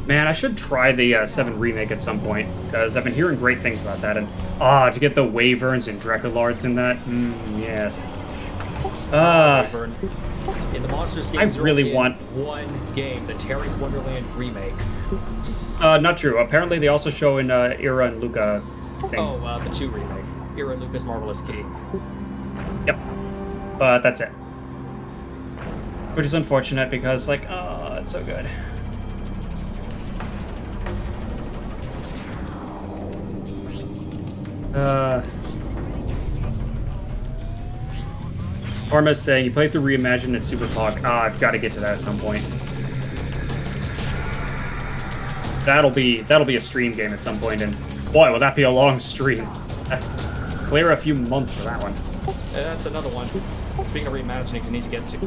Man, I should try the 7 remake at some point, because I've been hearing great things about that. And, to get the Wyverns and Dracolards in that, yes. Wyvern. In the Monsters games, I really you're only want in one game, the Terry's Wonderland remake. Not true. Apparently they also show in Ira and Luca thing. Oh, the 2 remake. Ira and Luca's Marvelous Key. Yep. But that's it. Which is unfortunate because, like, oh, it's so good. Orma's saying, you play through Reimagined and Super Talk. I've got to get to that at some point. That'll be a stream game at some point, and boy, will that be a long stream. Clear a few months for that one. That's another one. Speaking of reimaginings, I need to get to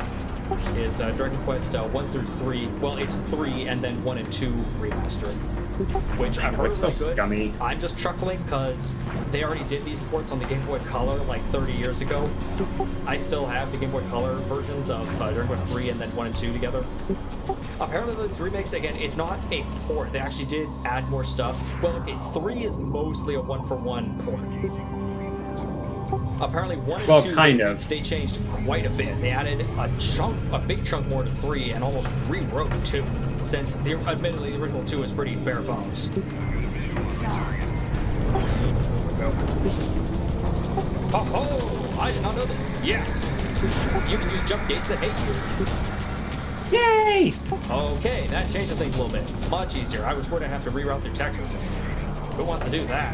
is Dragon Quest 1 through 3. Well, it's 3 and then 1 and 2 remastered, which I've heard It's so is really good. scummy. I'm just chuckling because they already did these ports on the Game Boy Color like 30 years ago. I still have the Game Boy Color versions of Dragon Quest 3 and then 1 and 2 together. Apparently those remakes, again, it's not a port. They actually did add more stuff. Well, okay, 3 is mostly a one-for-one port. Apparently 1 and 2, kind of. they changed quite a bit. They added a big chunk more to 3 and almost rewrote 2, since admittedly the original 2 is pretty bare bones. Oh, I did not know this. Yes, you can use jump gates that hate you. Yay! Okay, that changes things a little bit. Much easier. I was worried I'd have to reroute through Texas. Who wants to do that?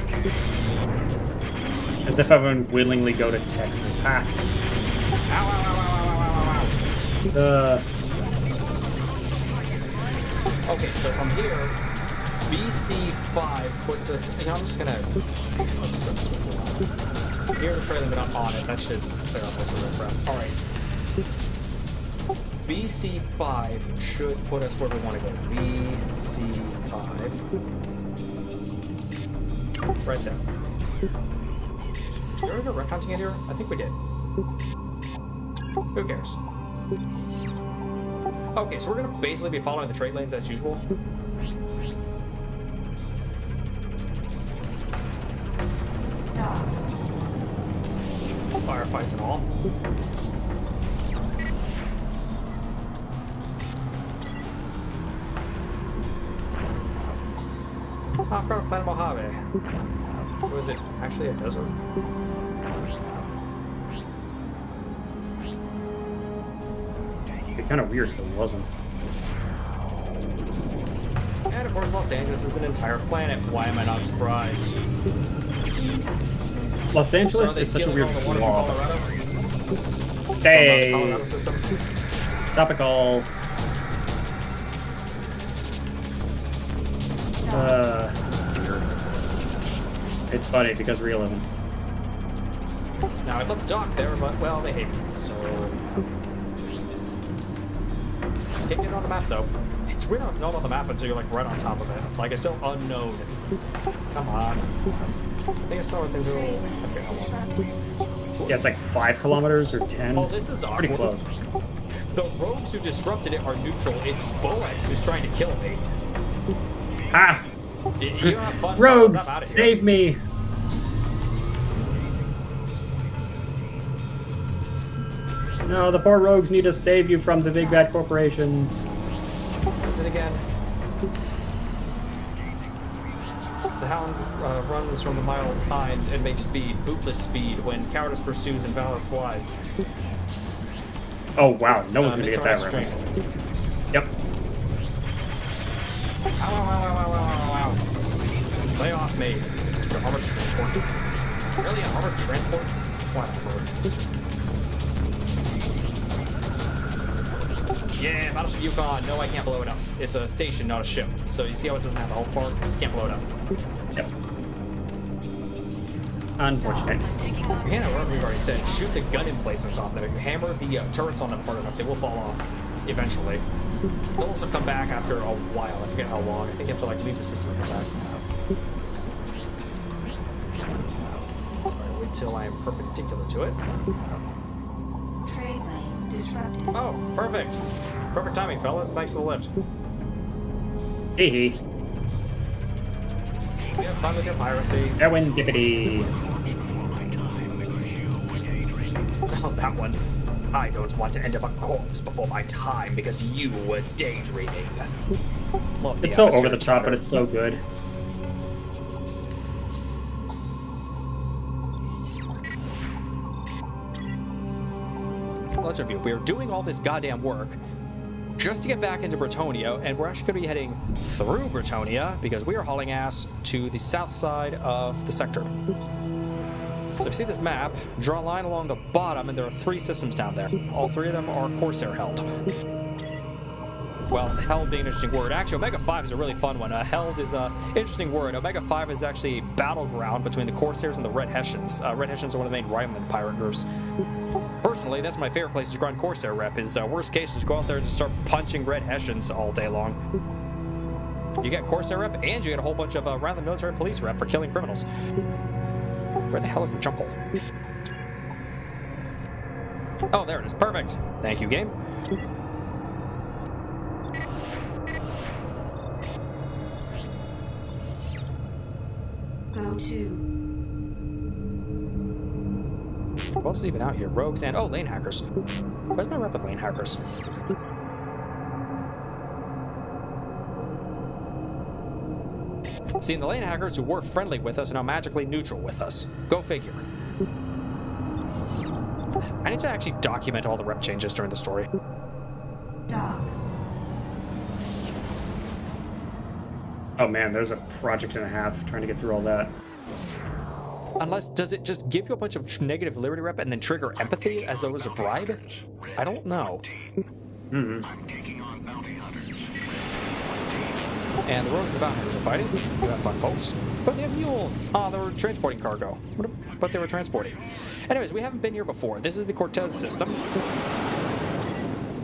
As if I would willingly go to Texas. Ha. Ow, ow, ow, ow, ow, ow, ow. Okay, so from here, BC5 puts us. You know, I'm just gonna. Let's just go this way for a while. Here, the trailer, but not on it. That should clear up most of the crap. All right. BC5 should put us where we want to go. BC5. Right there. Did we ever go wreck hunting in here? I think we did. Who cares? Okay, so we're gonna basically be following the trade lanes as usual. Firefights and all. From Planet Mojave. Was it actually a desert? It'd be kind of weird if it wasn't. And of course, Los Angeles is an entire planet. Why am I not surprised? Los Angeles So are they is such a stealing weird all the water from blob. Colorado? From Hey! the Colorado system? Topical. It's funny because realism. Now, I'd love to dock there, but, well, they hate me, so... Can't get it on the map though. It's weird how it's not on the map until you're like right on top of it. Like it's still unknown. Come on. I think it's still within little. I forget how long. Yeah, it's like 5 kilometers or 10. Oh, this is pretty awkward. close. The rogues who disrupted it are neutral. It's Bolex who's trying to kill me. Ah! You have fun, Rogues, fellas. I'm outta here. save me! No, the poor rogues need to save you from the big bad corporations. What is it again? The hound runs from a mile behind and makes speed, bootless speed, when cowardice pursues and valor flies. Oh wow, no one's gonna it's get that alright, reference. strength. Yep. Ow, ow, ow, ow, ow, ow, ow. Lay off me. It's the armored transport. Really, an armored transport? Whatever. Yeah, Battleship Yukon. No, I can't blow it up. It's a station, not a ship. So you see how it doesn't have a health bar? Can't blow it up. Yep. Unfortunate. Hannah, whatever we've already said, shoot the gun emplacements off them. If you hammer the turrets on them hard enough, they will fall off eventually. They'll also come back after a while. I forget how long. I think you have to like leave the system and come back. Alright, wait till I am perpendicular to it. Trade lane disrupted. Oh, perfect. Perfect timing, fellas. Thanks for the lift. Hee hee. We have fun with your piracy. Serendipity. Oh, that one. I don't want to end up a corpse before my time because you were daydreaming. Love the It's so over atmosphere the top, but chatter. it's so good. Let's review. We're doing all this goddamn work just to get back into Bretonia, and we're actually going to be heading through Bretonia because we are hauling ass to the south side of the sector. So if you see this map, draw a line along the bottom, and there are 3 systems down there. All 3 of them are Corsair held. Well, held being an interesting word. Actually, Omega 5 is a really fun one. Held is an interesting word. Omega 5 is actually a battleground between the Corsairs and the Red Hessians. Red Hessians are one of the main Ryman pirate groups. Personally, that's my favorite place to grind Corsair rep. Is worst case is go out there and just start punching Red Hessians all day long. You get Corsair rep, and you get a whole bunch of around the military police rep for killing criminals. Where the hell is the jump hole? Oh, there it is. Perfect. Thank you, game. Go to. What else is even out here? Rogues and... oh, lane hackers. Where's my rep with lane hackers? See, the lane hackers who were friendly with us are now magically neutral with us. Go figure. I need to actually document all the rep changes during the story. Dock. Oh man, there's a project and a half trying to get through all that. Unless, does it just give you a bunch of negative liberty rep and then trigger empathy as though it was a bribe? I don't know. Mm-hmm. And the rogues and the bounty hunters are fighting. You have fun, folks. But they have mules. Ah, they were transporting cargo. But they were transporting. Anyways, we haven't been here before. This is the Cortez system.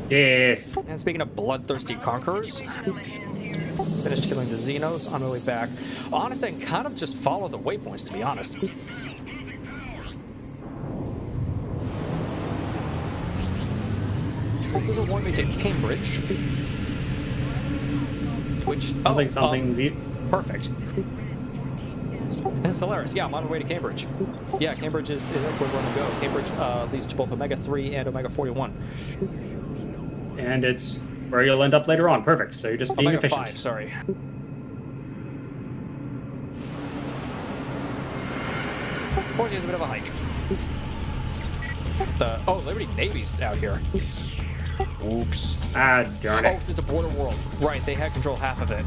Yes. And speaking of bloodthirsty conquerors, finished killing the Xenos on my way back. Honestly, I can kind of just follow the waypoints, to be honest. Says there's a one-way to Cambridge. Which... Something. Perfect. This is hilarious. Yeah, I'm on my way to Cambridge. Yeah, Cambridge is where we're going to go. Cambridge leads to both Omega 3 and Omega 41. And it's where you'll end up later on. Perfect. So you're just being Omega efficient. 5, sorry. Unfortunately, it's a bit of a hike. Liberty Navy's out here. Oops. Ah, darn Oh, it. 'cause it's a border world. Right, they had control half of it.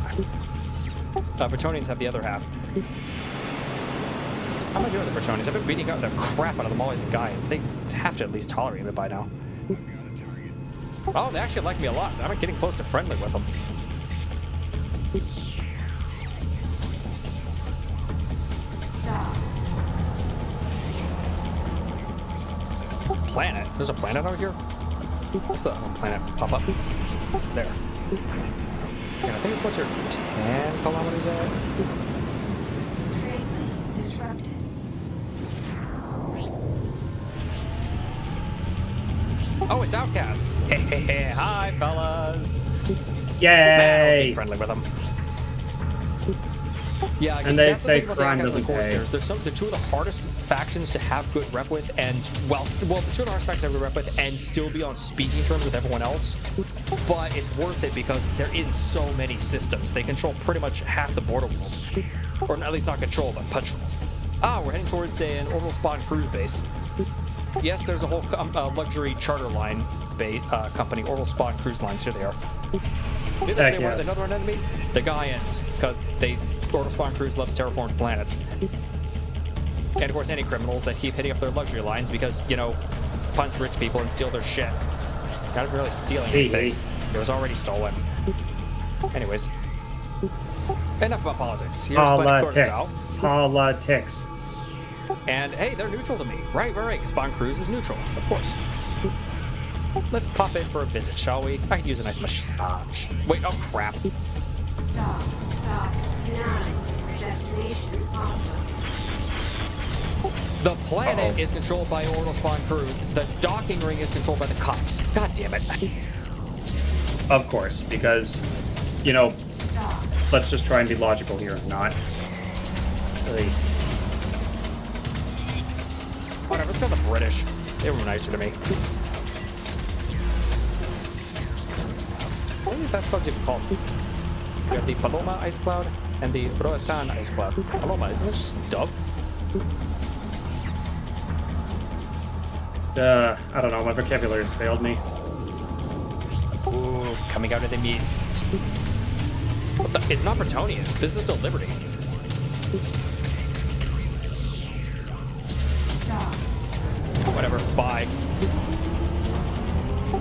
Bretonians have the other half. How am I doing with the Bretonians? I've been beating up the crap out of the Mollies and Gaians. They have to at least tolerate me by now. Oh, they actually like me a lot. I'm getting close to friendly with them. Dock. Planet? There's a planet out here? What's that one planet pop up? There. And I think it's what's your 10 kilometers at? Trade lane disrupted. Oh, it's Outcasts. Hey, hi, fellas. Yay! Man, I'll be friendly with them. Yeah, And they that's the say thing about the crime Outcasts and doesn't pay. Corsairs. They're two of the hardest factions to have good rep with, and well, the two of the hardest factions to have good rep with, and still be on speaking terms with everyone else. But it's worth it because they're in so many systems. They control pretty much half the border worlds, or at least not control, but patrol. Ah, we're heading towards an orbital spawn cruise base. Yes, there's a whole luxury charter line company, Orbital Spawn Cruise Lines. Here they are. Did they say one of the Netherland enemies? The Gaians, because Orbital Spawn Cruise loves terraformed planets. And of course, any criminals that keep hitting up their luxury lines because, you know, punch rich people and steal their shit. Not really stealing anything. It was already stolen. Anyways. Enough about politics. Here's Planet Cortazal. Politics. And hey, they're neutral to me. Right, because Spawn Cruise is neutral, of course. Let's pop in for a visit, shall we? I could use a nice massage. Wait, oh crap. Dock 9. Destination awesome. The planet is controlled by Orbital Spawn Cruise. The docking ring is controlled by the cops. God damn it. Of course, because, you know, let's just try and be logical here, not really. Whatever, let's go with the British. They were nicer to me. What are these ice clouds even called? You have the Paloma ice cloud and the Roatan ice cloud. Paloma, isn't this just dove? I don't know, my vocabulary has failed me. Ooh, coming out of the mist. What the? It's not Bretonian. This is still Liberty. Whatever, bye.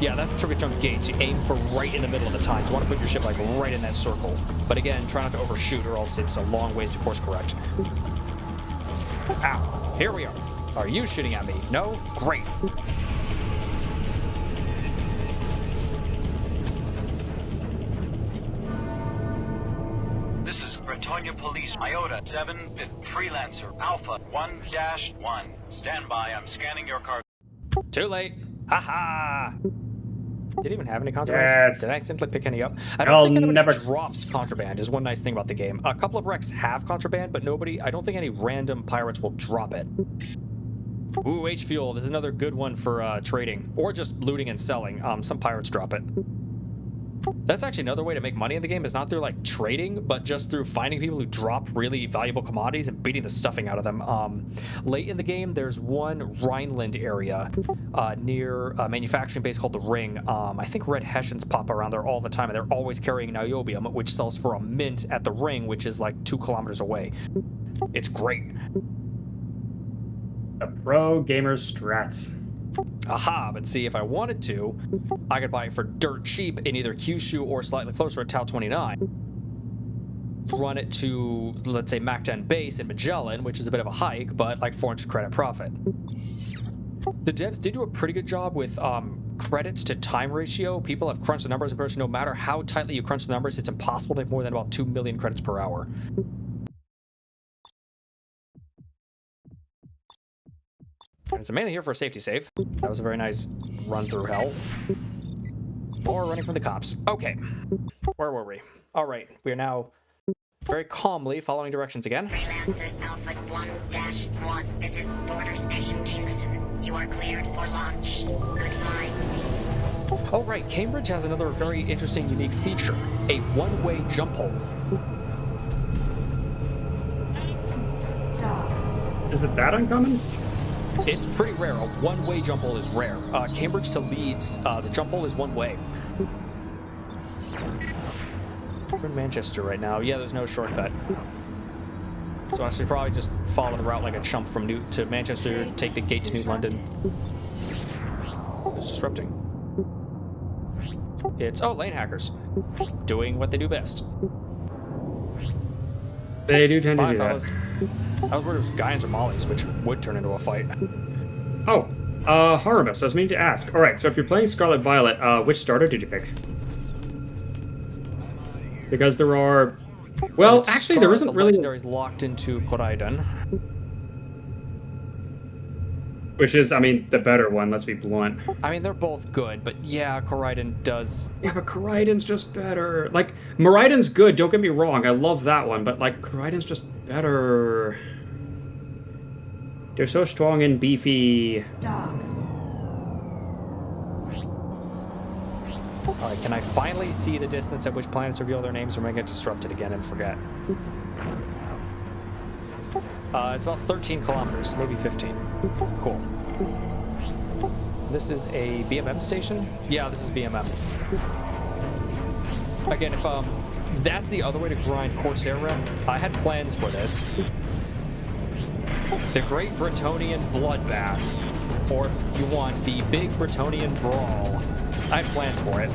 Yeah, that's the Turkish jump gates. You aim for right in the middle of the tines. You want to put your ship like right in that circle. But again, try not to overshoot or else it's a long ways to course correct. Ow. Here we are. Are you shooting at me? No? Great. This is Bretonia Police, Iota 7, Freelancer, Alpha 1-1. Stand by, I'm scanning your car. Too late. Haha. Did it even have any contraband? Yes. Did I simply pick any up? I don't think anybody drops contraband is one nice thing about the game. A couple of wrecks have contraband, but I don't think any random pirates will drop it. Ooh, H-Fuel. This is another good one for trading. Or just looting and selling. Some pirates drop it. That's actually another way to make money in the game, is not through like trading, but just through finding people who drop really valuable commodities and beating the stuffing out of them. Late in the game, there's one Rhineland area near a manufacturing base called the Ring. I think Red Hessians pop around there all the time, and they're always carrying niobium, which sells for a mint at the Ring, which is like 2 kilometers away. It's great. The pro gamer strats. Aha, but see, if I wanted to, I could buy it for dirt cheap in either Kyushu or slightly closer at Tau 29. Run it to, let's say, Mach 10 base in Magellan, which is a bit of a hike, but like 400 credit profit. The devs did do a pretty good job with credits to time ratio. People have crunched the numbers in person. No matter how tightly you crunch the numbers, it's impossible to make more than about 2 million credits per hour. So I'm mainly here for a safety save. That was a very nice run through hell. Or running from the cops. Okay. Where were we? All right. We are now very calmly following directions again. Freelancer Alpha 1-1. This is Border Station Kingston. You are cleared for launch. Good flight. Oh, right. Cambridge has another very interesting, unique feature. A one-way jump hole. Is it that uncommon? It's pretty rare. A one-way jump hole is rare. Cambridge to Leeds, the jump hole is one way. We're in Manchester right now. Yeah, there's no shortcut. So I should probably just follow the route like a chump from Newt to Manchester, take the gate to New London. It's disrupting. It's, lane hackers. Doing what they do best. They do tend to do fellas. that. I was worried it was Gaians or Mollies, which would turn into a fight. Oh, Horrimus, I was meaning to ask. Alright, so if you're playing Scarlet Violet, which starter did you pick? Because there are... Well, And actually, there Scar, isn't the really... legendary's locked into Koraidon. Which is, I mean, the better one, let's be blunt. I mean, they're both good, but yeah, Koraidon does... Yeah, but Koraidon's just better. Like, Miraidon's good, don't get me wrong, I love that one, but, like, Koraidon's just better. They're so strong and beefy. Dock. Alright, can I finally see the distance at which planets reveal their names, or am I going to get disrupted again and forget? It's about 13 kilometers, maybe 15. Cool. This is a BMM station? Yeah, this is BMM. Again, if that's the other way to grind Corsair rep, I had plans for this. The Great Bretonian Bloodbath, or if you want, the Big Bretonian Brawl. I had plans for it.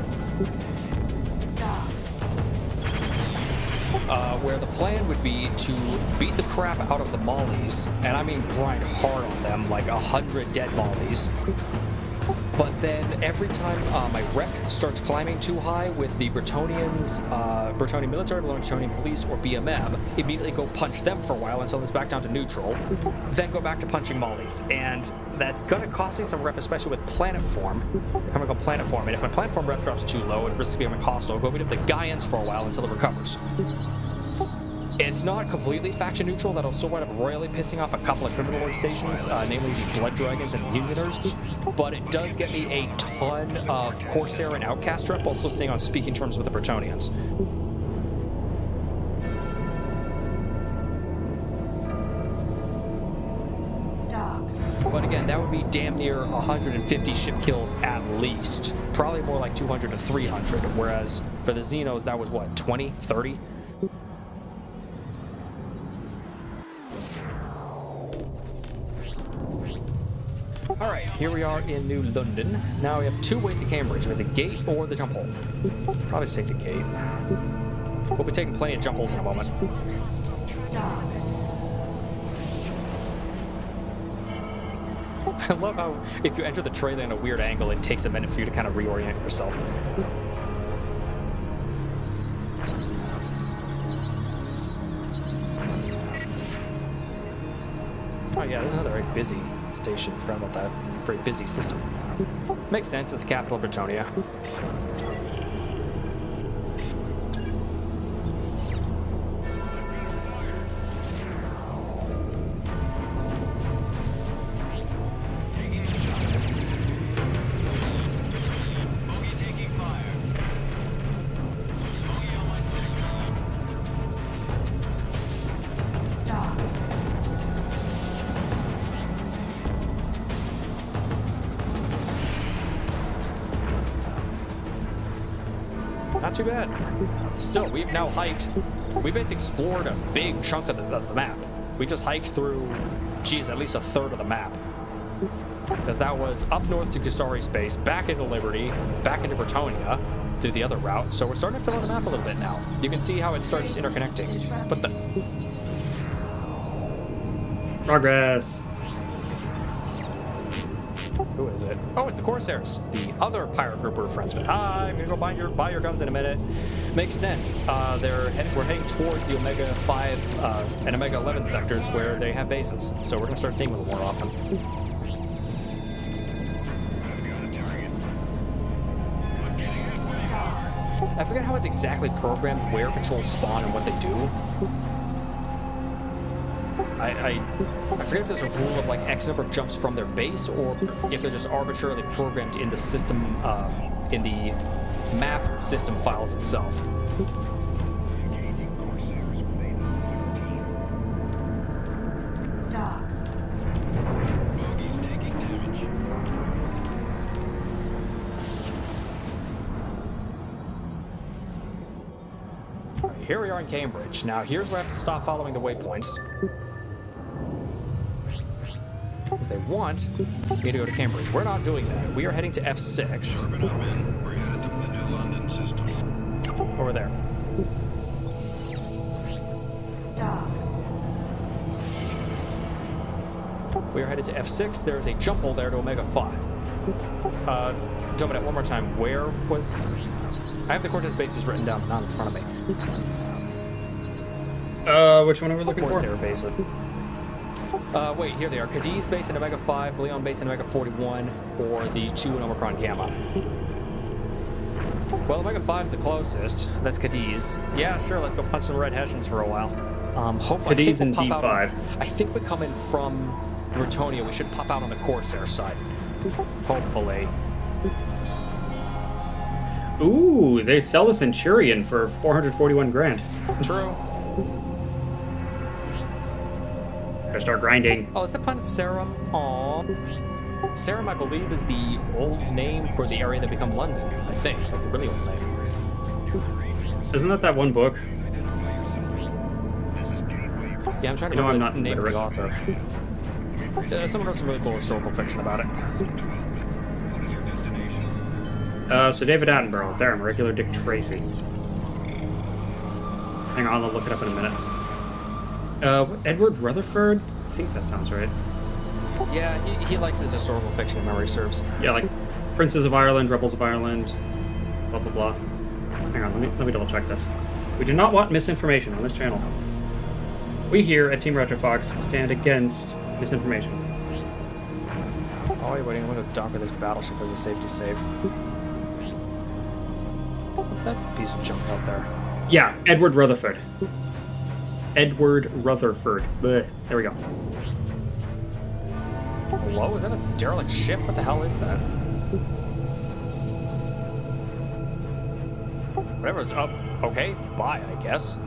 Where the plan would be to beat the crap out of the mollies, and I mean grind hard on them, like 100 dead mollies. But then every time my rep starts climbing too high with the Bretonians, Bretonian military, Bretonian police, or BMM, immediately go punch them for a while until it's back down to neutral, then go back to punching mollies. And that's gonna cost me some rep, especially with planet form. I'm gonna go planet form, and if my planet form rep drops too low, it risks becoming hostile. I'll go beat up the Gaians for a while until it recovers. It's not completely faction neutral. That'll still wind up royally pissing off a couple of criminal lord stations, namely the Blood Dragons and the Unioners. But it does get me a ton of Corsair and Outcast rep, also staying on speaking terms with the Bretonians. But again, that would be damn near 150 ship kills at least. Probably more like 200 to 300, whereas for the Xenos, that was what, 20, 30? Alright, here we are in New London. Now we have two ways to Cambridge. We have the gate or the jump hole. Probably just take the gate. We'll be taking plenty of jump holes in a moment. I love how if you enter the trailer in a weird angle, it takes a minute for you to kind of reorient yourself. Oh yeah, there's another very busy station. Forgot about that. Very busy system. Makes sense, it's the capital of Bretonia. Not too bad. Still, we've now hiked. We basically explored a big chunk of the map. We just hiked through, geez, at least a third of the map. Because that was up north to Kusari Space, back into Liberty, back into Bretonia, through the other route. So we're starting to fill in the map a little bit now. You can see how it starts interconnecting. But the... Progress. Who is it? Oh, it's the Corsairs, the other pirate group we're friends with. Hi, I'm gonna go buy your guns in a minute. Makes sense. We're heading towards the Omega 5 and Omega 11 sectors where they have bases. So we're gonna start seeing them more often. I forget how it's exactly programmed where patrols spawn and what they do. I forget if there's a rule of like X number of jumps from their base, or if they're just arbitrarily programmed in the system, in the map system files itself. Here we are in Cambridge. Now here's where I have to stop following the waypoints. Because they want me to go to Cambridge. We're not doing that. We are heading to F6. Over there. We are headed to F6. There's a jump hole there to Omega 5. Tell me that one more time. Where was I have the Cortez bases written down, not in front of me. Which one are we looking for? Corsair bases. Wait, here they are. Cadiz base in Omega 5, Leon base in Omega 41, or the 2 in Omicron Gamma. Well, Omega 5 is the closest. That's Cadiz. Yeah, sure, let's go punch some red Hessians for a while. Hopefully, Cadiz and we'll pop out D5. I think we're coming from Britonia. We should pop out on the Corsair side. Hopefully. Ooh, they sell the Centurion for 441 grand. True. Gotta start grinding. Oh, is that planet Serum? Aww. Serum, I believe, is the old name for the area that become London, I think. Like the really old name. Isn't that one book? Yeah, I'm trying to You know, remember I'm not the name of the literate. author. Someone wrote some really cool historical fiction about it. So David Attenborough, there, Molecular Dick Tracy. Hang on, I'll look it up in a minute. Edward Rutherford? I think that sounds right. Yeah, he likes his historical fiction, if memory serves. Yeah, like Princes of Ireland, Rebels of Ireland, blah blah blah. Hang on, let me double check this. We do not want misinformation on this channel. We here at Team Retrofox stand against misinformation. Oh, wait, I'm going to dock with this battleship as a safety save. What's that piece of junk out there? Yeah, Edward Rutherford. Edward Rutherford. Blech. There we go. Whoa, is that a derelict ship? What the hell is that? Whatever's up. Okay, bye, I guess.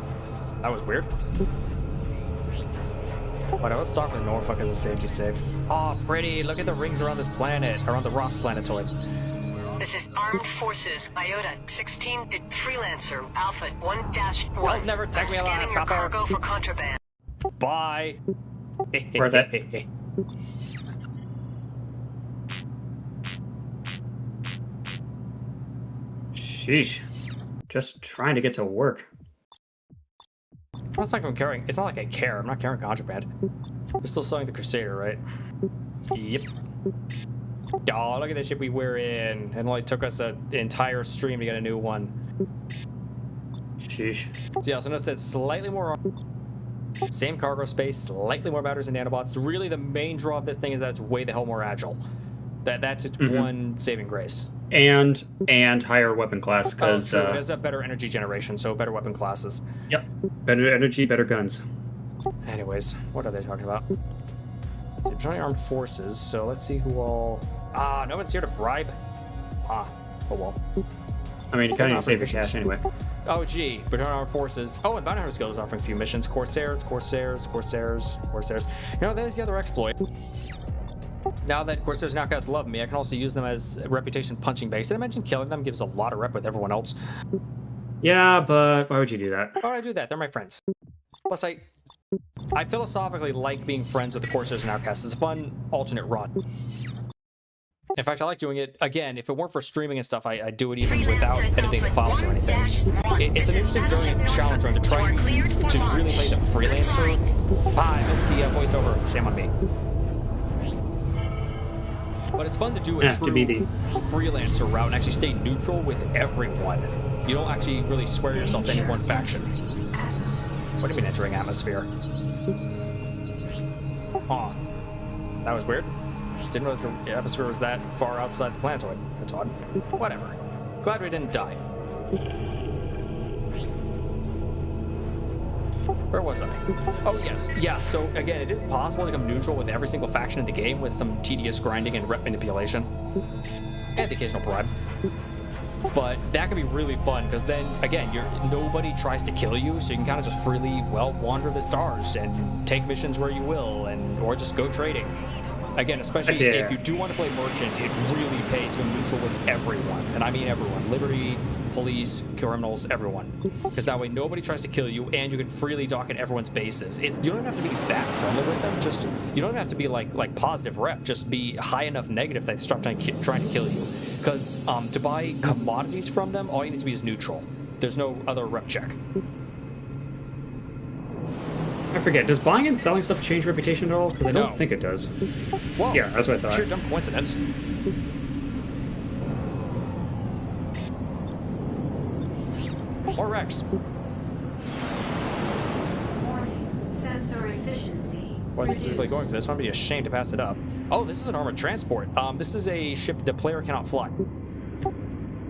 That was weird. Whatever, let's start with Norfolk as a safety save. Oh, pretty. Look at the rings around this planet, around the Ross planetoid. This is Armed Forces, Iota 16 to Freelancer, Alpha 1-1. Well, never take me I'm alive, scanning your copper. cargo for contraband. Bye. Where's that? Sheesh. Just trying to get to work. It's not like I'm carrying. It's not like I care. I'm not carrying contraband. We're still selling the Crusader, right? Yep. Oh, look at the ship we were in. It only took us an entire stream to get a new one. Sheesh. So yeah, so notice it's slightly more. Same cargo space, slightly more batteries and nanobots. Really, the main draw of this thing is that it's way the hell more agile. That's its one saving grace. And higher weapon class, because it has a better energy generation, so better weapon classes. Yep. Better energy, better guns. Anyways, what are they talking about? Let's see, joining armed forces, so let's see who all... Ah, no one's here to bribe. Ah, oh well. I mean, you kind of need to save your cash anyway. Oh, gee, Battalion Armed Forces. Oh, and Bounty Hunters Guild is offering a few missions. Corsairs. You know, there's the other exploit. Now that Corsairs and Outcasts love me, I can also use them as a reputation punching base. Did I mention killing them gives a lot of rep with everyone else? Yeah, but why would you do that? Why would I do that? They're my friends. Plus, I philosophically like being friends with the Corsairs and Outcasts. It's a fun alternate run. In fact, I like doing it, again, if it weren't for streaming and stuff, I'd do it even without editing the files or anything. It's an interesting variant challenge run to try to really play the Freelancer. Ah, I missed the voiceover. Shame on me. But it's fun to do a true Freelancer route and actually stay neutral with everyone. You don't actually really swear yourself to any one faction. What do you mean entering atmosphere? Huh. That was weird. Didn't realize the atmosphere was that far outside the planetoid. That's odd. Whatever. Glad we didn't die. Where was I? Oh, yes. Yeah, so again, it is possible to become neutral with every single faction in the game with some tedious grinding and rep manipulation. And the occasional bribe. But that can be really fun, because then, again, nobody tries to kill you, so you can kind of just freely, wander the stars and take missions where you will, or just go trading. Again, especially if you do want to play merchant, it really pays to go neutral with everyone. And I mean everyone. Liberty, police, criminals, everyone. Because that way nobody tries to kill you, and you can freely dock at everyone's bases. You don't have to be that friendly with them. You don't have to be like positive rep. Just be high enough negative that they stop trying to kill you. Because to buy commodities from them, all you need to be is neutral. There's no other rep check. I forget, does buying and selling stuff change reputation at all? Because I don't think it does. Well, yeah, that's what I thought. Sheer dumb coincidence. Rex. Warning. Sensor efficiency. Well, I'm specifically reduced. going for this, so I'm going to be ashamed to pass it up. Oh, this is an armored transport. This is a ship the player cannot fly.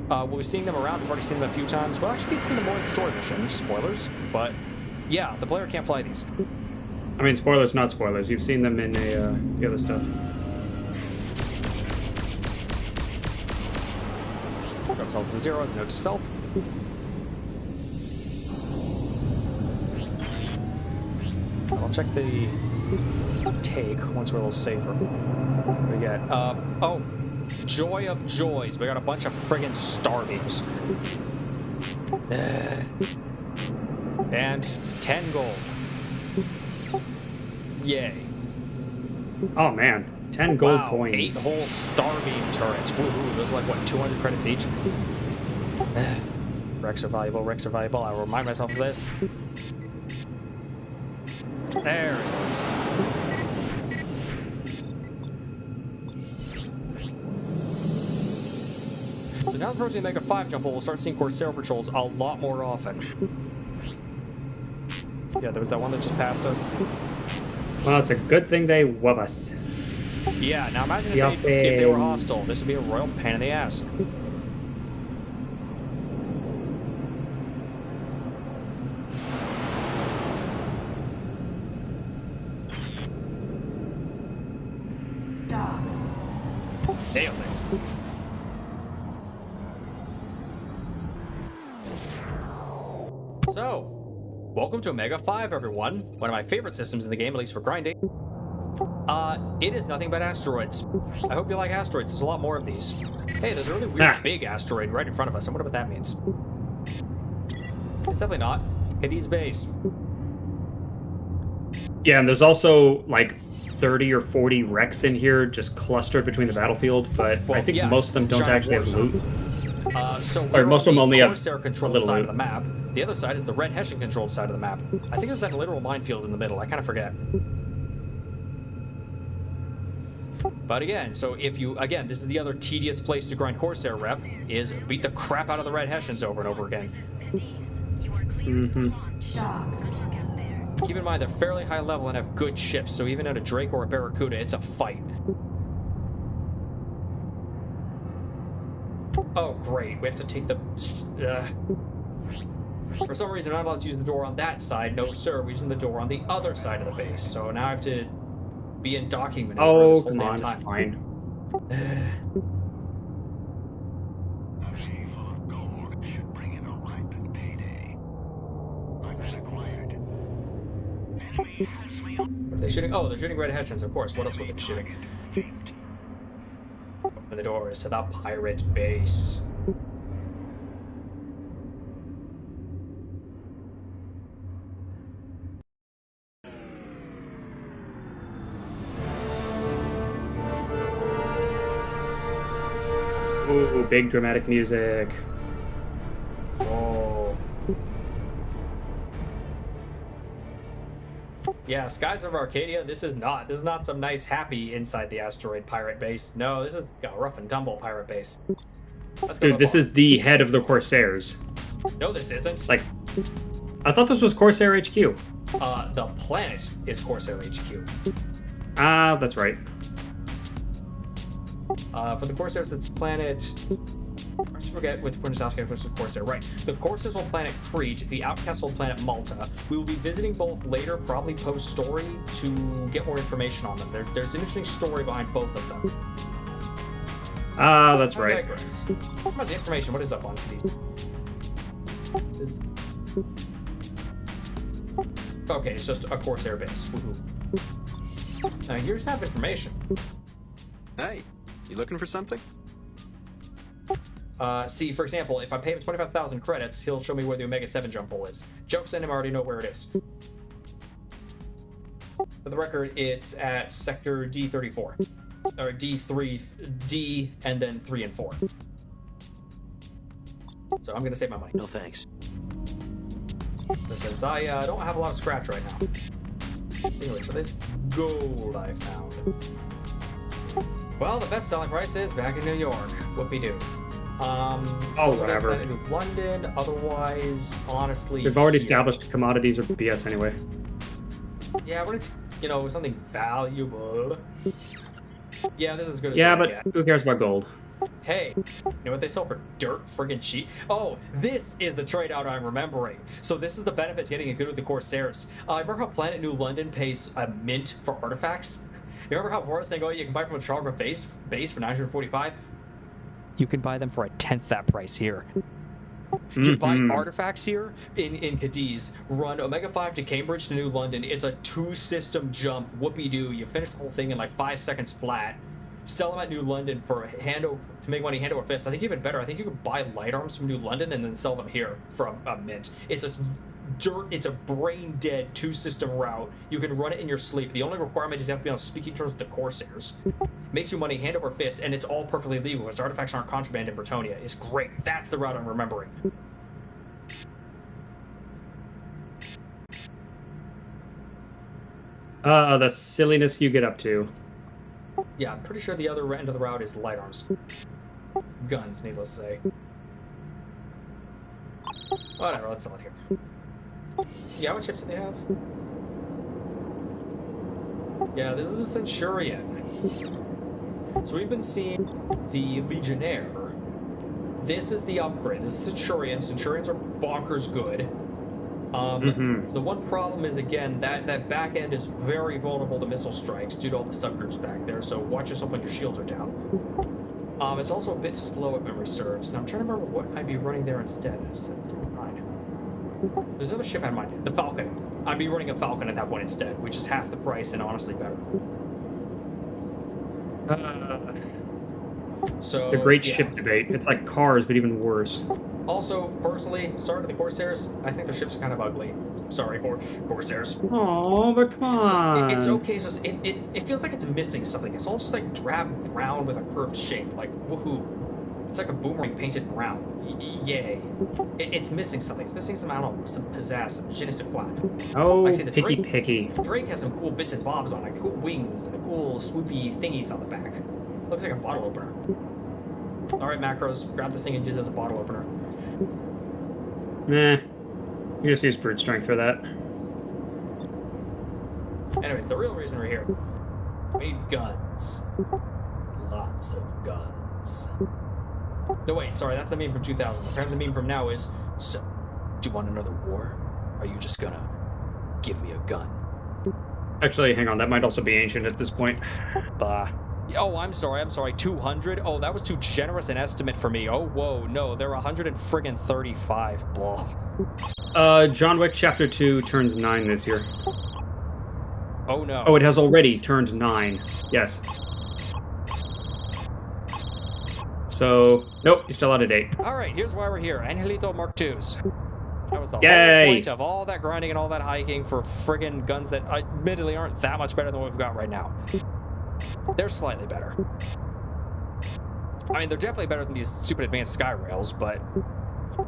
We'll be seeing them around. We've already seen them a few times. We'll actually be seeing them more in story missions. Spoilers. But, yeah, the player can't fly these. I mean, spoilers, not spoilers. You've seen them in the other stuff. Got themselves to 0 as a note to self. I'll check the take once we're a little safer. What do we get? Oh, joy of joys. We got a bunch of friggin' starbeams. And 10 gold. Yay. Oh man, 10 gold Wow, coins. 8 whole starbeam turrets. Woohoo, those are like, what, 200 credits each? Rex are valuable, Rex are valuable. I'll remind myself of this. There it is. So now that we make a 5 jump, we'll start seeing Corsair patrols a lot more often. Yeah, there was that one that just passed us. Well, it's a good thing they wub us. Yeah, now imagine if they were hostile. This would be a royal pain in the ass. Dock. Nailed it. So, welcome to Omega 5, everyone. One of my favorite systems in the game, at least for grinding. It is nothing but asteroids. I hope you like asteroids. There's a lot more of these. Hey, there's a really weird big asteroid right in front of us. I wonder what that means. It's definitely not. Cadiz base. Yeah, and there's also like 30 or 40 wrecks in here just clustered between the battlefield, but Well, I think yeah, most of them it's a don't giant actually have war loot. So Or we're most on of them only the have Corsair a controlled little side loot. of the map. The other side is the Red Hessian controlled side of the map. I think there's that literal minefield in the middle. I kind of forget. But again, so if you, again, this is the other tedious place to grind Corsair rep, is beat the crap out of the Red Hessians over and over again. Dock. Keep in mind, they're fairly high level and have good ships, so even at a Drake or a Barracuda, it's a fight. Oh, great. We have to take the... For some reason, I'm not allowed to use the door on that side. No, sir. We're using the door on the other side of the base. So now I have to be in docking maneuver Oh, this whole come damn on, time. it's fine. A sea full of gold should bring in a ripe payday. I've been acquired. Enemy has me on What are they shooting? Oh, they're shooting Red Hessians, of course. What else would they be shooting? target. Open the doors to the pirate base. Ooh, big dramatic music. Oh. Yeah, Skies of Arcadia, this is not some nice happy inside the asteroid pirate base. No, this is a rough and tumble pirate base. Let's go to Dude, the this bar. is the head of the Corsairs. No, this isn't. Like, I thought this was Corsair HQ. The planet is Corsair HQ. Ah, that's right. For the Corsairs, that's planet... I always forget which one is Outcast versus Corsair. Right. The Corsairs will planet Crete, the Outcast will planet Malta. We will be visiting both later, probably post-story, to get more information on them. There's an interesting story behind both of them. Ah, that's I right. digress. How's the information? What is up on these? Okay, it's just a Corsair base. Woohoo. Now, here's have information. Hey, you looking for something? See, for example, if I pay him 25,000 credits, he'll show me where the Omega 7 jump hole is. Joke's on him, I already know where it is. For the record, it's at sector D34. Or D3, D, and then 3 and 4. So I'm gonna save my money. No thanks. Since I don't have a lot of scratch right now. Anyway, so this gold I found. Well, the best selling price is back in New York. Whoopie-doo. Whatever. Planet New London. Otherwise, honestly, We've already here. established commodities are BS anyway. Yeah, when it's something valuable. Yeah, this is as good as Yeah, we're but gonna get. who cares about gold? Hey, you know what they sell for dirt friggin' cheap? Oh, this is the trade out I'm remembering. So this is the benefit to getting it good with the Corsairs. Remember how Planet New London pays a mint for artifacts? You remember how before I was saying, oh, you can buy from a Charger base for 945? You can buy them for a tenth that price here. You can buy artifacts here in Cadiz, run Omega 5 to Cambridge to New London. It's a 2-system jump, whoopee-doo. You finish the whole thing in like 5 seconds flat. Sell them at New London for to make money hand over fist. I think even better, I think you can buy light arms from New London and then sell them here for a mint. It's a brain dead 2-system route. You can run it in your sleep. The only requirement is you have to be on speaking terms with the Corsairs. Makes you money hand over fist, and it's all perfectly legal because artifacts aren't contraband in Britonia. It's great. That's the route I'm remembering. The silliness you get up to. Yeah, I'm pretty sure the other end of the route is light arms. Guns, needless to say. Whatever, let's sell it here. Yeah, what ships do they have? Yeah, this is the Centurion. So we've been seeing the Legionnaire. This is the upgrade. This is Centurion. Centurions are bonkers good. The one problem is, again, that back end is very vulnerable to missile strikes due to all the subgroups back there, so watch yourself when your shields are down. It's also a bit slow if memory serves, and I'm trying to remember what I'd be running there instead. There's another ship I had in mind. The Falcon. I'd be running a Falcon at that point instead, which is half the price and honestly better. So The great ship debate. It's like cars, but even worse. Also, personally, sorry to the Corsairs, I think their ships are kind of ugly. Sorry, Corsairs. Oh, but come on. It's okay. It's just it feels like it's missing something. It's all just like drab brown with a curved shape. Like woohoo! It's like a boomerang painted brown. Yay! It's missing something. It's missing some, I don't know, some pizzazz, some je ne sais quoi. Oh, like I say, the picky. Drake has some cool bits and bobs on, like the cool wings and the cool swoopy thingies on the back. Looks like a bottle opener. All right, macros, grab this thing and use it as a bottle opener. Nah. You just use brute strength for that. Anyways, the real reason we're here. We need guns. Lots of guns. No, wait, sorry, that's the meme from 2000. Apparently the meme from now is, so, do you want another war? Or are you just gonna give me a gun? Actually, hang on, that might also be ancient at this point. Bah. Oh, I'm sorry, 200? Oh, that was too generous an estimate for me. Oh, whoa, no, they're 135. Blah. John Wick Chapter 2 turns 9 this year. Oh, no. Oh, it has already turned 9. Yes. So, nope, you're still out of date. All right, here's why we're here. Angelito Mark IIs. That was the Yay! whole point of all that grinding and all that hiking for friggin' guns that admittedly aren't that much better than what we've got right now. They're slightly better. I mean, they're definitely better than these stupid advanced sky rails, but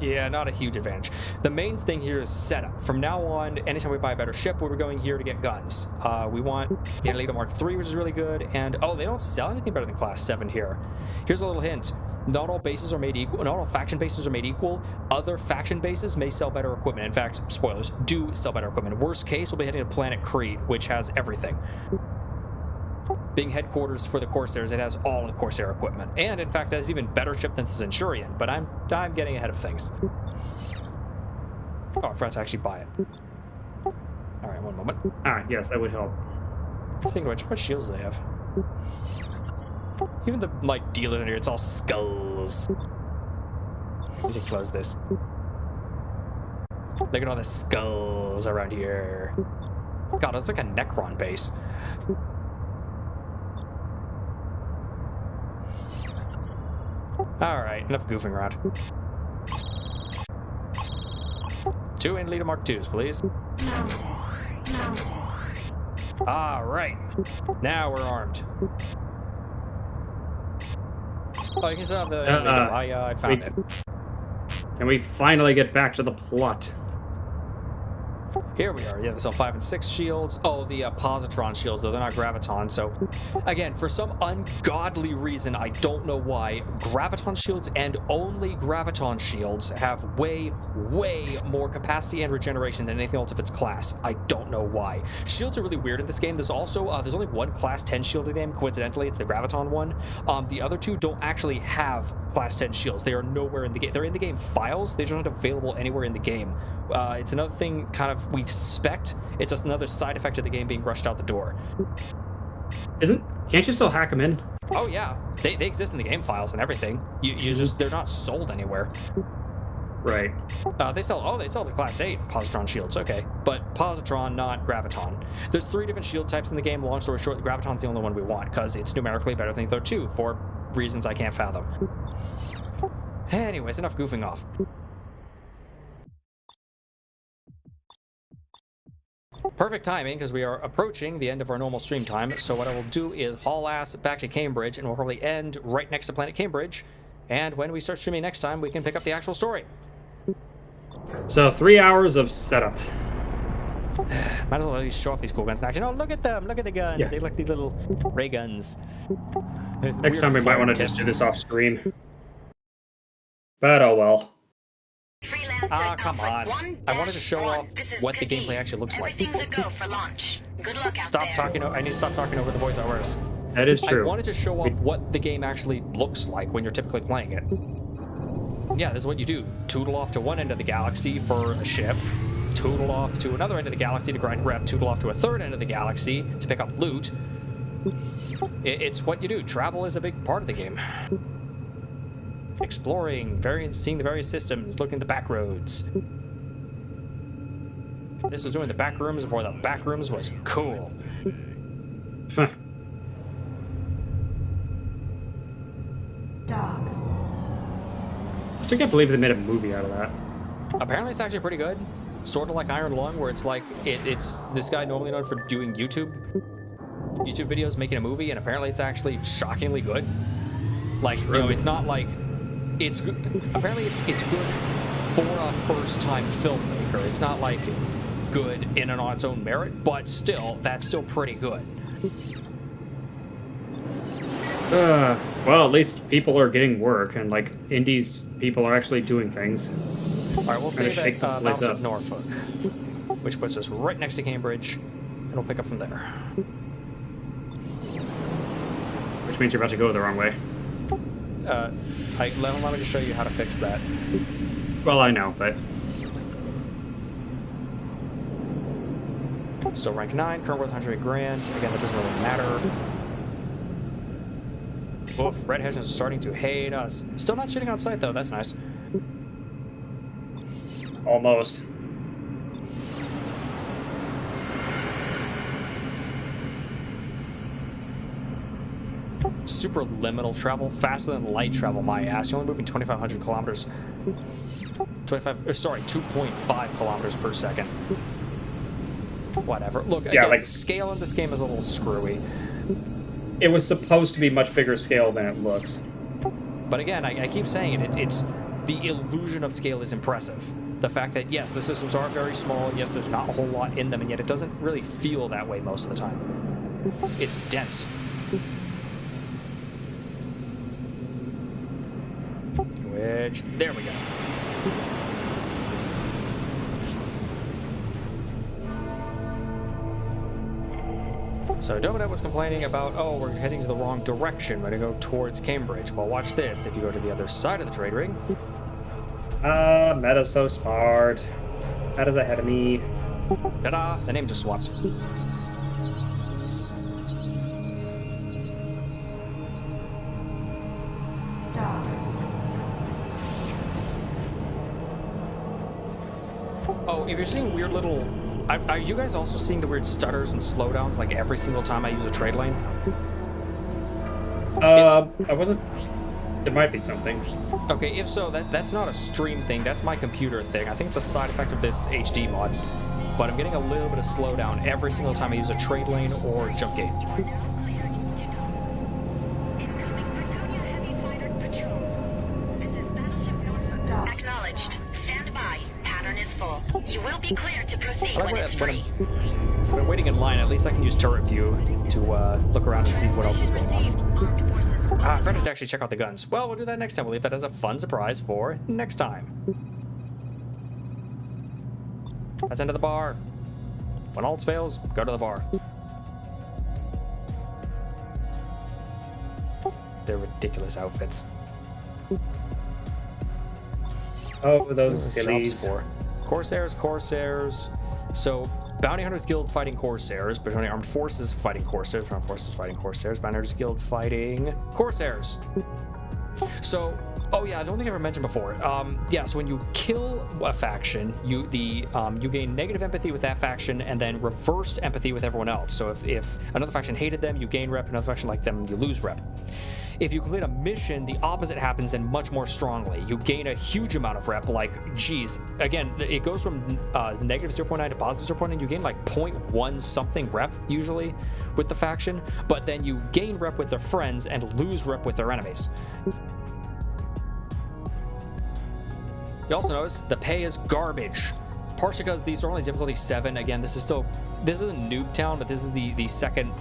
yeah, not a huge advantage. The main thing here is setup. From now on, anytime we buy a better ship, we're going here to get guns. We want the Angelito Mark III, which is really good, and oh, they don't sell anything better than Class 7 here. Here's a little hint. Not all bases are made equal. Not all faction bases are made equal. Other faction bases may sell better equipment. In fact, spoilers, do sell better equipment. Worst case, we'll be heading to Planet Creed, which has everything. Being headquarters for the Corsairs, it has all of the Corsair equipment. And in fact, it has an even better ship than the Centurion, but I'm getting ahead of things. Oh, I forgot to actually buy it. Alright, one moment. Ah, yes, that would help. Speaking of which, what shields do they have? Even the, like, dealer in here, it's all skulls. We should close this. Look at all the skulls around here. God, it's like a Necron base. Alright, enough goofing around. 2 Angelito Mark IIs, please. Mounted. Alright. Now we're armed. Oh, you can still have the Angelito. I found it. Can we finally get back to the plot? Here we are. Yeah, there's all 5 and 6 shields. Oh, the positron shields, though. They're not graviton. So, again, for some ungodly reason, I don't know why, graviton shields and only graviton shields have way more capacity and regeneration than anything else of its class. I don't know why. Shields are really weird in this game. There's also, there's only one class 10 shield in the game. Coincidentally, it's the graviton one. The other two don't actually have class 10 shields. They are nowhere in the game. They're in the game files. They're not available anywhere in the game. It's another thing kind of we suspect. It's just another side effect of the game being rushed out the door. Can't you still hack them in? Oh yeah, they exist in the game files and everything. You just, they're not sold anywhere. Right. They sell the class 8 positron shields, okay. But positron, not graviton. There's 3 different shield types in the game. Long story short, graviton's the only one we want, because it's numerically better than the other 2, for reasons I can't fathom. Anyways, enough goofing off. Perfect timing, because we are approaching the end of our normal stream time, so what I will do is haul ass back to Cambridge, and we'll probably end right next to Planet Cambridge, and when we start streaming next time, we can pick up the actual story. So 3 hours of setup. Might as well at least show off these cool guns. Now, look at them, look at the guns. Yeah. They look like these little ray guns. Next time we might want to just do this off screen. But oh well. Ah, come on. I wanted to show off what the gameplay actually looks like. Stop talking. I need to stop talking over the voiceovers. That is true. I wanted to show off what the game actually looks like when you're typically playing it. Yeah, this is what you do. Tootle off to one end of the galaxy for a ship. Tootle off to another end of the galaxy to grind rep. Tootle off to a third end of the galaxy to pick up loot. It's what you do. Travel is a big part of the game. Exploring, seeing the various systems, looking at the back roads. This was doing the back rooms before the back rooms was cool. Dog. I still can't believe they made a movie out of that. Apparently it's actually pretty good. Sort of like Iron Lung, where it's like, it's this guy normally known for doing YouTube videos, making a movie, and apparently it's actually shockingly good. Like, you know, it's not like, it's good. Apparently it's good for a first-time filmmaker. It's not like good in and on its own merit, but still, that's still pretty good. Well, at least people are getting work, and like indies people are actually doing things. All right, we'll say shake that the place Mountains up. of Norfolk, which puts us right next to Cambridge, and we'll pick up from there. Which means you're about to go the wrong way. Let me just show you how to fix that. Well, I know, but Still rank 9, current worth 108 grand. Again, that doesn't really matter. Oof, Red Hessians are starting to hate us. Still not shitting on sight, though. That's nice. almost. Super liminal travel, faster than light travel, my ass. You're only moving 2,500 kilometers. 2.5 kilometers per second. Whatever. Look, yeah, again, like scale in this game is a little screwy. It was supposed to be much bigger scale than it looks. But again, I keep saying it, it's the illusion of scale is impressive. The fact that, yes, the systems are very small, yes, there's not a whole lot in them, and yet it doesn't really feel that way most of the time. It's dense. Which, there we go. So Domino was complaining about, oh, we're heading to the wrong direction. We're going to go towards Cambridge. Well, watch this. If you go to the other side of the trade ring. Meta's so smart. Meta's ahead of me. Ta-da! The name just swapped. Oh, if you're seeing weird little... Are you guys also seeing the weird stutters and slowdowns like every single time I use a trade lane? I wasn't... There might be something. Okay, if so, that's not a stream thing. That's my computer thing. I think it's a side effect of this HD mod. But I'm getting a little bit of slowdown every single time I use a trade lane or jump gate. Acknowledged. Stand by. Pattern is full. You will be cleared to proceed But when it's free. when I'm waiting in line, at least I can use turret view to look around and see what else is going on. Armed forces. I forgot to actually check out the guns. Well, we'll do that next time. We'll leave that as a fun surprise for next time. Let's enter the bar. When all else fails, go to the bar. They're ridiculous outfits. Oh, those Shops sillies. for Corsairs. So, Bounty Hunters Guild fighting Corsairs, Battalion Armed Forces fighting Corsairs, Armed Forces fighting Corsairs, Bounty Hunters Guild fighting Corsairs. So, oh yeah, I don't think I ever mentioned before. Yeah, so when you kill a faction, you gain negative empathy with that faction and then reversed empathy with everyone else. So if another faction hated them, you gain rep. Another faction liked them, you lose rep. If you complete a mission, the opposite happens and much more strongly. You gain a huge amount of rep, like, geez, again, it goes from negative 0.9 to positive 0.9. You gain like 0.1 something rep usually with the faction, but then you gain rep with their friends and lose rep with their enemies. You also notice the pay is garbage, partially because these are only difficulty 7. Again, this is a noob town, but this is the second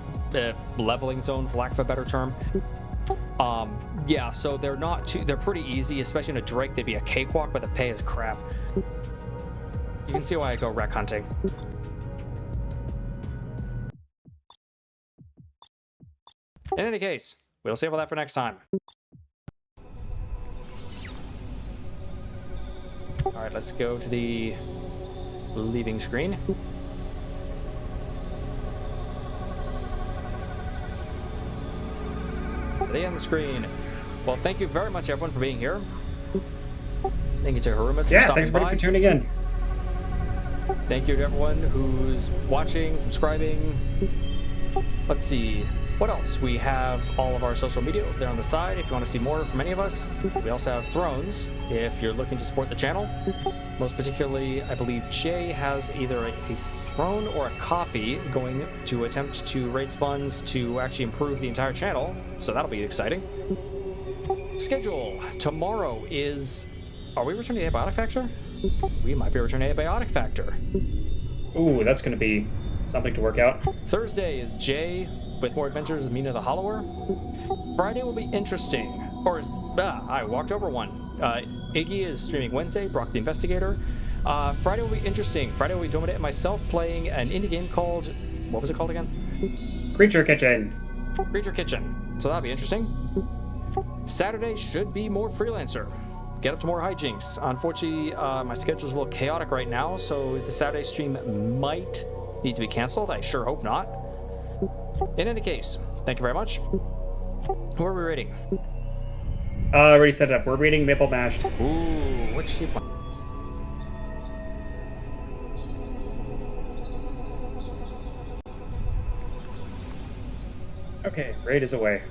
leveling zone, for lack of a better term. Yeah, so they're pretty easy, especially in a Drake. They'd be a cakewalk, but the pay is crap. You can see why I go wreck hunting. In any case, we'll save all that for next time. Alright, let's go to the leaving screen. The end screen. Well, thank you very much, everyone, for being here. Thank you to Harumas for Yeah, stopping thanks everybody by. for tuning in. Thank you to everyone who's watching, subscribing. Let's see. What else? We have all of our social media over there on the side if you want to see more from any of us. We also have Thrones if you're looking to support the channel. Most particularly, I believe Jay has either a throne or a coffee going to attempt to raise funds to actually improve the entire channel. So that'll be exciting. Schedule. Tomorrow is... Are we returning to Abiotic Factor? We might be returning to Abiotic Factor. Ooh, that's going to be something to work out. Thursday is Jay with more adventures of Mina the Hollower. Friday will be interesting. I walked over one. Iggy is streaming Wednesday, Brock the Investigator. Friday will be interesting. Friday will be Dominate and myself playing an indie game called... What was it called again? Creature Kitchen. Creature Kitchen. So that'll be interesting. Saturday should be more Freelancer. Get up to more hijinks. Unfortunately, my schedule's a little chaotic right now, so the Saturday stream might need to be canceled. I sure hope not. In any case, thank you very much. Who are we rating? I already set it up. We're reading Maple Mashed. Ooh, what's she playing? Okay, raid is away.